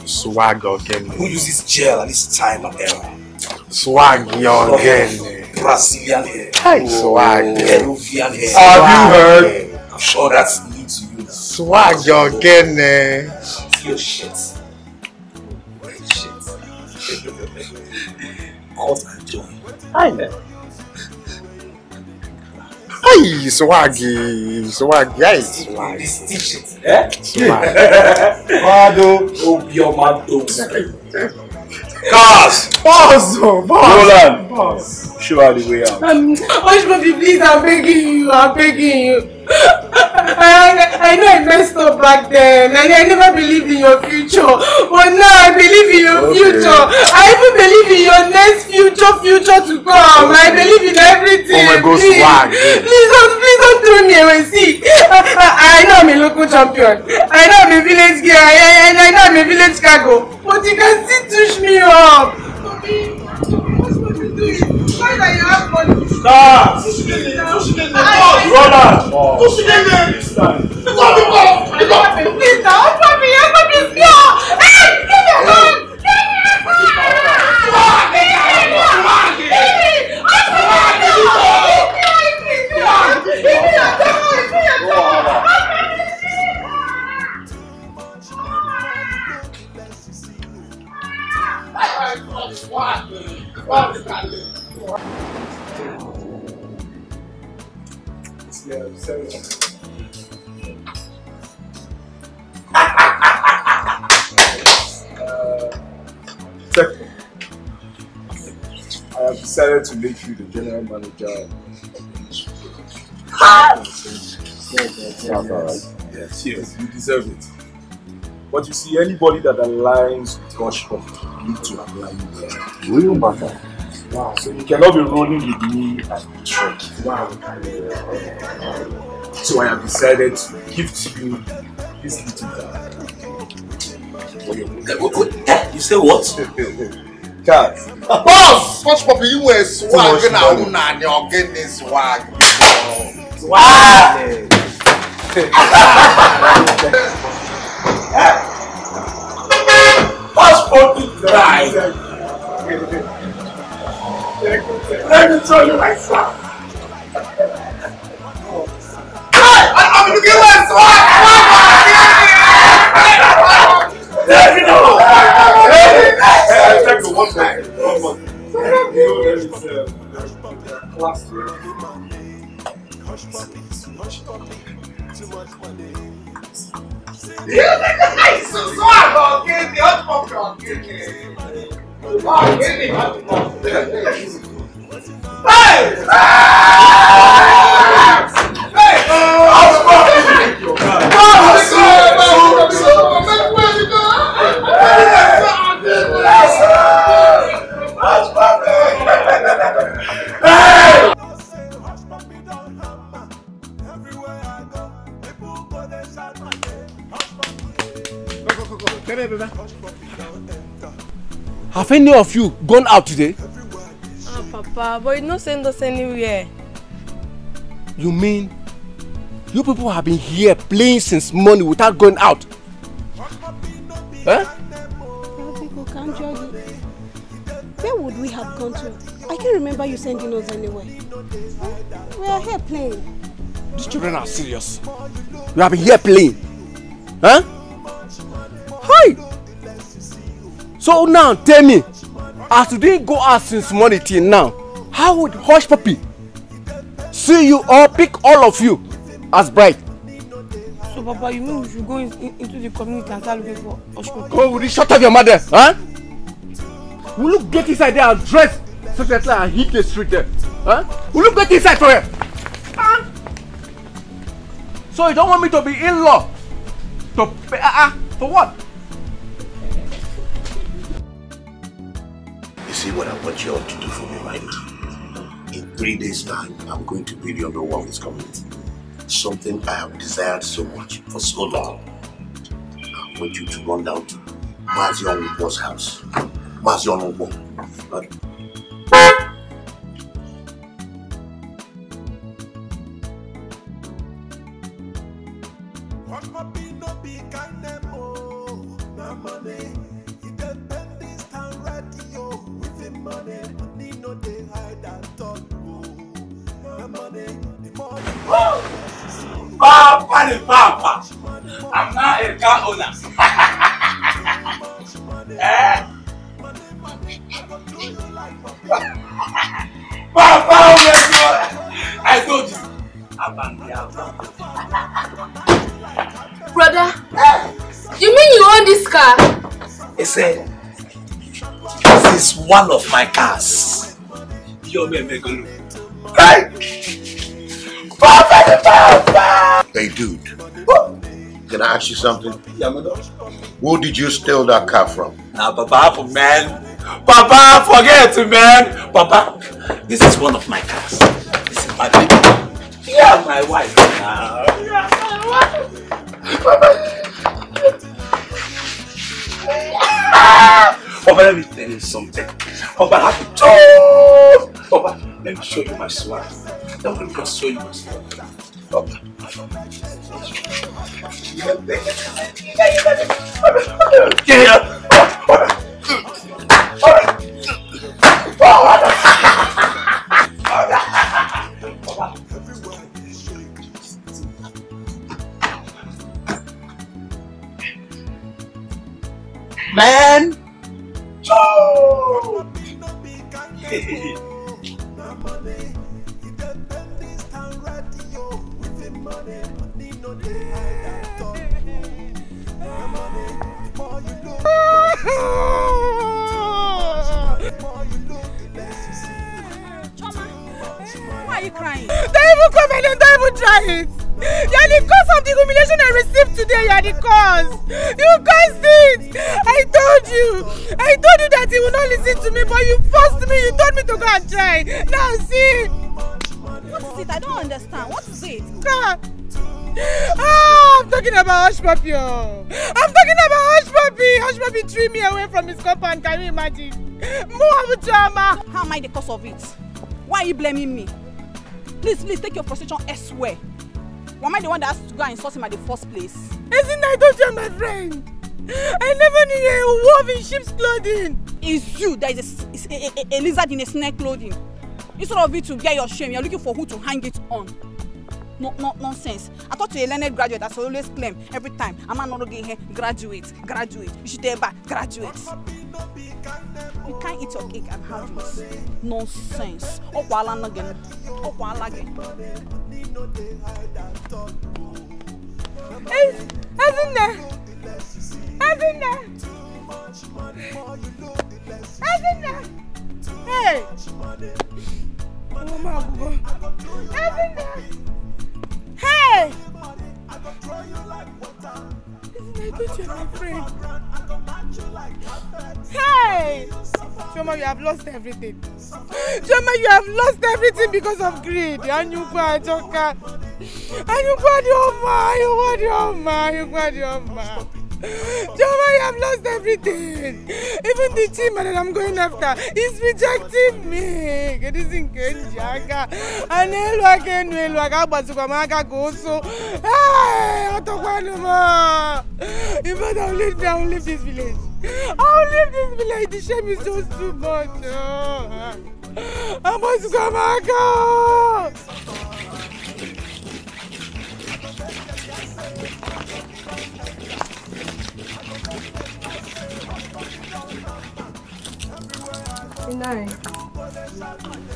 swag again. Who uses gel at this time and era? Swag again. Brazilian hair. Hey, swag. Peruvian hair. Have you heard? I'm sure that's new to you. Swag again. See your shit. Cause and joy. Hi there. Hey, swaggy. Hey, swag. This t-shirt, eh? Swag. Mado, your mado. Cars. Boss. Roland. Show her the way out. Hush puppy, please, I'm begging you. I know I messed up back then, and I never believed in your future. But now I believe in your future. I even believe in your next future to come. I believe in everything. Oh my God, swag. Please don't throw me away. See, I know I'm a local champion. I know I'm a village girl. I know I'm a village cargo. But you can still touch me up. Why that you have money? Stop! Roland! Please now, papi, hey, give me a hug! I have decided to make you the general manager of the industry. Yes, you deserve it. But you see, anybody that aligns with Hush Puppy need to align with them. Real matter. Wow. So you cannot be rolling with me and be tricky. Wow. So I have decided to gift you this little card. You say what? Card. Boss! Hush puppy, you wear swag now. You're getting this swag. Swag! Hush puppy dry. Let me tell you my swag. I'm looking at my swag. Let me know. Take one month. Class. Have any of you gone out today? Ah, Papa, but you not send us anywhere. You mean you people have been here playing since morning without going out? Huh? Where would we have gone to? I can't remember you sending us anywhere. We are here playing. These children are serious. You have been here playing. Huh? Hi! So now tell me, as you didn't go out since morning till now, how would Hush Puppy see you or pick all of you as bride? So Papa, you mean we should go into the community and start looking for Hush Puppy? Oh, will you shut up your mother, huh? Will you get inside there and dress secretly and hit the street there? Huh? Will you get inside for it? Huh? So you don't want me to be in-law? To pay, for what? You see what I want you all to do for me right now? In 3 days' time, I'm going to build your number one community. Something I have desired so much for so long. I want you to run down to Mazion Ubo's house. Mazion Ubo. Papa, I'm not a car owner. Papa, I told you. Brother, you mean you own this car? He said, this is one of my cars. Right? Papa! Hey dude, can I ask you something? Yeah, madam. Who did you steal that car from? Nah, Papa, man. Papa, forget it, man. Papa, this is one of my cars. This is my baby. Yeah, my wife. Now. Yeah, my wife. Papa, let me tell you something. Papa, I have to Papa, let me show you my swag. Let me just show you my swag. Papa. Man! Why are you crying? Don't even come and don't even try it. You're the cause of the humiliation I received today. You're the cause. You caused it. I told you that he would not listen to me, but you forced me. You told me to go and try. Now see. What is it? I don't understand. What is it? I'm talking about Hush Puppy. I'm talking about Hush Puppy. Hush Puppy threw me away from his compound. Can you imagine? More drama. How am I the cause of it? Why are you blaming me? Please take your frustration elsewhere. Why am I the one that has to go and insult him at the first place? Isn't I told you, my friend? I never knew you wove in sheep's clothing. It's you that is a lizard in a snake clothing. Instead of you to get your shame, you're looking for who to hang it on. No nonsense. I thought you're a learned graduate that's always claim every time. I'm not getting here, graduate. You should tell back, graduate. You can't eat your cake and have it. Nonsense. Hey, Hey! I thought you were my friend. Hey! Choma, you have lost everything. Choma, you have lost everything because of greed. And you got your car. And you got your man. Choma, you have lost everything. Even the team that I'm going after is rejecting me. It isn't good, Jaga. And if I don't leave, I will leave this village. I will leave this village. The shame is just too much. I must go back.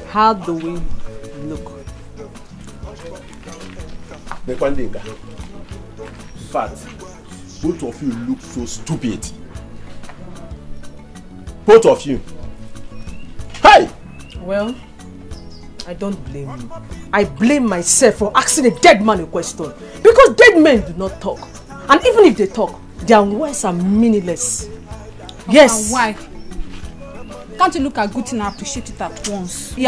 How do we look? In fact, both of you look so stupid. Both of you. Hey! Well, I don't blame you. I blame myself for asking a dead man a question. Because dead men do not talk. And even if they talk, their words are meaningless. Yes. Why? Can't you look at good thing and appreciate it at once? Take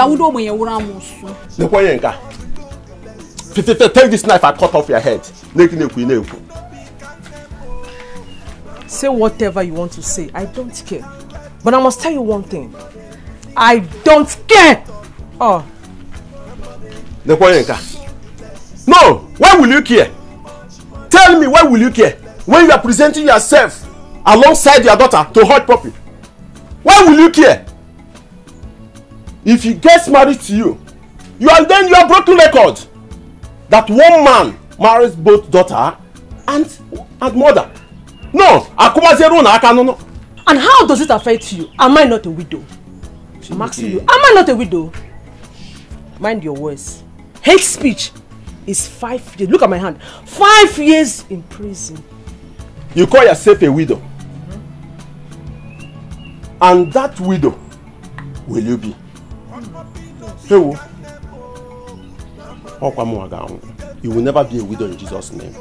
this knife and cut off your head. Say whatever you want to say. I don't care. But I must tell you one thing. I don't care. Oh. No, why will you care? Tell me, why will you care? When you are presenting yourself alongside your daughter to hurt puppy. Why will you care? If he gets married to you, you are broken record. That one man marries both daughter and mother. No, and how does it affect you? Am I not a widow? I'm asking you, am I not a widow? Mind your words. Hate speech is 5 years. Look at my hand. 5 years in prison. You call yourself a widow. And that widow will you be? You will never be a widow in Jesus' name.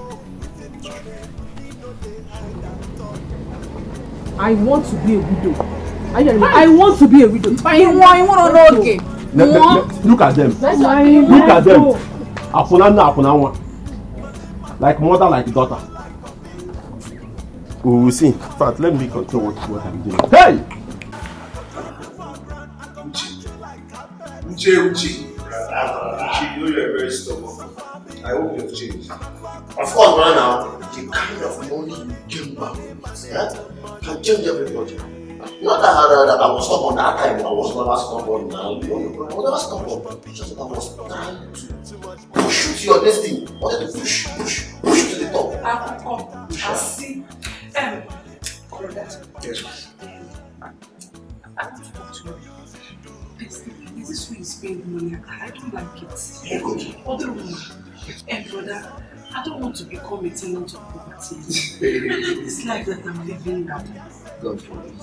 I want to be a widow. I want to be a widow. Look at them. Look at them. Like mother, like daughter. We will see. In fact, let me control what I'm doing. Hey! Uche, you know you're very stubborn. I hope you have changed. Of course, right now, the kind of money you came back with, can change everybody. Not that I was stubborn that time, I was never stubborn now. You know, I was never stubborn. Just that I was trying to push you to your destiny. I wanted to push you to the top. I'll see. Yes. This way is paying money. I don't like it. Other woman, brother, I don't want to become a tenant of property. This life that I'm living now. God forbid.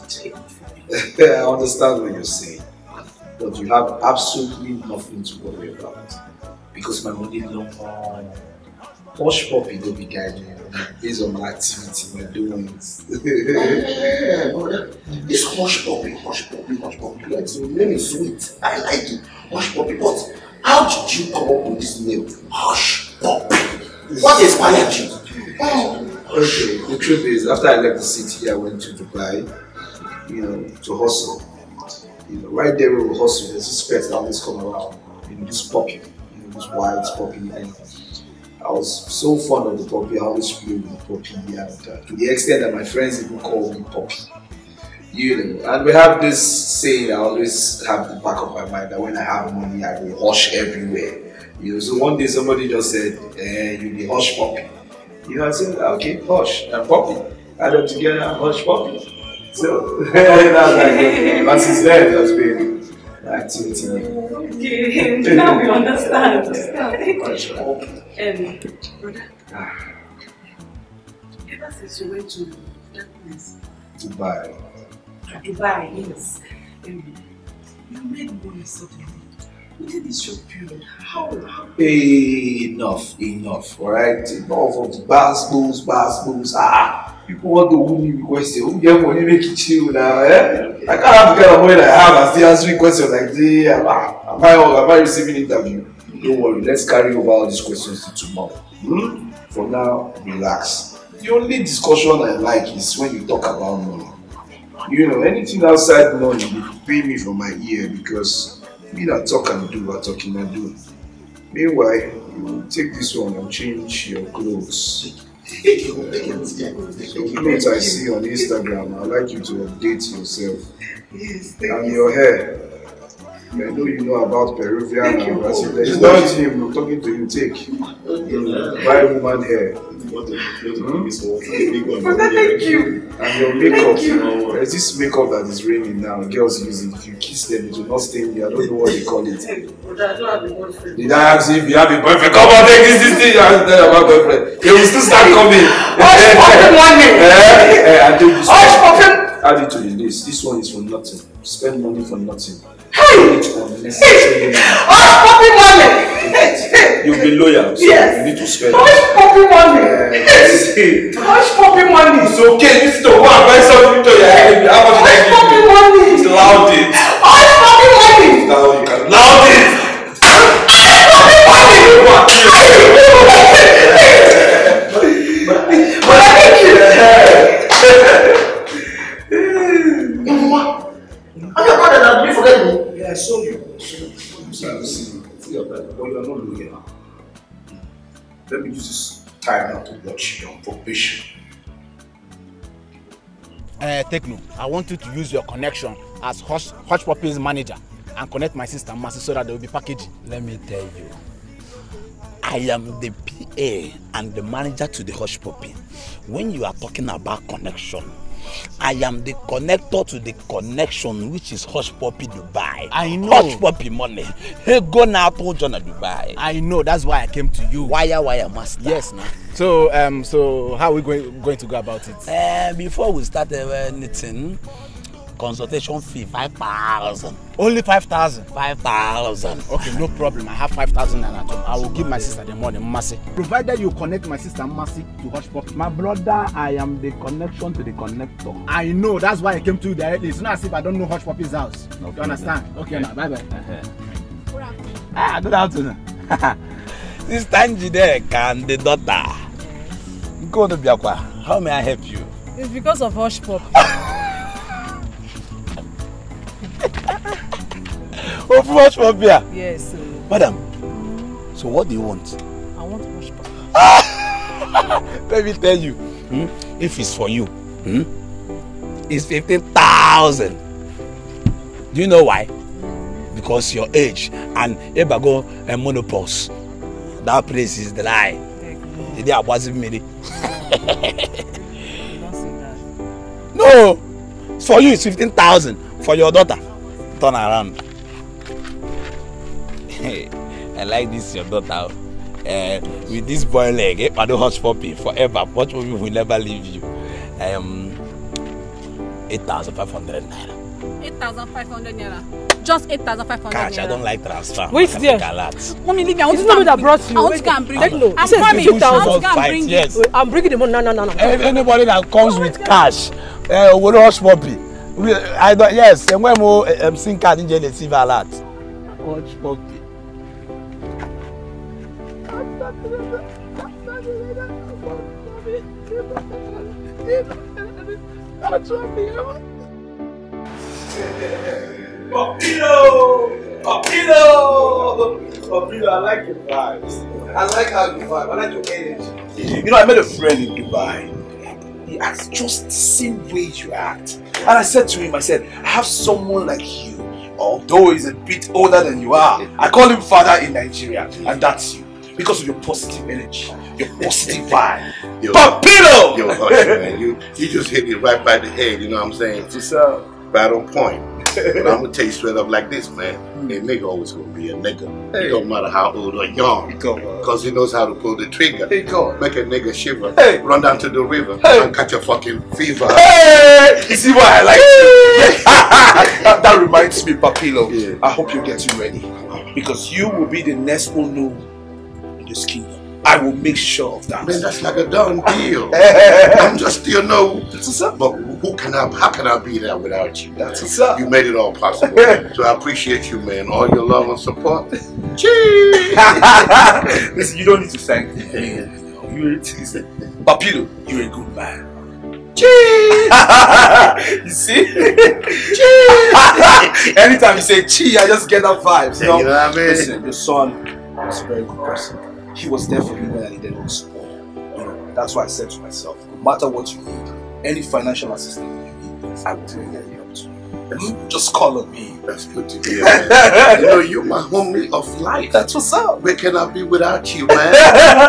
I understand what you're saying, but you have absolutely nothing to worry about because my money long hush puppy will be guiding you based on my activity we're doing. This hush puppy, let's name is sweet. I like it. Hush puppy, but how did you come up with this name? Hush puppy. What inspired you? Okay, the truth is, after I left the city, I went to Dubai, to hustle. Right there where we hustle, there's this pet that always come around. This puppy, this wild puppy. And I was so fond of the puppy, I always play with the puppy, and to the extent that my friends even call me puppy. And we have this saying I always have in the back of my mind that when I have money, I will hush everywhere. So one day somebody just said, you be hush puppy. I said, okay, hush and puppy. Add them together, hush puppy. So that's like it. But since then, that's been my activity. Okay, now we understand. Brother, ever since you went to that place, Dubai, yes, you made money suddenly. Within this short period, how? Enough, alright? Enough of the bass booms. People want to win me question. Who get money make it chill now, I can't have the kind of money that I have and still answering questions like this. Am I receiving interview? Don't worry, let's carry over all these questions to tomorrow. For now, relax. The only discussion I like is when you talk about money. Anything outside money, you pay me for my ear because me that talk and do, what talking and do. Meanwhile, you take this one and change your clothes. The clothes I see on Instagram, I'd like you to update yourself. Yes, and your hair. I know you know about Peruvian and Brazil. It's not him, I'm talking to you. Take. Buy woman hair. Thank you. And your makeup. There's this makeup that is raining now. Girls use it. If you kiss them, it will not stain you. I don't know what they call it. But I don't have a boyfriend. Did I ask if you have a boyfriend? Come on, take this thing. I have my boyfriend. They will still start coming. Hush popping money. I do this. Hush popping. Add it to the list. This one is for nothing. Spend money for nothing. Hey! Hush popping money. You'll be loyal. So yes. You need to spend. Hush popping money. Hush popping money. It's okay. This is the one. Buy something to your head. How much Hush popping money. It's loud it. Hush popping money. Now you can loud it. Hush popping money. But I thank you. I'm your brother now. Did you forget me? Yeah, I saw you. See your brother, but you are not loyal. Let me use this time now to watch you on probation. Techno, I want you to use your connection as Hush Puppy's manager and connect my sister Mercy so that there will be packaging. Let me tell you, I am the PA and the manager to the Hush Puppy. When you are talking about connection, I am the connector to the connection, which is Hush Puppy Dubai. I know. Hush Puppy money. Hey, go now to John Dubai. I know. That's why I came to you. Wire master. Yes, now. So how are we going to go about it? Before we start anything, consultation fee 5,000. Only 5,000. 5,000. Okay, no problem. I have 5,000 at home. I will give my sister the money, Mercy. Provided you connect my sister Mercy to Hush Puppy. My brother, I am the connection to the connector. I know. That's why I came to you directly. It's not as if I don't know Hush Puppy's house. No, you understand? Okay, now bye bye. Good afternoon. This Tanji there can the daughter. Go to Biakwa. How may I help you? It's because of Hush Puppy. Oh, Hush Puppy. Yes. Madam, so what do you want? I want Hush Puppy. Let me tell you, if it's for you, it's 15,000. Do you know why? Because your age and Ebago and Monopause. That place is the lie. They are wasn't me. No, for you it's 15,000. For your daughter, turn around. I like this your daughter. With this boy leg, I don't Hush Puppy forever. Hush Puppy will never leave you. 8,500 naira. 8,500 naira. Just 8,500 Cash, naira. I don't like transfer. Wait there. Mommy, leave me. I want This to is not that brought you. I want to go and bring it. No, I'm coming. coming. I want to go and bring Yes. it. I'm bringing the money. No. Anybody that comes with cash, will Hush Puppy. I don't. Yes, and when more SIM card in jail, receive a lot. Hush Puppy. Papilo, I like your vibes. I like how you vibe. I like your energy. You know, I met a friend in Dubai. He acts just the same way you act. And I said to him, I have someone like you, although he's a bit older than you are. I call him father in Nigeria, and that's you. Because of your positive energy, your positive vibe. Papilo! Yo, Hush, man, you just hit it right by the head, you know what I'm saying? What's up? Right on point. But I'm gonna tell you straight up like this, man. A nigga always gonna be a nigga. It don't matter how old or young. Because he knows how to pull the trigger. Make a nigga shiver. Run down to the river and catch a fucking fever. Hey! You see why I like you? That reminds me, Papilo. Yeah. I hope you get ready. Because you will be the next Onu in this kingdom. I will make sure of that. Man, that's like a done deal. I'm just still no. But how can I be there without you? That's what's up. You made it all possible. So I appreciate you, man. All your love and support. Cheers! Listen, you don't need to thank me. Papilo, you're a good man. Cheers! You see? Cheers! Anytime you say cheese, I just get that vibes. You know what I mean? Listen, your son is a very good person. He was there for me when I needed no support. You know, that's why I said to myself, no matter what you need, any financial assistance you need, I will bring that up to you. Just call on me. That's good to hear, man. You know, you're my homie of life. That's what's up. Where can I be without you, man?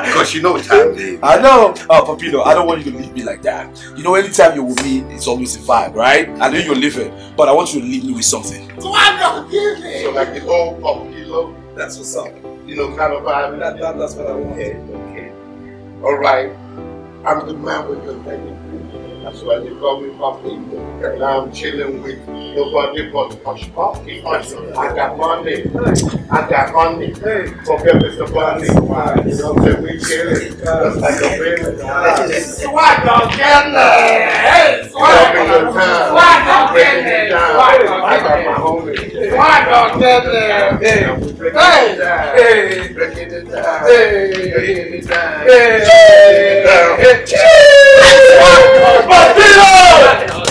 Because you know what time it is. I know. Oh, Papino, I don't want you to leave me like that. You know, anytime you're with me, it's always a vibe, right? I know you're living, but I want you to leave me with something. So I don't give it. So like the old Papino. That's what's up. You know, kind of vibe. That's what I want. Okay. All right. I'm the man with the thing. That's why they call me Papi. And now I'm chilling with nobody but Hush Papi. I got money. Forget Mr. Bunny. You know what I'm saying? We chilling. That's like a baby. Swag on Canada. Swag on Canada. Swag on Canada. I got my homie. Swag on Canada. Breaking it down. Breaking it down. Papino!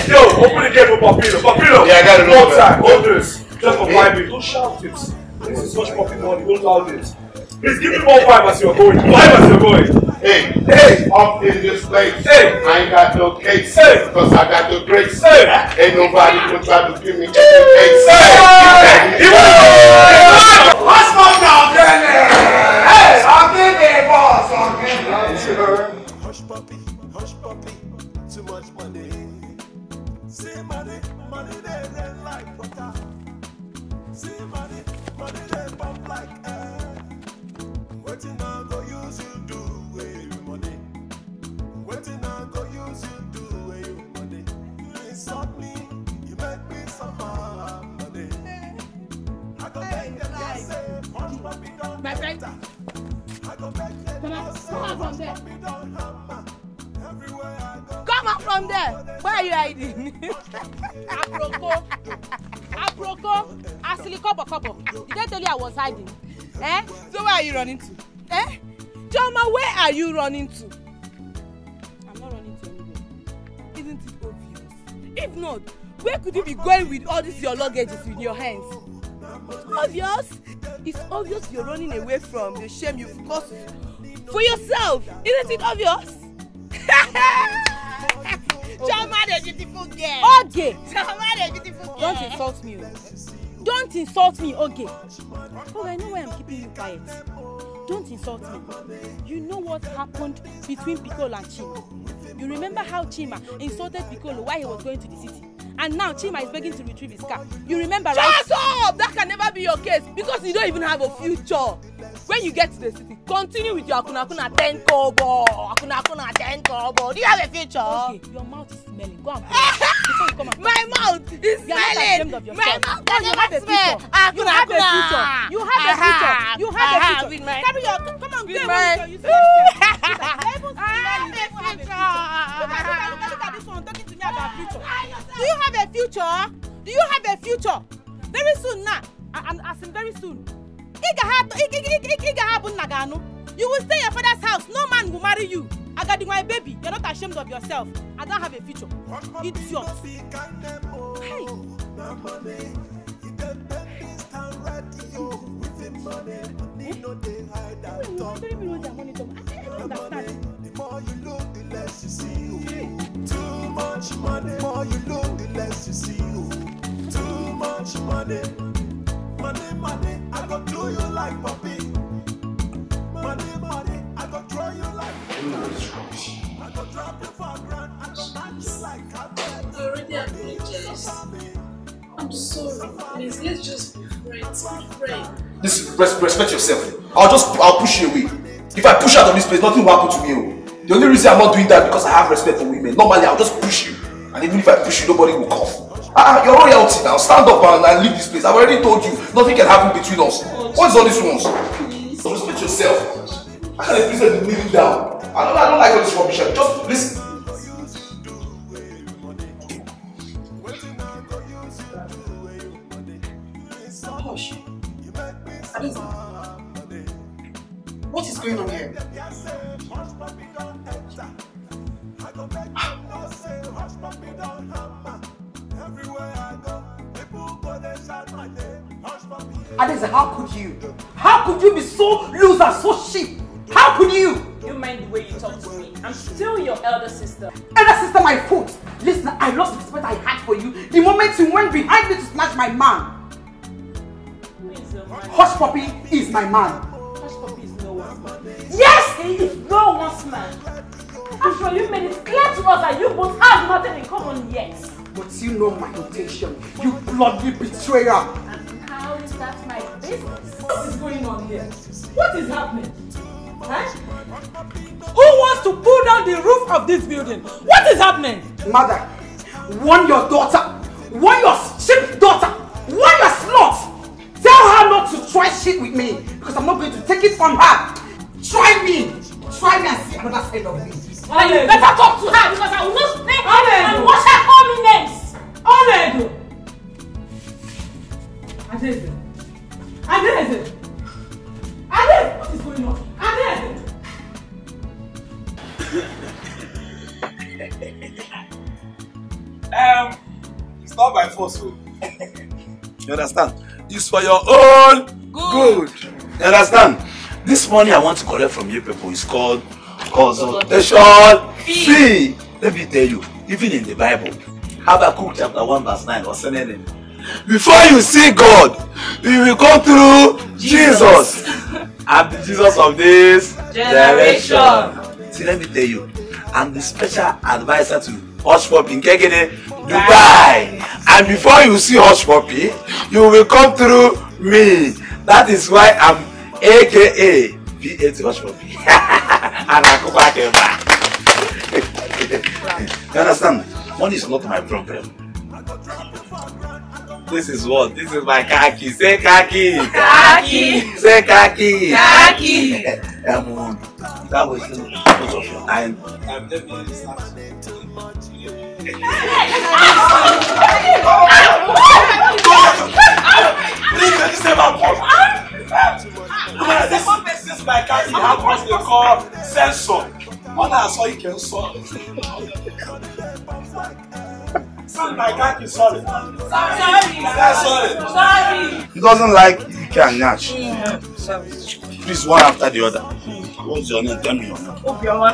Yo, open the gate for Papino. Papino! Yeah, I got it. One time, hold this. Just for vibing. Don't shout it. This is such Papino money. Don't loud it. Please give me more vibe as you're going. Vibe as you're going. Hey, up in this place. Hey, I ain't got no case. Hey, because I got the grace. Hey, ain't nobody gonna try to give me the case. What's my dog down there? Hey, I'll get there, boss. Hush puppy, too much money. See money they red like water. See money they pump like air. Waiting I go use you do with money. Waiting I go use you do with money. You insult me, you make me suffer money. I go make them say, hush puppy don't my friend. I go make them say, hush puppy don't hammer. Everywhere I go. Come out from there. Where are you hiding? Aproko, Asili Kobo. Did I tell you I was hiding? Eh? So where are you running to? Eh? Joma, where are you running to? I'm not running to anywhere. Isn't it obvious? If not, where could you be going with all these your luggages in your hands? Obvious? It's obvious you're running away from the shame you've caused for yourself. Isn't it obvious? Chama the beautiful girl. Okay. Chama the beautiful girl. Don't insult me. Don't insult me, okay. Oh, I know why I'm keeping you quiet. Don't insult me. You know what happened between Piccolo and Chima? You remember how Chima insulted Piccolo while he was going to the city? And now Chima is begging to retrieve his car. You remember, right? Shut up! That can never be your case because you don't even have a future. When you get to the city, continue with your akuna 10 kobo. Akuna 10 kobo. Do you have a future? Okay, your mouth is smelling. Go and before you come and my mouth is smelling. My mouth doesn't smell. You have a future. You have a future. You have a future. Carry your come on, get my. You smell. Look at this one talking to me about future. Do you have a future? Do you have a future? Very soon now. And as in very soon. You will stay in your father's house. No man will marry you. I got my baby. You're not ashamed of yourself. I don't have a future. Idiot. Hey. The more you look, the less you see. Too much money. The more you look, the less you see. Too much money. Money, I go do you like puppy. Money, I go throw you like puppy. I go drop you for grand. I go knock you like a bed. I already apologized. I'm sorry. Please, let's just be friends. Be friends. Listen, respect yourself. I'll push you away. If I push out of this place, nothing will happen to me. The only reason I'm not doing that is because I have respect for women. Normally, I'll just push you. And even if I push you, nobody will come. Your royalty now. Stand up and leave this place. I've already told you, nothing can happen between us. What is all this ones? So respect yourself. I can't appreciate you kneeling down. I don't like all this rubbish. Just listen. Hush. What is going on here? Adesa, how could you? How could you be so loose and so cheap? How could you? You mind the way you talk to me? I'm still your elder sister. Elder sister, my foot. Listen, I lost the respect I had for you the moment you went behind me to snatch my man. Hush Puppy is my man. Hush Puppy is no one's man. Yes! He is no one's man. After all, you made it clear to us that you both have nothing in common yet. But you know my intention, you bloody betrayer. And how is that my business? What is going on here? What is happening? Huh? Who wants to pull down the roof of this building? What is happening? Mother, warn your daughter, warn your sheep daughter, warn your slut. Tell her not to try shit with me because I'm not going to take it from her. Try me and see another side of me. And you better talk to her because I will not stay here and watch her call me names. Adeze, what is going on? It's not by force, so. You understand? It's for your own good. You understand? This money I want to collect from you people is called consultation fee. Let me tell you, even in the Bible, Habakkuk chapter 1 verse 9 was saying, before you see God, you will come through Jesus. I'm the Jesus of this generation. See, let me tell you, I'm the special advisor to Hush Puppy in Kekene, Dubai. And before you see Hush Puppy, you will come through me. That is why I'm AKA VA to Hush Puppy. And I go back and back. You understand? Money is not my problem. This is what? This is my khaki. Say khaki. Khaki. Say khaki. Khaki. That was most of your time. This is my khaki. How much they call sensor. One I saw you can solve. Sorry, my khaki, sorry. Sorry. He doesn't like you can match. Please, one after the other. What's your name? Tell me your name. Obioma.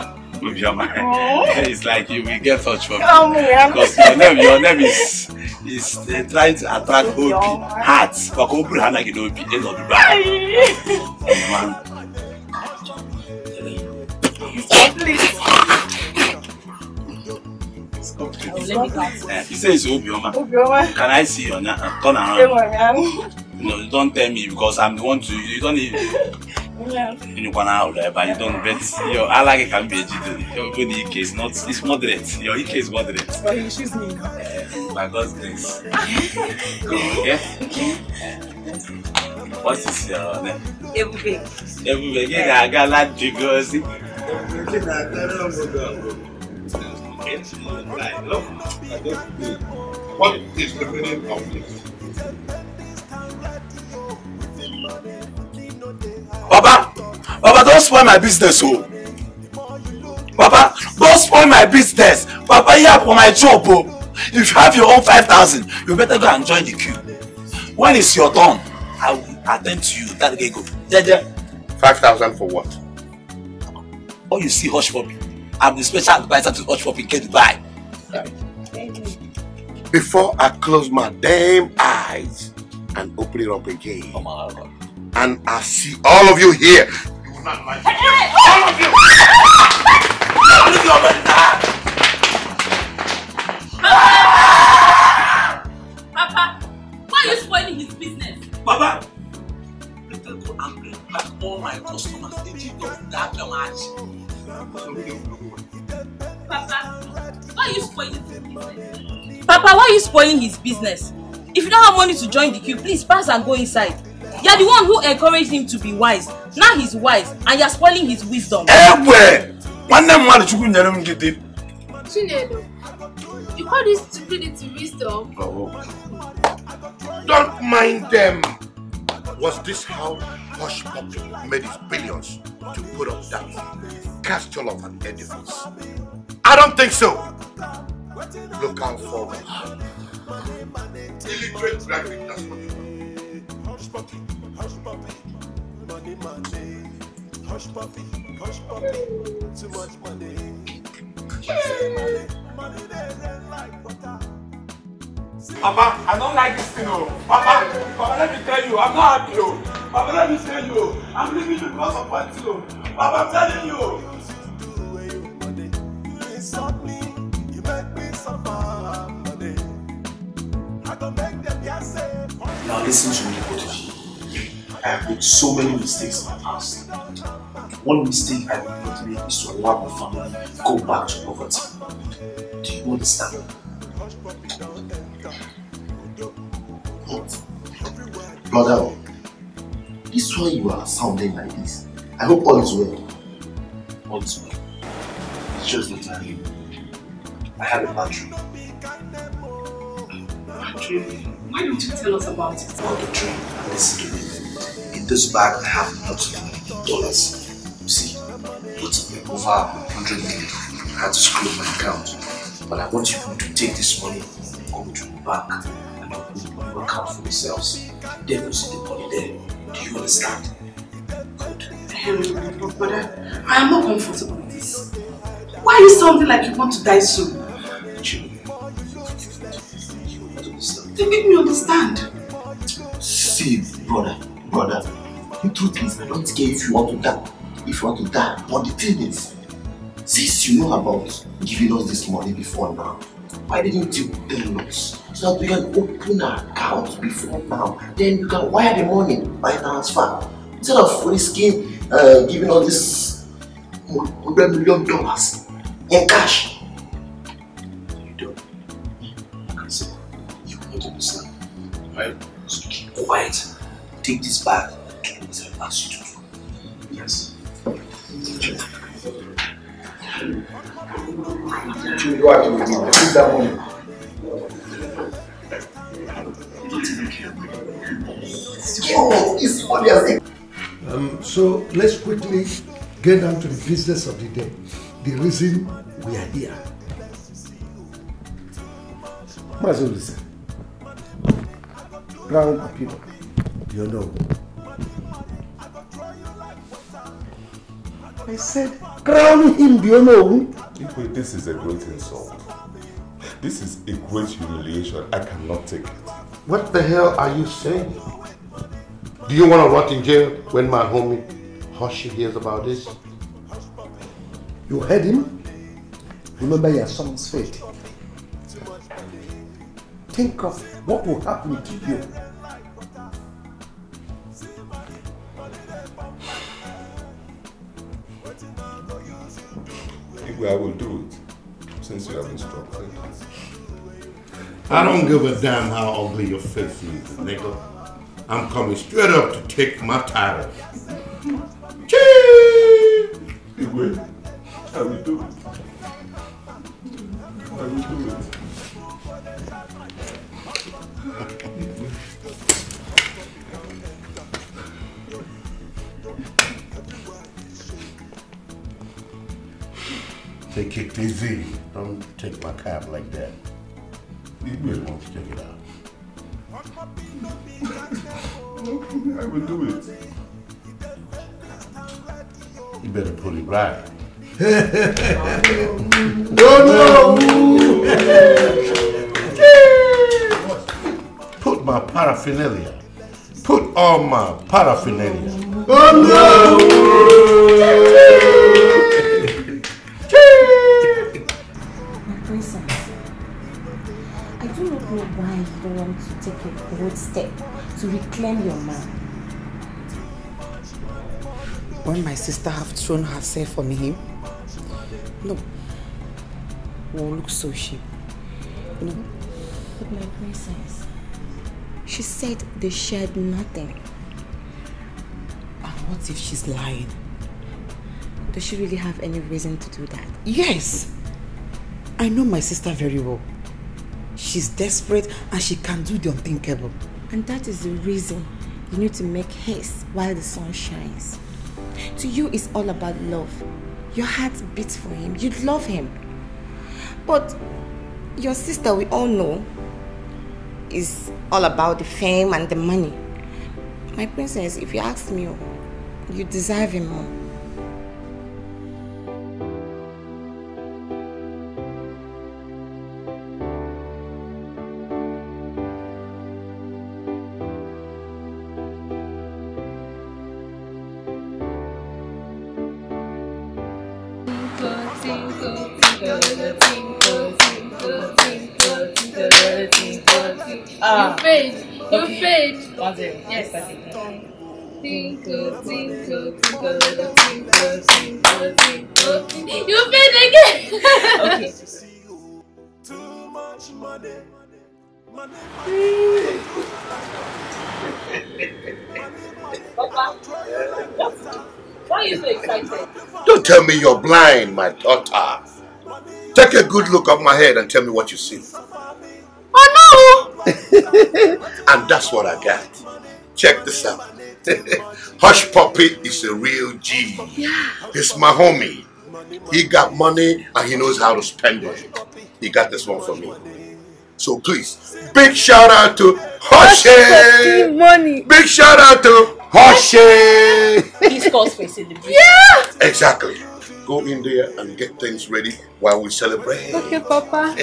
It's like you will get touch from me. Because your name is trying to attract Obi hearts. But Obi Hana can Obi end of the back. Please. He says Obioma. Can I see your name? Turn around. No, don't tell me because I'm the one to. You don't even. You can out there, but you don't bet. Your alage can be a your body EK is not. It's moderate. Your EK is moderate. But he choose me. By God's grace. Okay. What is your name? Everybody. Again, I got that jigosi. What is the meaning of this? Papa, don't spoil my business, oh. Papa, don't spoil my business. Papa, here for my job, oh. If you have your own 5,000, you better go and join the queue. When it's your turn, I will attend to you. That go. 5,000 for what? Oh, you see, Hush Puppy. I'm the special advisor to Hush Puppy in Dubai. Before I close my damn eyes and open it up again, and I see all of you here, you will not like it. All of you! All of you are Papa, why are you spoiling his business? Papa, let them go angry at all my customers. They did not that much. Papa, why are you spoiling his business? Papa, why are you spoiling his business? If you don't have money to join the queue, please pass and go inside. You are the one who encouraged him to be wise. Now he's wise and you are spoiling his wisdom. Chinedu, you call this stupidity wisdom? Don't mind them. Was this how Hush Puppy made his billions to put up that castle of an edifice? I don't think so. Look out forward. Illiterate graduate, that's what you want. Hush Puppy, money, Hush Puppy, too much money. Money, Papa, I don't like this thing, oh. Papa, let me tell you, I'm not happy, oh. Papa, let me tell you, I'm leaving you because of one thing, oh. Papa, I'm telling you. Now listen to me, Kotoji. I have made so many mistakes in my past. One mistake I will not make is to allow my family go back to poverty. Do you understand? What? Brother, this is why you are sounding like this. I hope all is well. All is well. It's just that I had a bad dream. Why don't you tell us about it? About the dream. Listen to me. In this bag, I have lots of dollars. You see, lots of over 100 million. I had to screw my account. But I want you to take this money, go to the bank, and open your account for yourselves. Then you'll see the money there. Do you understand? Good. But I am not comfortable with this. Why are you sounding like you want to die soon? Then make me understand. See, brother, the truth is, I don't care if you want to die. If you want to die, but the thing is, since you know about giving us this money before now, why didn't you tell us so that we can open an account before now? Then you can wire the money by transfer instead of risking giving us this $100 million in cash. You don't. Like I said, you won't understand, right? So keep quiet. Take this bag and do what I asked you to do. Yes. You are doing it. Take that money. So let's quickly get down to the business of the day. The reason we are here. What's all this? Crown appeal. You know. I said, crown him, do you know? This is a great insult. This is a great humiliation. I cannot take it. What the hell are you saying? Do you want to rot in jail when my homie Hoshi hears about this? You heard him? Remember your son's fate. Think of what will happen to you. I will do it, since you have instructed. I don't give a damn how ugly your face is, nigga. I'm coming straight up to take my title. Chee! Igwe, I will do it. I will do it. Take it easy. Don't take my cap like that. You really want to check it out. I will do it. You better put it right. No! Put my paraphernalia. Put all my paraphernalia. Oh no! I do not know why you don't want to take a bold step to reclaim your man. When my sister have thrown herself on him, no, we'll look so cheap. You know? But my princess, she said they shared nothing. And what if she's lying? Does she really have any reason to do that? Yes! I know my sister very well. She's desperate and she can do the unthinkable. And that is the reason you need to make haste while the sun shines. To you, it's all about love. Your heart beats for him. You love him. But your sister, we all know, is all about the fame and the money. My princess, if you ask me, you deserve him more. You fade. You okay. fade. 1-0. Yes. Tinkle, Tinkle, tinkle, tinkle, tinkle, tinkle, tinkle, tinkle. You fade again. Okay. Too much money. Papa, why are you so excited? Don't tell me you're blind, my daughter. Take a good look at my head and tell me what you see. Oh no! And that's what I got. Check this out. Hush Puppy is a real G. Yeah. He's my homie. He got money and he knows how to spend it. He got this one for me. So please, big shout out to Hushie! Money. Big shout out to Hushie! This calls for a celebration. Yeah! Exactly. Go in there and get things ready while we celebrate. Okay, Papa.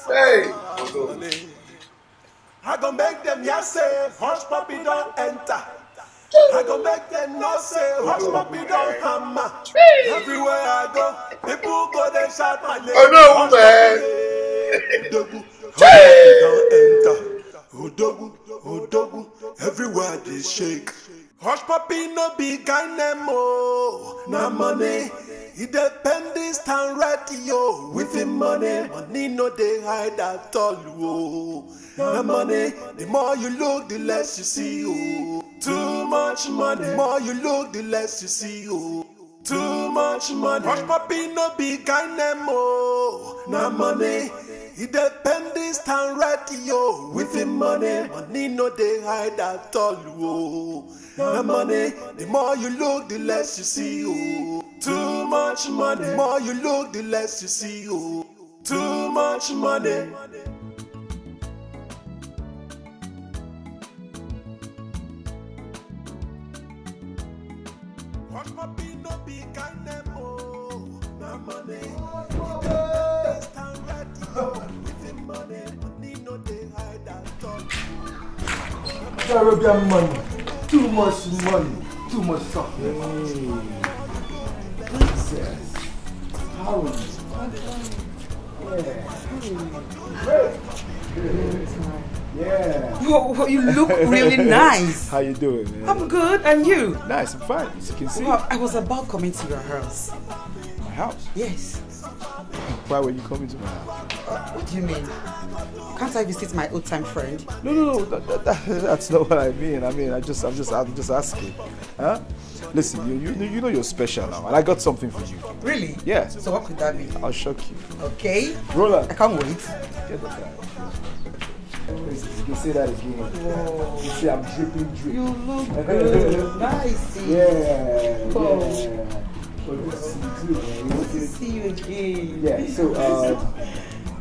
Hey! I gon' make them ya say Hush Puppy don't enter. I gon' make them no say Hush Puppy don't hammer. Everywhere I go, people go they shout my name. Oh no, man! Udogu, everywhere they shake. Hush Puppy no be Ghanaian mo. Na money, he depend this town radio. With him money no they hide at all. Oh. Na money, the more you look, the less you see. Oh. Too much money, the more you look, the less you see. Oh. Too much money. Hush Puppy no be Ghanaian mo. Na money. He depend this town radio. With him money no they hide at all. Oh. Na money, the more you look, the less you see. Oh. Too much money, the more you look, the less you see. Oh. Too much money. Hush Puppy no be Ghanaian mo. Na money. Caribbean money, too much money, too much stuff. Princess, how are you? Yeah. Whoa, you look really nice. How you doing, man? I'm good, and you? Nice, I'm fine, as you can see. Well, I was about coming to your house. My house? Yes. Why were you coming to my house? What do you mean? Can't I visit my old-time friend? No, that's not what I mean. I'm just asking. Huh? Listen, you know you're special now, and I got something for you. Really? Yeah. So what could that be? I'll shock you. Okay. Roland. I can't wait. Get the guy. Listen, you can say that again. Whoa. You see, I'm dripping. You look good. Nice. Yeah. Oh. Yeah. Well, good to see you too, man. Good to see you again. Yeah. So,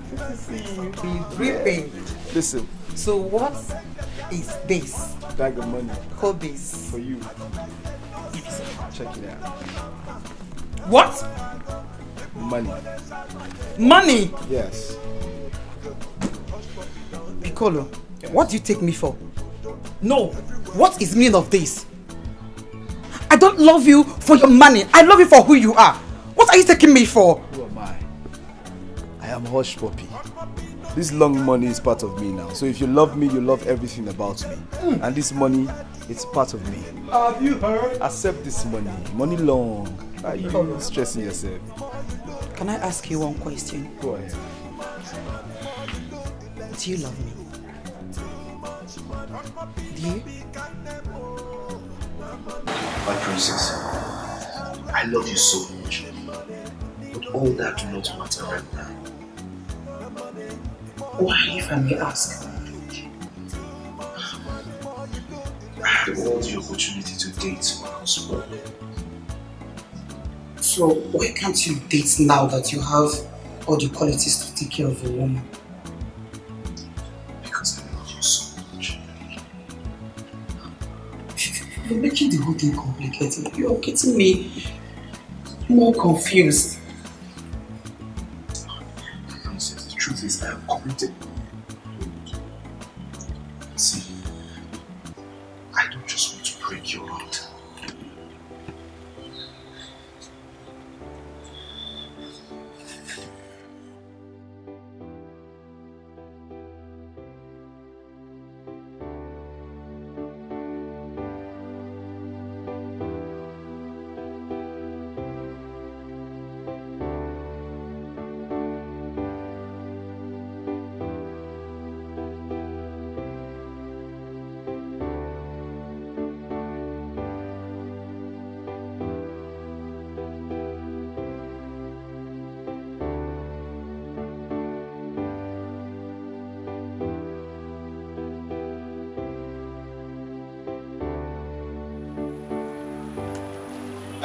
good to see you. Be dripping. Listen. So what is this? Bag of money. Hold this. For you. Check it out. What? Money. Money? Yes. Piccolo, yeah. What do you take me for? No. What is the meaning of this? I don't love you for your money. I love you for who you are. What are you taking me for? Who am I? I am Hush Puppy. This long money is part of me now. So if you love me, you love everything about me. And this money, it's part of me. Have you heard? Accept this money. Money long. Why are you stressing yourself? Can I ask you one question? Go ahead. Do you love me? Do you? My princess, I love you so much. But all that do not matter right now. Why, if I may ask? I had all the opportunity to date my husband. So why can't you date now that you have all the qualities to take care of a woman? Because I love you so much. You're making the whole thing complicated. You're getting me more confused. Princess, the truth is I am committed. See, I don't just want to break your heart.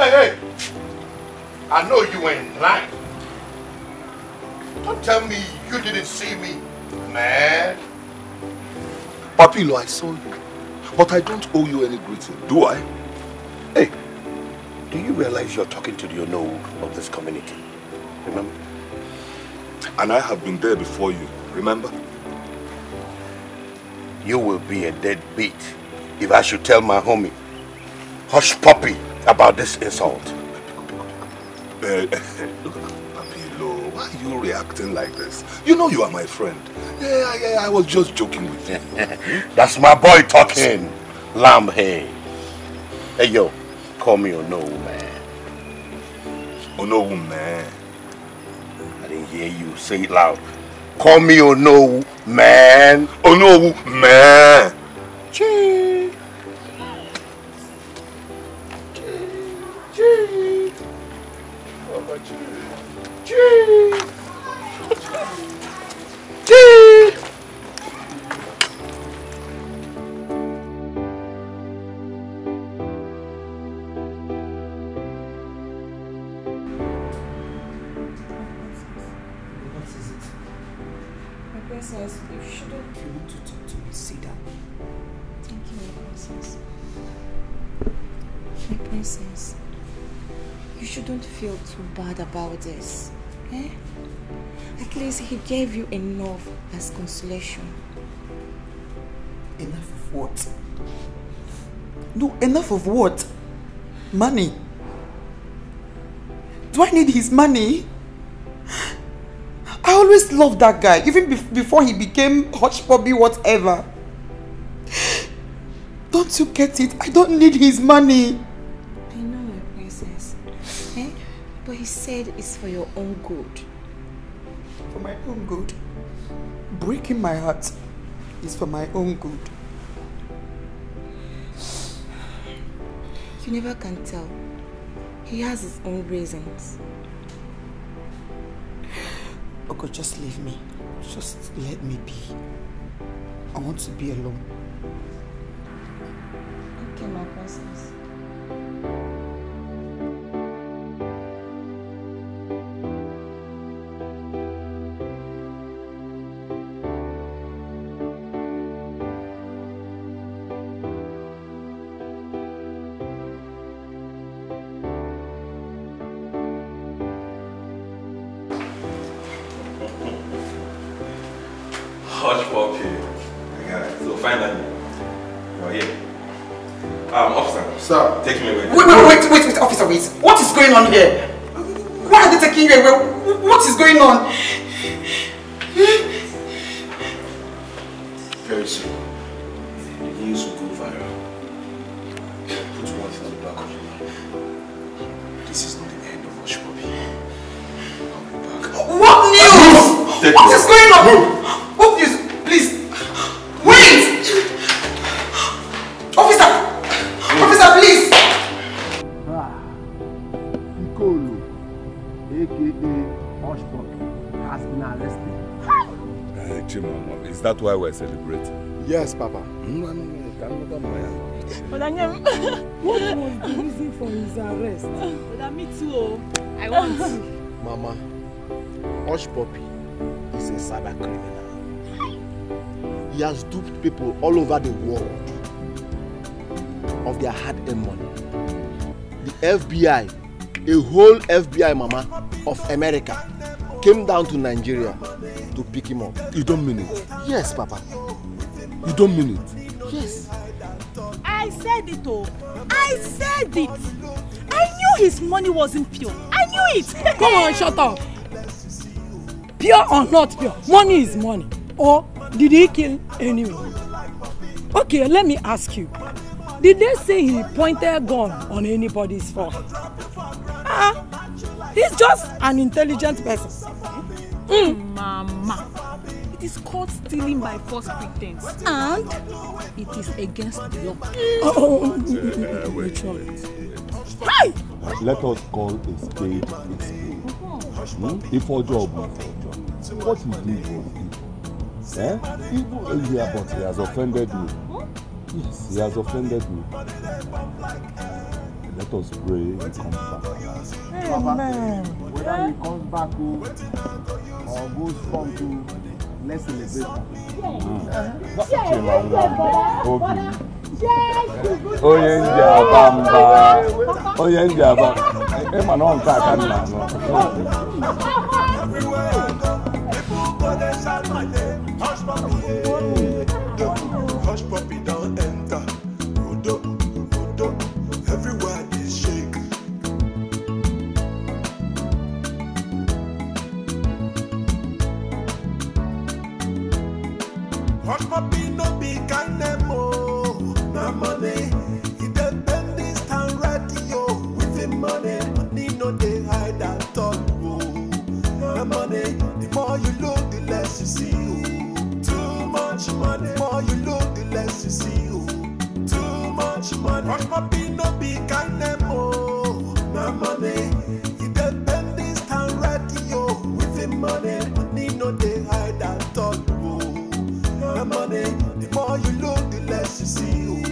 Hey! I know you ain't lying. Don't tell me you didn't see me, man. Papilo, I saw you. But I don't owe you any greeting, do I? Hey, do you realize you're talking to the unknown of this community? Remember? And I have been there before you, remember? You will be a deadbeat if I should tell my homie, Hush Puppy, about this insult. Look, Papilo, why are you reacting like this? You know you are my friend. Yeah, I was just joking with you. That's my boy talking. Lamb, hey. Hey, yo, call me Onowu, man. Onowu, man. I didn't hear you. Say it loud. Call me Onowu, man. Onowu, man. Chee. Chee. Oh, chee. Chee. Princess, you shouldn't. You want to talk to me? Sit down. Thank you, my princess. My princess, you shouldn't feel too bad about this. Eh? At least he gave you enough as consolation. Enough of what? No, enough of what? Money. Do I need his money? I always loved that guy, even before he became Hush Puppy, whatever. Don't you get it? I don't need his money. I know, my princess. Eh? But he said it's for your own good. For my own good? Breaking my heart is for my own good. You never can tell. He has his own reasons. Okay, just leave me. Just let me be. I want to be alone. Okay, my princess. Hush Puppy. So finally, you're here. Officer. Sir. Take me away. Wait, officer, wait. What is going on here? Why are they taking you away? What is going on? Very soon, the news will go viral. Put one thing on the back of your mind. This is not the end of Hush Puppy. I'll be back. What news? What is going on? Move. What news? Please. Wait! Officer! Officer, please! Piccolo, aka Hush Puppy, has been arrested. Chimama, is that why we're celebrating? Yes, Papa. What was the reason for his arrest? But me too. I want to. Mama, Hush Puppy is a cyber criminal. He has duped people all over the world of their hard-earned money. The FBI, a whole FBI, Mama, of America, came down to Nigeria to pick him up. You don't mean it? Yes, Papa. You don't mean it? Yes. I said it, oh. I said it. I knew his money wasn't pure. I knew it. Come on, shut up. Pure or not pure, money is money. Or did he kill anyone? Okay, let me ask you. Did they say he pointed a gun on anybody's forehead? He's just an intelligent person. Mama, it is called stealing by false pretense, and it is against the law. Wait. Hi! Let us call a spade a spade. If for job, what he did was evil. Yeah, but he has offended me. Yes, he has offended me. Let us pray he comes back. Amen. Whether he comes back or goes from to let's celebrate. Onye ndị abamba. Onye ndị abamba. Ema na on ka na no. Hush puppy don't enter. Odo, everywhere is shake. Hush puppy no be kind nemo. Na money, he depend this town radio. With him money, money no dey hide at all. Na money, the more you look, the less you see. Too much money, the more you look, the less you see. Too much money, hush puppy no be kind nemo. Na money, he depend this town radio. With him money, money no dey hide at all. Na money, the more you look, the less you see.